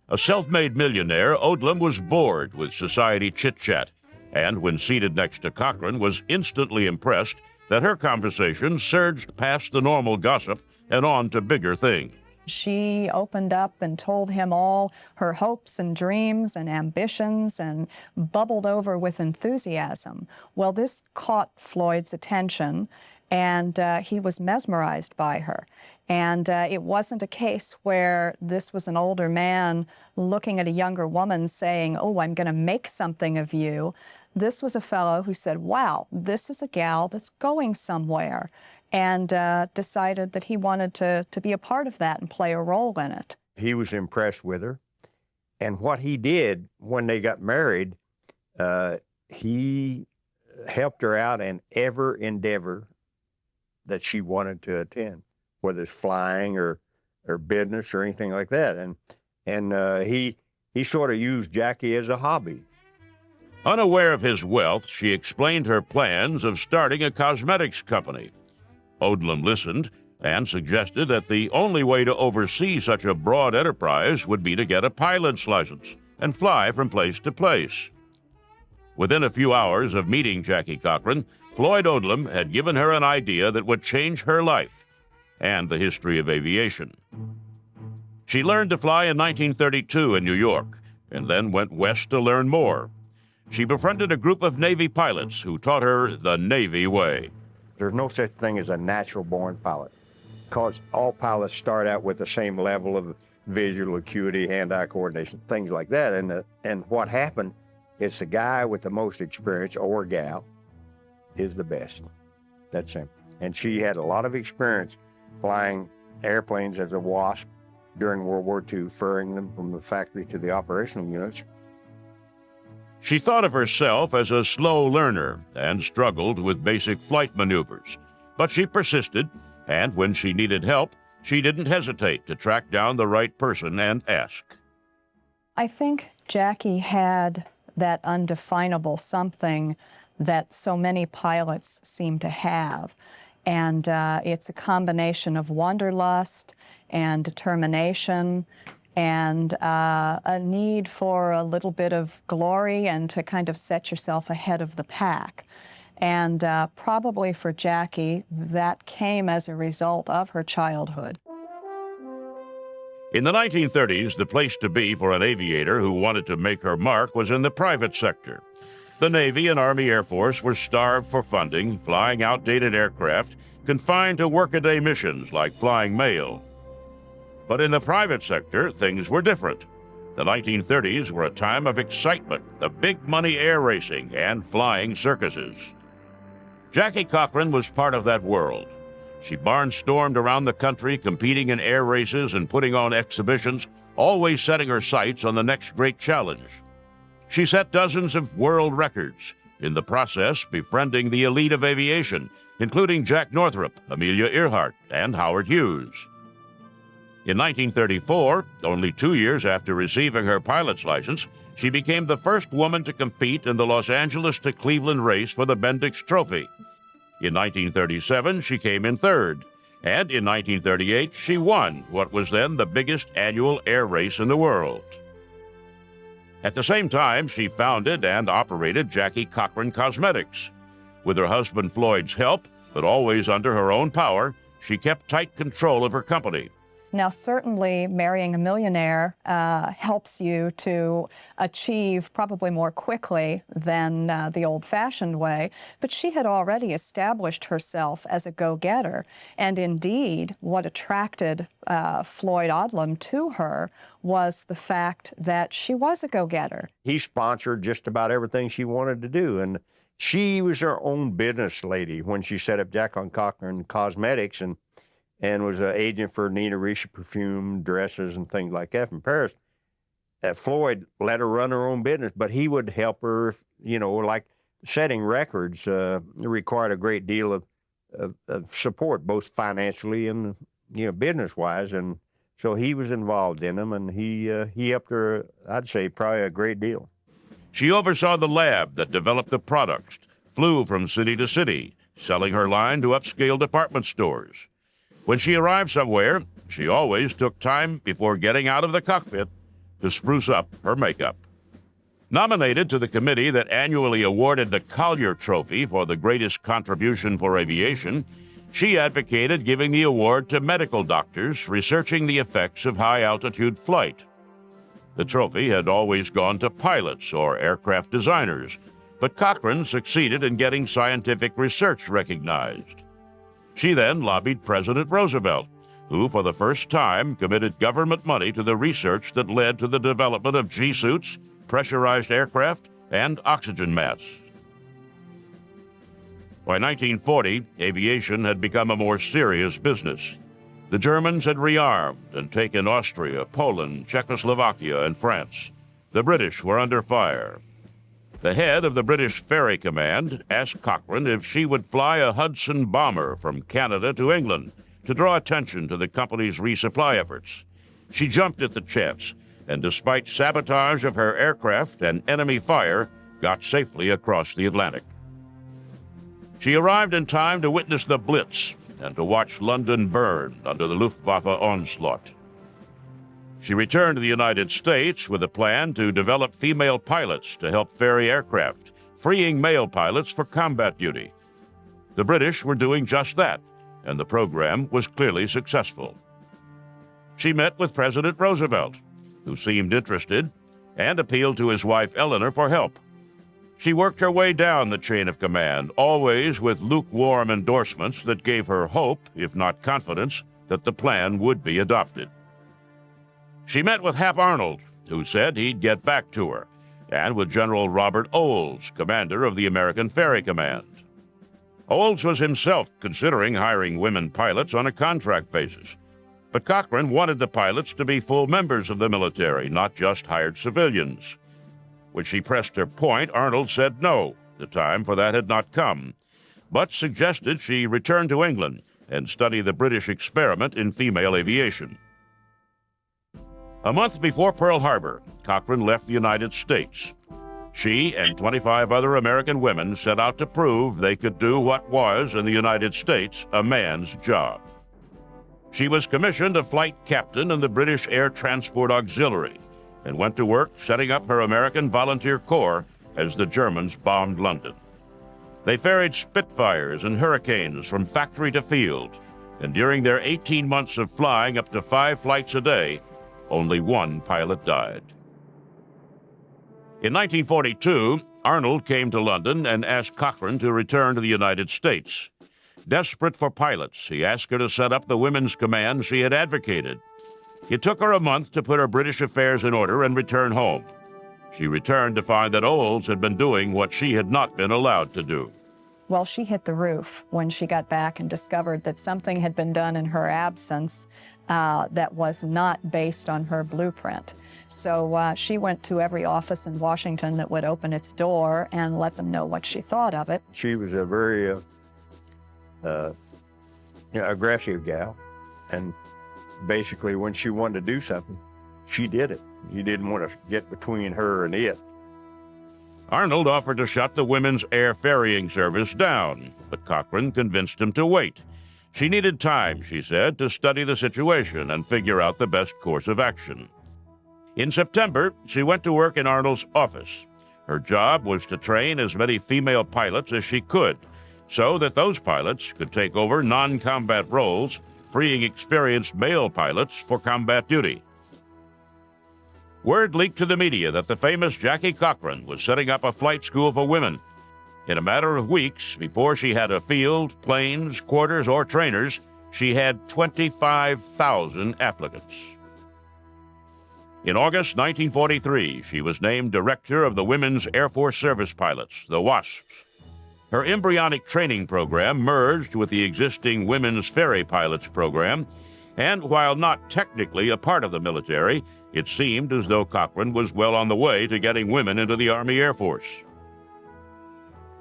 A self-made millionaire, Odlum was bored with society chit-chat, and when seated next to Cochran was instantly impressed that her conversation surged past the normal gossip and on to bigger things. She opened up and told him all her hopes and dreams and ambitions and bubbled over with enthusiasm. Well, this caught Floyd's attention, and he was mesmerized by her. And it wasn't a case where this was an older man looking at a younger woman saying, "Oh, I'm going to make something of you." This was a fellow who said, "Wow, this is a gal that's going somewhere," and decided that he wanted to be a part of that and play a role in it. He was impressed with her. And what he did when they got married, he helped her out in every endeavor that she wanted to attend, whether it's flying or business or anything like that. And he sort of used Jackie as a hobby. Unaware of his wealth, she explained her plans of starting a cosmetics company. Odlum listened and suggested that the only way to oversee such a broad enterprise would be to get a pilot's license and fly from place to place. Within a few hours of meeting Jackie Cochran, Floyd Odlum had given her an idea that would change her life and the history of aviation. She learned to fly in 1932 in New York, and then went west to learn more. She befriended a group of Navy pilots who taught her the Navy way. There's no such thing as a natural-born pilot, because all pilots start out with the same level of visual acuity, hand-eye coordination, things like that. And what happened is the guy with the most experience, or gal, is the best. That's simple. And she had a lot of experience flying airplanes as a WASP during World War II, ferrying them from the factory to the operational units. She thought of herself as a slow learner and struggled with basic flight maneuvers. But she persisted, and when she needed help, she didn't hesitate to track down the right person and ask. I think Jackie had that undefinable something that so many pilots seem to have. And it's a combination of wanderlust and determination and a need for a little bit of glory and to kind of set yourself ahead of the pack. And probably for Jackie, that came as a result of her childhood. In the 1930s, the place to be for an aviator who wanted to make her mark was in the private sector. The Navy and Army Air Force were starved for funding, flying outdated aircraft, confined to workaday missions like flying mail. But in the private sector, things were different. The 1930s were a time of excitement, of big money air racing and flying circuses. Jackie Cochran was part of that world. She barnstormed around the country, competing in air races and putting on exhibitions, always setting her sights on the next great challenge. She set dozens of world records, in the process befriending the elite of aviation, including Jack Northrop, Amelia Earhart, and Howard Hughes. In 1934, only 2 years after receiving her pilot's license, she became the first woman to compete in the Los Angeles to Cleveland race for the Bendix Trophy. In 1937, she came in third, and in 1938, she won what was then the biggest annual air race in the world. At the same time, she founded and operated Jackie Cochran Cosmetics. With her husband Floyd's help, but always under her own power, she kept tight control of her company. Now, certainly marrying a millionaire helps you to achieve probably more quickly than the old-fashioned way, but she had already established herself as a go-getter. And indeed, what attracted Floyd Odlum to her was the fact that she was a go-getter. He sponsored just about everything she wanted to do, and she was her own business lady when she set up Jackie Cochran Cosmetics and was an agent for Nina Ricci perfume, dresses, and things like that from Paris. Floyd let her run her own business, but he would help her, you know, like setting records required a great deal of support, both financially and, you know, business-wise. And so he was involved in them, and he helped her, I'd say, probably a great deal. She oversaw the lab that developed the products, flew from city to city, selling her line to upscale department stores. When she arrived somewhere, she always took time before getting out of the cockpit to spruce up her makeup. Nominated to the committee that annually awarded the Collier Trophy for the greatest contribution for aviation, she advocated giving the award to medical doctors researching the effects of high-altitude flight. The trophy had always gone to pilots or aircraft designers, but Cochran succeeded in getting scientific research recognized. She then lobbied President Roosevelt, who for the first time committed government money to the research that led to the development of G-suits, pressurized aircraft, and oxygen masks. By 1940, aviation had become a more serious business. The Germans had rearmed and taken Austria, Poland, Czechoslovakia, and France. The British were under fire. The head of the British Ferry Command asked Cochran if she would fly a Hudson bomber from Canada to England to draw attention to the company's resupply efforts. She jumped at the chance, and despite sabotage of her aircraft and enemy fire, got safely across the Atlantic. She arrived in time to witness the Blitz and to watch London burn under the Luftwaffe onslaught. She returned to the United States with a plan to develop female pilots to help ferry aircraft, freeing male pilots for combat duty. The British were doing just that, and the program was clearly successful. She met with President Roosevelt, who seemed interested, and appealed to his wife Eleanor for help. She worked her way down the chain of command, always with lukewarm endorsements that gave her hope, if not confidence, that the plan would be adopted. She met with Hap Arnold, who said he'd get back to her, and with General Robert Olds, commander of the American Ferry Command. Olds was himself considering hiring women pilots on a contract basis, but Cochran wanted the pilots to be full members of the military, not just hired civilians. When she pressed her point, Arnold said no, the time for that had not come, but suggested she return to England and study the British experiment in female aviation. A month before Pearl Harbor, Cochran left the United States. She and 25 other American women set out to prove they could do what was, in the United States, a man's job. She was commissioned a flight captain in the British Air Transport Auxiliary and went to work setting up her American Volunteer Corps as the Germans bombed London. They ferried Spitfires and Hurricanes from factory to field, and during their 18 months of flying up to 5 flights a day, only 1 pilot died. In 1942, Arnold came to London and asked Cochran to return to the United States. Desperate for pilots, he asked her to set up the women's command she had advocated. It took her a month to put her British affairs in order and return home. She returned to find that Olds had been doing what she had not been allowed to do. Well, she hit the roof when she got back and discovered that something had been done in her absence that was not based on her blueprint. So she went to every office in Washington that would open its door and let them know what she thought of it. She was a very aggressive gal, and basically when she wanted to do something, she did it. You didn't want to get between her and it. Arnold offered to shut the women's air ferrying service down, but Cochran convinced him to wait. She needed time, she said, to study the situation and figure out the best course of action. In September, she went to work in Arnold's office. Her job was to train as many female pilots as she could, so that those pilots could take over non-combat roles, freeing experienced male pilots for combat duty. Word leaked to the media that the famous Jackie Cochran was setting up a flight school for women. In a matter of weeks, before she had a field, planes, quarters, or trainers, she had 25,000 applicants. In August 1943, she was named director of the Women's Air Force Service Pilots, the WASPs. Her embryonic training program merged with the existing Women's Ferry Pilots program, and while not technically a part of the military, it seemed as though Cochran was well on the way to getting women into the Army Air Force.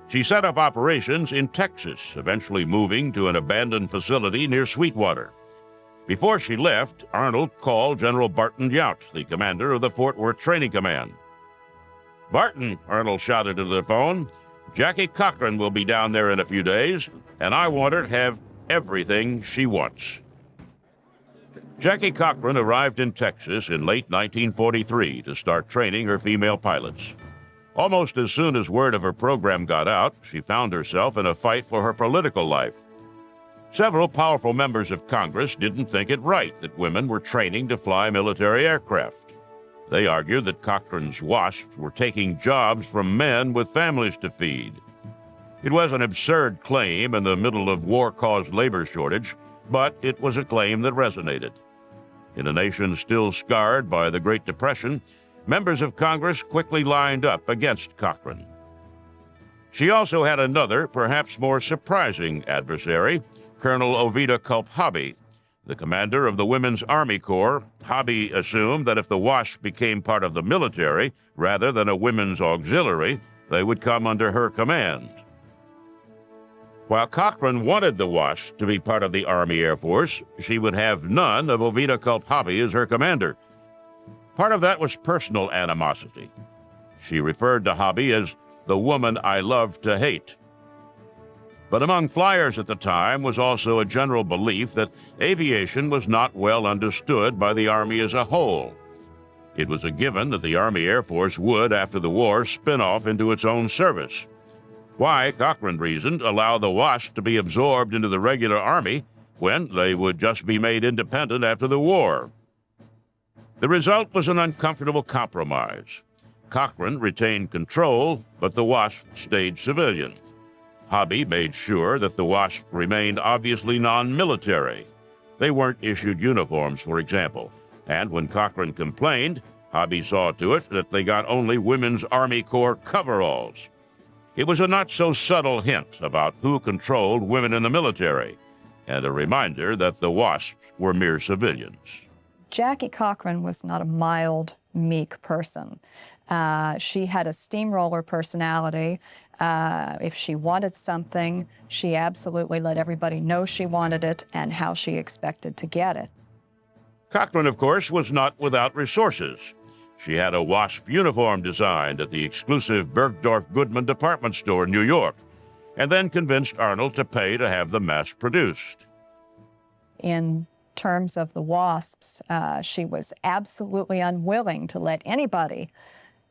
She set up operations in Texas, eventually moving to an abandoned facility near Sweetwater. Before she left, Arnold called General Barton Yount, the commander of the Fort Worth Training Command. "Barton," Arnold shouted into the phone, "Jackie Cochran will be down there in a few days, and I want her to have everything she wants." Jackie Cochran arrived in Texas in late 1943 to start training her female pilots. Almost as soon as word of her program got out, she found herself in a fight for her political life. Several powerful members of Congress didn't think it right that women were training to fly military aircraft. They argued that Cochran's WASPs were taking jobs from men with families to feed. It was an absurd claim in the middle of war-caused labor shortage, but it was a claim that resonated. In a nation still scarred by the Great Depression, members of Congress quickly lined up against Cochran. She also had another, perhaps more surprising adversary, Colonel Ovida Culp Hobby. The commander of the Women's Army Corps, Hobby assumed that if the WASP became part of the military rather than a women's auxiliary, they would come under her command. While Cochran wanted the WASP to be part of the Army Air Force, she would have none of Ovida Culp Hobby as her commander. Part of that was personal animosity. She referred to Hobby as the woman I love to hate. But among flyers at the time was also a general belief that aviation was not well understood by the Army as a whole. It was a given that the Army Air Force would, after the war, spin off into its own service. Why, Cochran reasoned, allow the WASPs to be absorbed into the regular Army when they would just be made independent after the war? The result was an uncomfortable compromise. Cochran retained control, but the WASP stayed civilian. Hobby made sure that the WASP remained obviously non-military. They weren't issued uniforms, for example, and when Cochran complained, Hobby saw to it that they got only Women's Army Corps coveralls. It was a not-so-subtle hint about who controlled women in the military, and a reminder that the WASPs were mere civilians. Jackie Cochran was not a mild, meek person. She had a steamroller personality. If she wanted something, she absolutely let everybody know she wanted it and how she expected to get it. Cochran, of course, was not without resources. She had a WASP uniform designed at the exclusive Bergdorf Goodman department store in New York, and then convinced Arnold to pay to have them mass-produced. In terms of the WASPs, she was absolutely unwilling to let anybody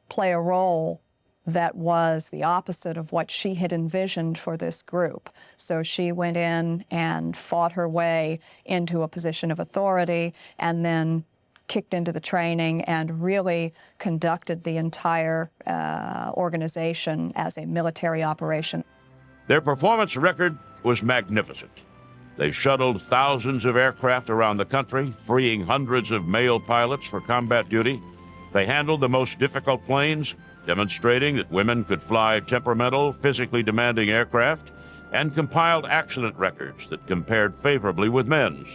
play a role that was the opposite of what she had envisioned for this group. So she went in and fought her way into a position of authority and then kicked into the training and really conducted the entire organization as a military operation. Their performance record was magnificent. They shuttled thousands of aircraft around the country, freeing hundreds of male pilots for combat duty. They handled the most difficult planes, demonstrating that women could fly temperamental, physically demanding aircraft, and compiled accident records that compared favorably with men's.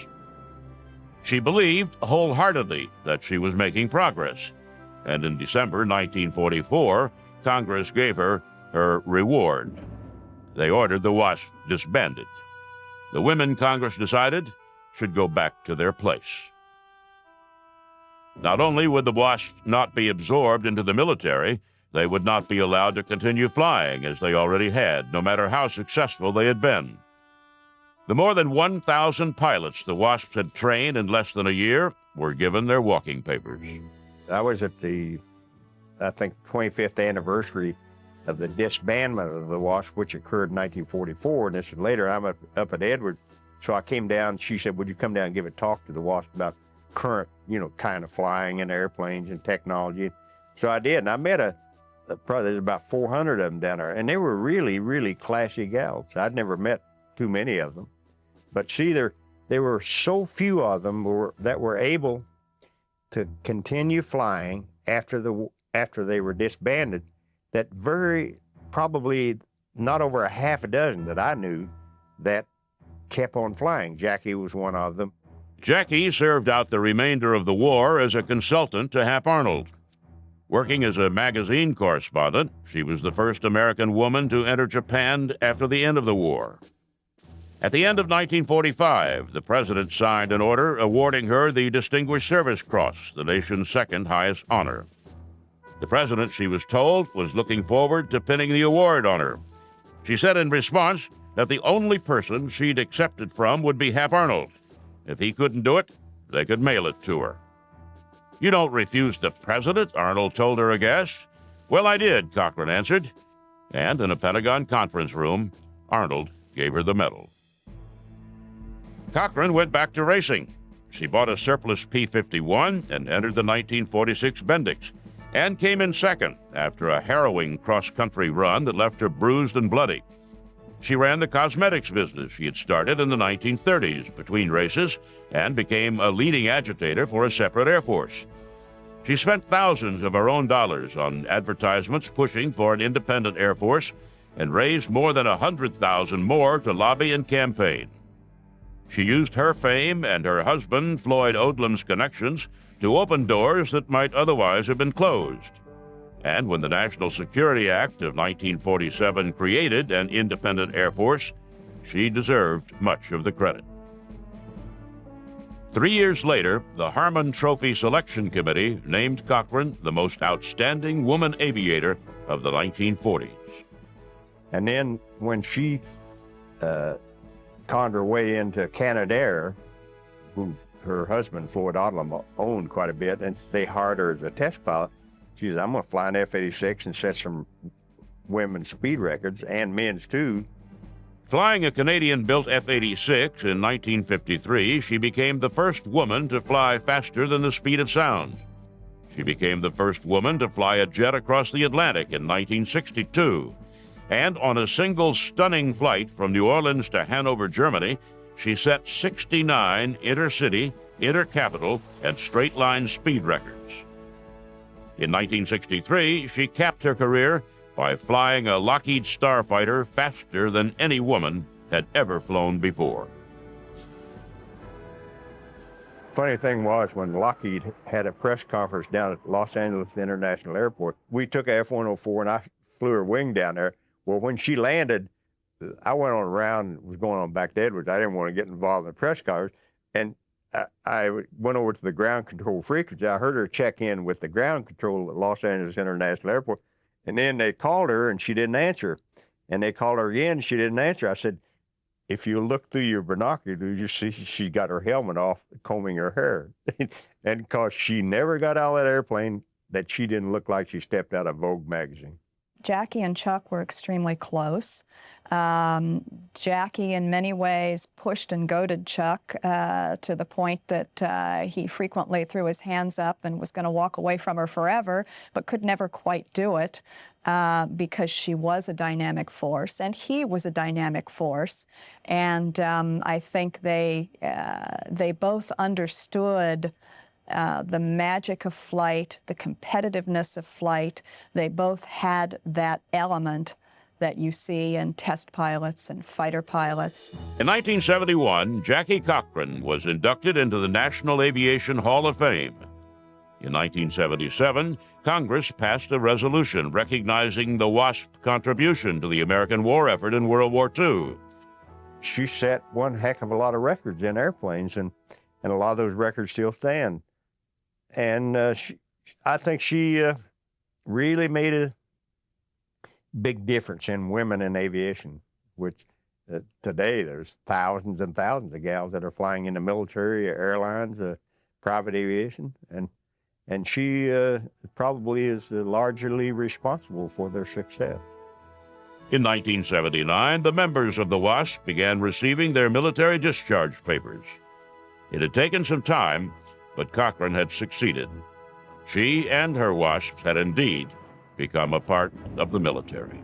She believed wholeheartedly that she was making progress, and in December 1944, Congress gave her her reward. They ordered the WASP disbanded. The women, Congress decided, should go back to their place. Not only would the WASP not be absorbed into the military, they would not be allowed to continue flying as they already had, no matter how successful they had been. The more than 1,000 pilots the WASPs had trained in less than a year were given their walking papers. I was at the, I think, 25th anniversary of the disbandment of the WASP, which occurred in 1944, and this is later. I'm up at Edwards, so I came down. She said, would you come down and give a talk to the WASP about current, kind of flying in airplanes and technology? So I did, and I met probably there's about 400 of them down there, and they were really, really classy gals. I'd never met too many of them. But see, there were so few of them that were able to continue flying after they were disbanded, that very probably not over a half a dozen that I knew that kept on flying. Jackie was one of them. Jackie served out the remainder of the war as a consultant to Hap Arnold. Working as a magazine correspondent, she was the first American woman to enter Japan after the end of the war. At the end of 1945, the president signed an order awarding her the Distinguished Service Cross, the nation's second highest honor. The president, she was told, was looking forward to pinning the award on her. She said in response that the only person she'd accept it from would be Hap Arnold. If he couldn't do it, they could mail it to her. You don't refuse the president, Arnold told her aghast. Well, I did, Cochran answered. And in a Pentagon conference room, Arnold gave her the medal. Cochran went back to racing. She bought a surplus P-51 and entered the 1946 Bendix, and came in second after a harrowing cross-country run that left her bruised and bloody. She ran the cosmetics business she had started in the 1930s between races and became a leading agitator for a separate Air Force. She spent thousands of her own dollars on advertisements pushing for an independent Air Force and raised more than 100,000 more to lobby and campaign. She used her fame and her husband, Floyd Odlum's connections, to open doors that might otherwise have been closed. And when the National Security Act of 1947 created an independent Air Force, she deserved much of the credit. 3 years later, the Harmon Trophy Selection Committee named Cochran the most outstanding woman aviator of the 1940s. And then when she conned her way into Canadair, who her husband, Floyd Odlum, owned quite a bit, and they hired her as a test pilot. She said, I'm going to fly an F-86 and set some women's speed records and men's too. Flying a Canadian-built F-86 in 1953, she became the first woman to fly faster than the speed of sound. She became the first woman to fly a jet across the Atlantic in 1962. And on a single stunning flight from New Orleans to Hanover, Germany, she set 69 intercity, intercapital, and straight-line speed records. In 1963, she capped her career by flying a Lockheed Starfighter faster than any woman had ever flown before. Funny thing was, when Lockheed had a press conference down at Los Angeles International Airport, we took a F-104 and I flew her wing down there. Well, when she landed, I went on around, was going on back to Edwards. I didn't want to get involved in the press conference. And I went over to the ground control frequency. I heard her check in with the ground control at Los Angeles International Airport. And then they called her and she didn't answer. And they called her again, she didn't answer. I said, if you look through your binoculars, you see she got her helmet off, combing her hair. And because she never got out of that airplane, that she didn't look like she stepped out of Vogue magazine. Jackie and Chuck were extremely close. Jackie, in many ways, pushed and goaded Chuck to the point that he frequently threw his hands up and was going to walk away from her forever, but could never quite do it because she was a dynamic force and he was a dynamic force. And I think they both understood the magic of flight, the competitiveness of flight. They both had that element that you see in test pilots and fighter pilots. In 1971, Jackie Cochran was inducted into the National Aviation Hall of Fame. In 1977, Congress passed a resolution recognizing the WASP contribution to the American war effort in World War II. She set one heck of a lot of records in airplanes, and a lot of those records still stand. And I think she really made a big difference in women in aviation, which today there's thousands and thousands of gals that are flying in the military, airlines, private aviation, and she probably is largely responsible for their success. In 1979, the members of the WASP began receiving their military discharge papers. It had taken some time, but Cochran had succeeded. She and her WASPs had indeed become a part of the military.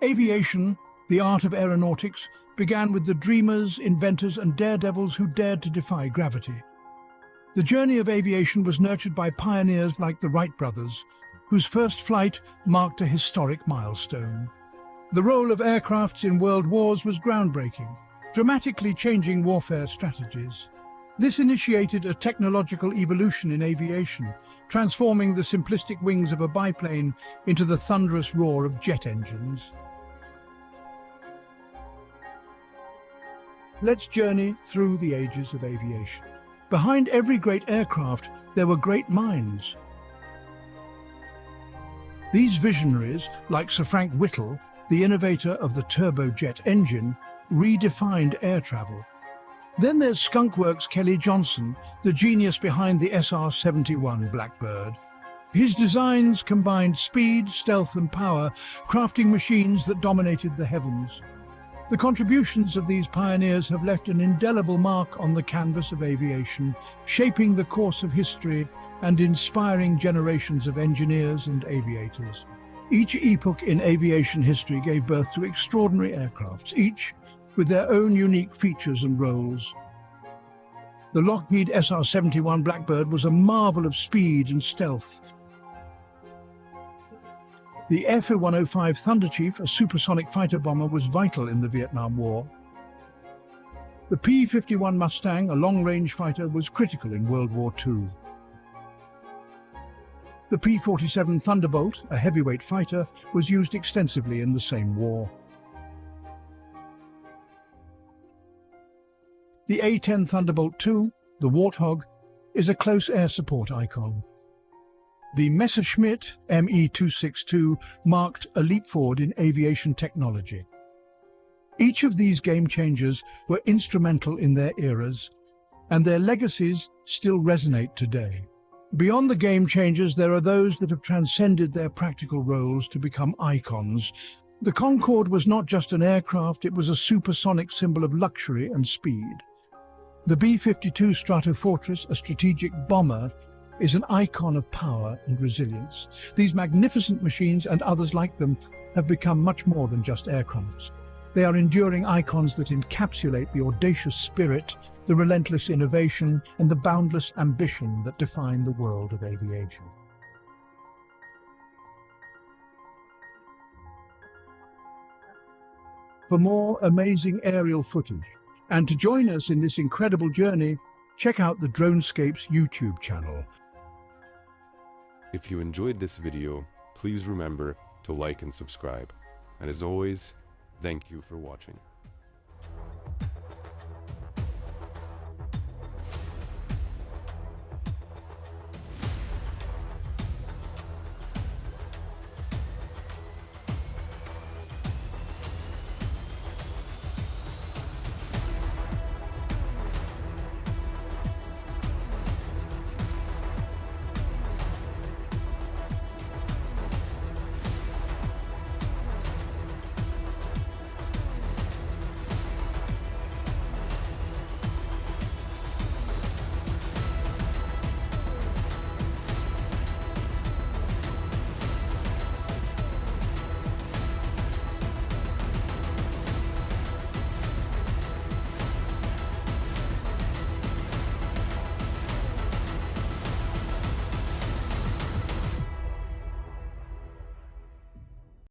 Aviation, the art of aeronautics, began with the dreamers, inventors, and daredevils who dared to defy gravity. The journey of aviation was nurtured by pioneers like the Wright brothers, whose first flight marked a historic milestone. The role of aircrafts in world wars was groundbreaking, dramatically changing warfare strategies. This initiated a technological evolution in aviation, transforming the simplistic wings of a biplane into the thunderous roar of jet engines. Let's journey through the ages of aviation. Behind every great aircraft, there were great minds. These visionaries, like Sir Frank Whittle, the innovator of the turbojet engine, redefined air travel. Then there's Skunkworks' Kelly Johnson, the genius behind the SR-71 Blackbird. His designs combined speed, stealth, and power, crafting machines that dominated the heavens. The contributions of these pioneers have left an indelible mark on the canvas of aviation, shaping the course of history and inspiring generations of engineers and aviators. Each epoch in aviation history gave birth to extraordinary aircrafts, each with their own unique features and roles. The Lockheed SR-71 Blackbird was a marvel of speed and stealth. The F-105 Thunderchief, a supersonic fighter bomber, was vital in the Vietnam War. The P-51 Mustang, a long-range fighter, was critical in World War II. The P-47 Thunderbolt, a heavyweight fighter, was used extensively in the same war. The A-10 Thunderbolt II, the Warthog, is a close air support icon. The Messerschmitt Me-262 marked a leap forward in aviation technology. Each of these game changers were instrumental in their eras, and their legacies still resonate today. Beyond the game changers, there are those that have transcended their practical roles to become icons. The Concorde was not just an aircraft, it was a supersonic symbol of luxury and speed. The B-52 Stratofortress, a strategic bomber, is an icon of power and resilience. These magnificent machines and others like them have become much more than just aircrafts. They are enduring icons that encapsulate the audacious spirit, the relentless innovation, and the boundless ambition that define the world of aviation. For more amazing aerial footage, and to join us in this incredible journey, check out the Dronescapes YouTube channel. If you enjoyed this video, please remember to like and subscribe. And as always, thank you for watching.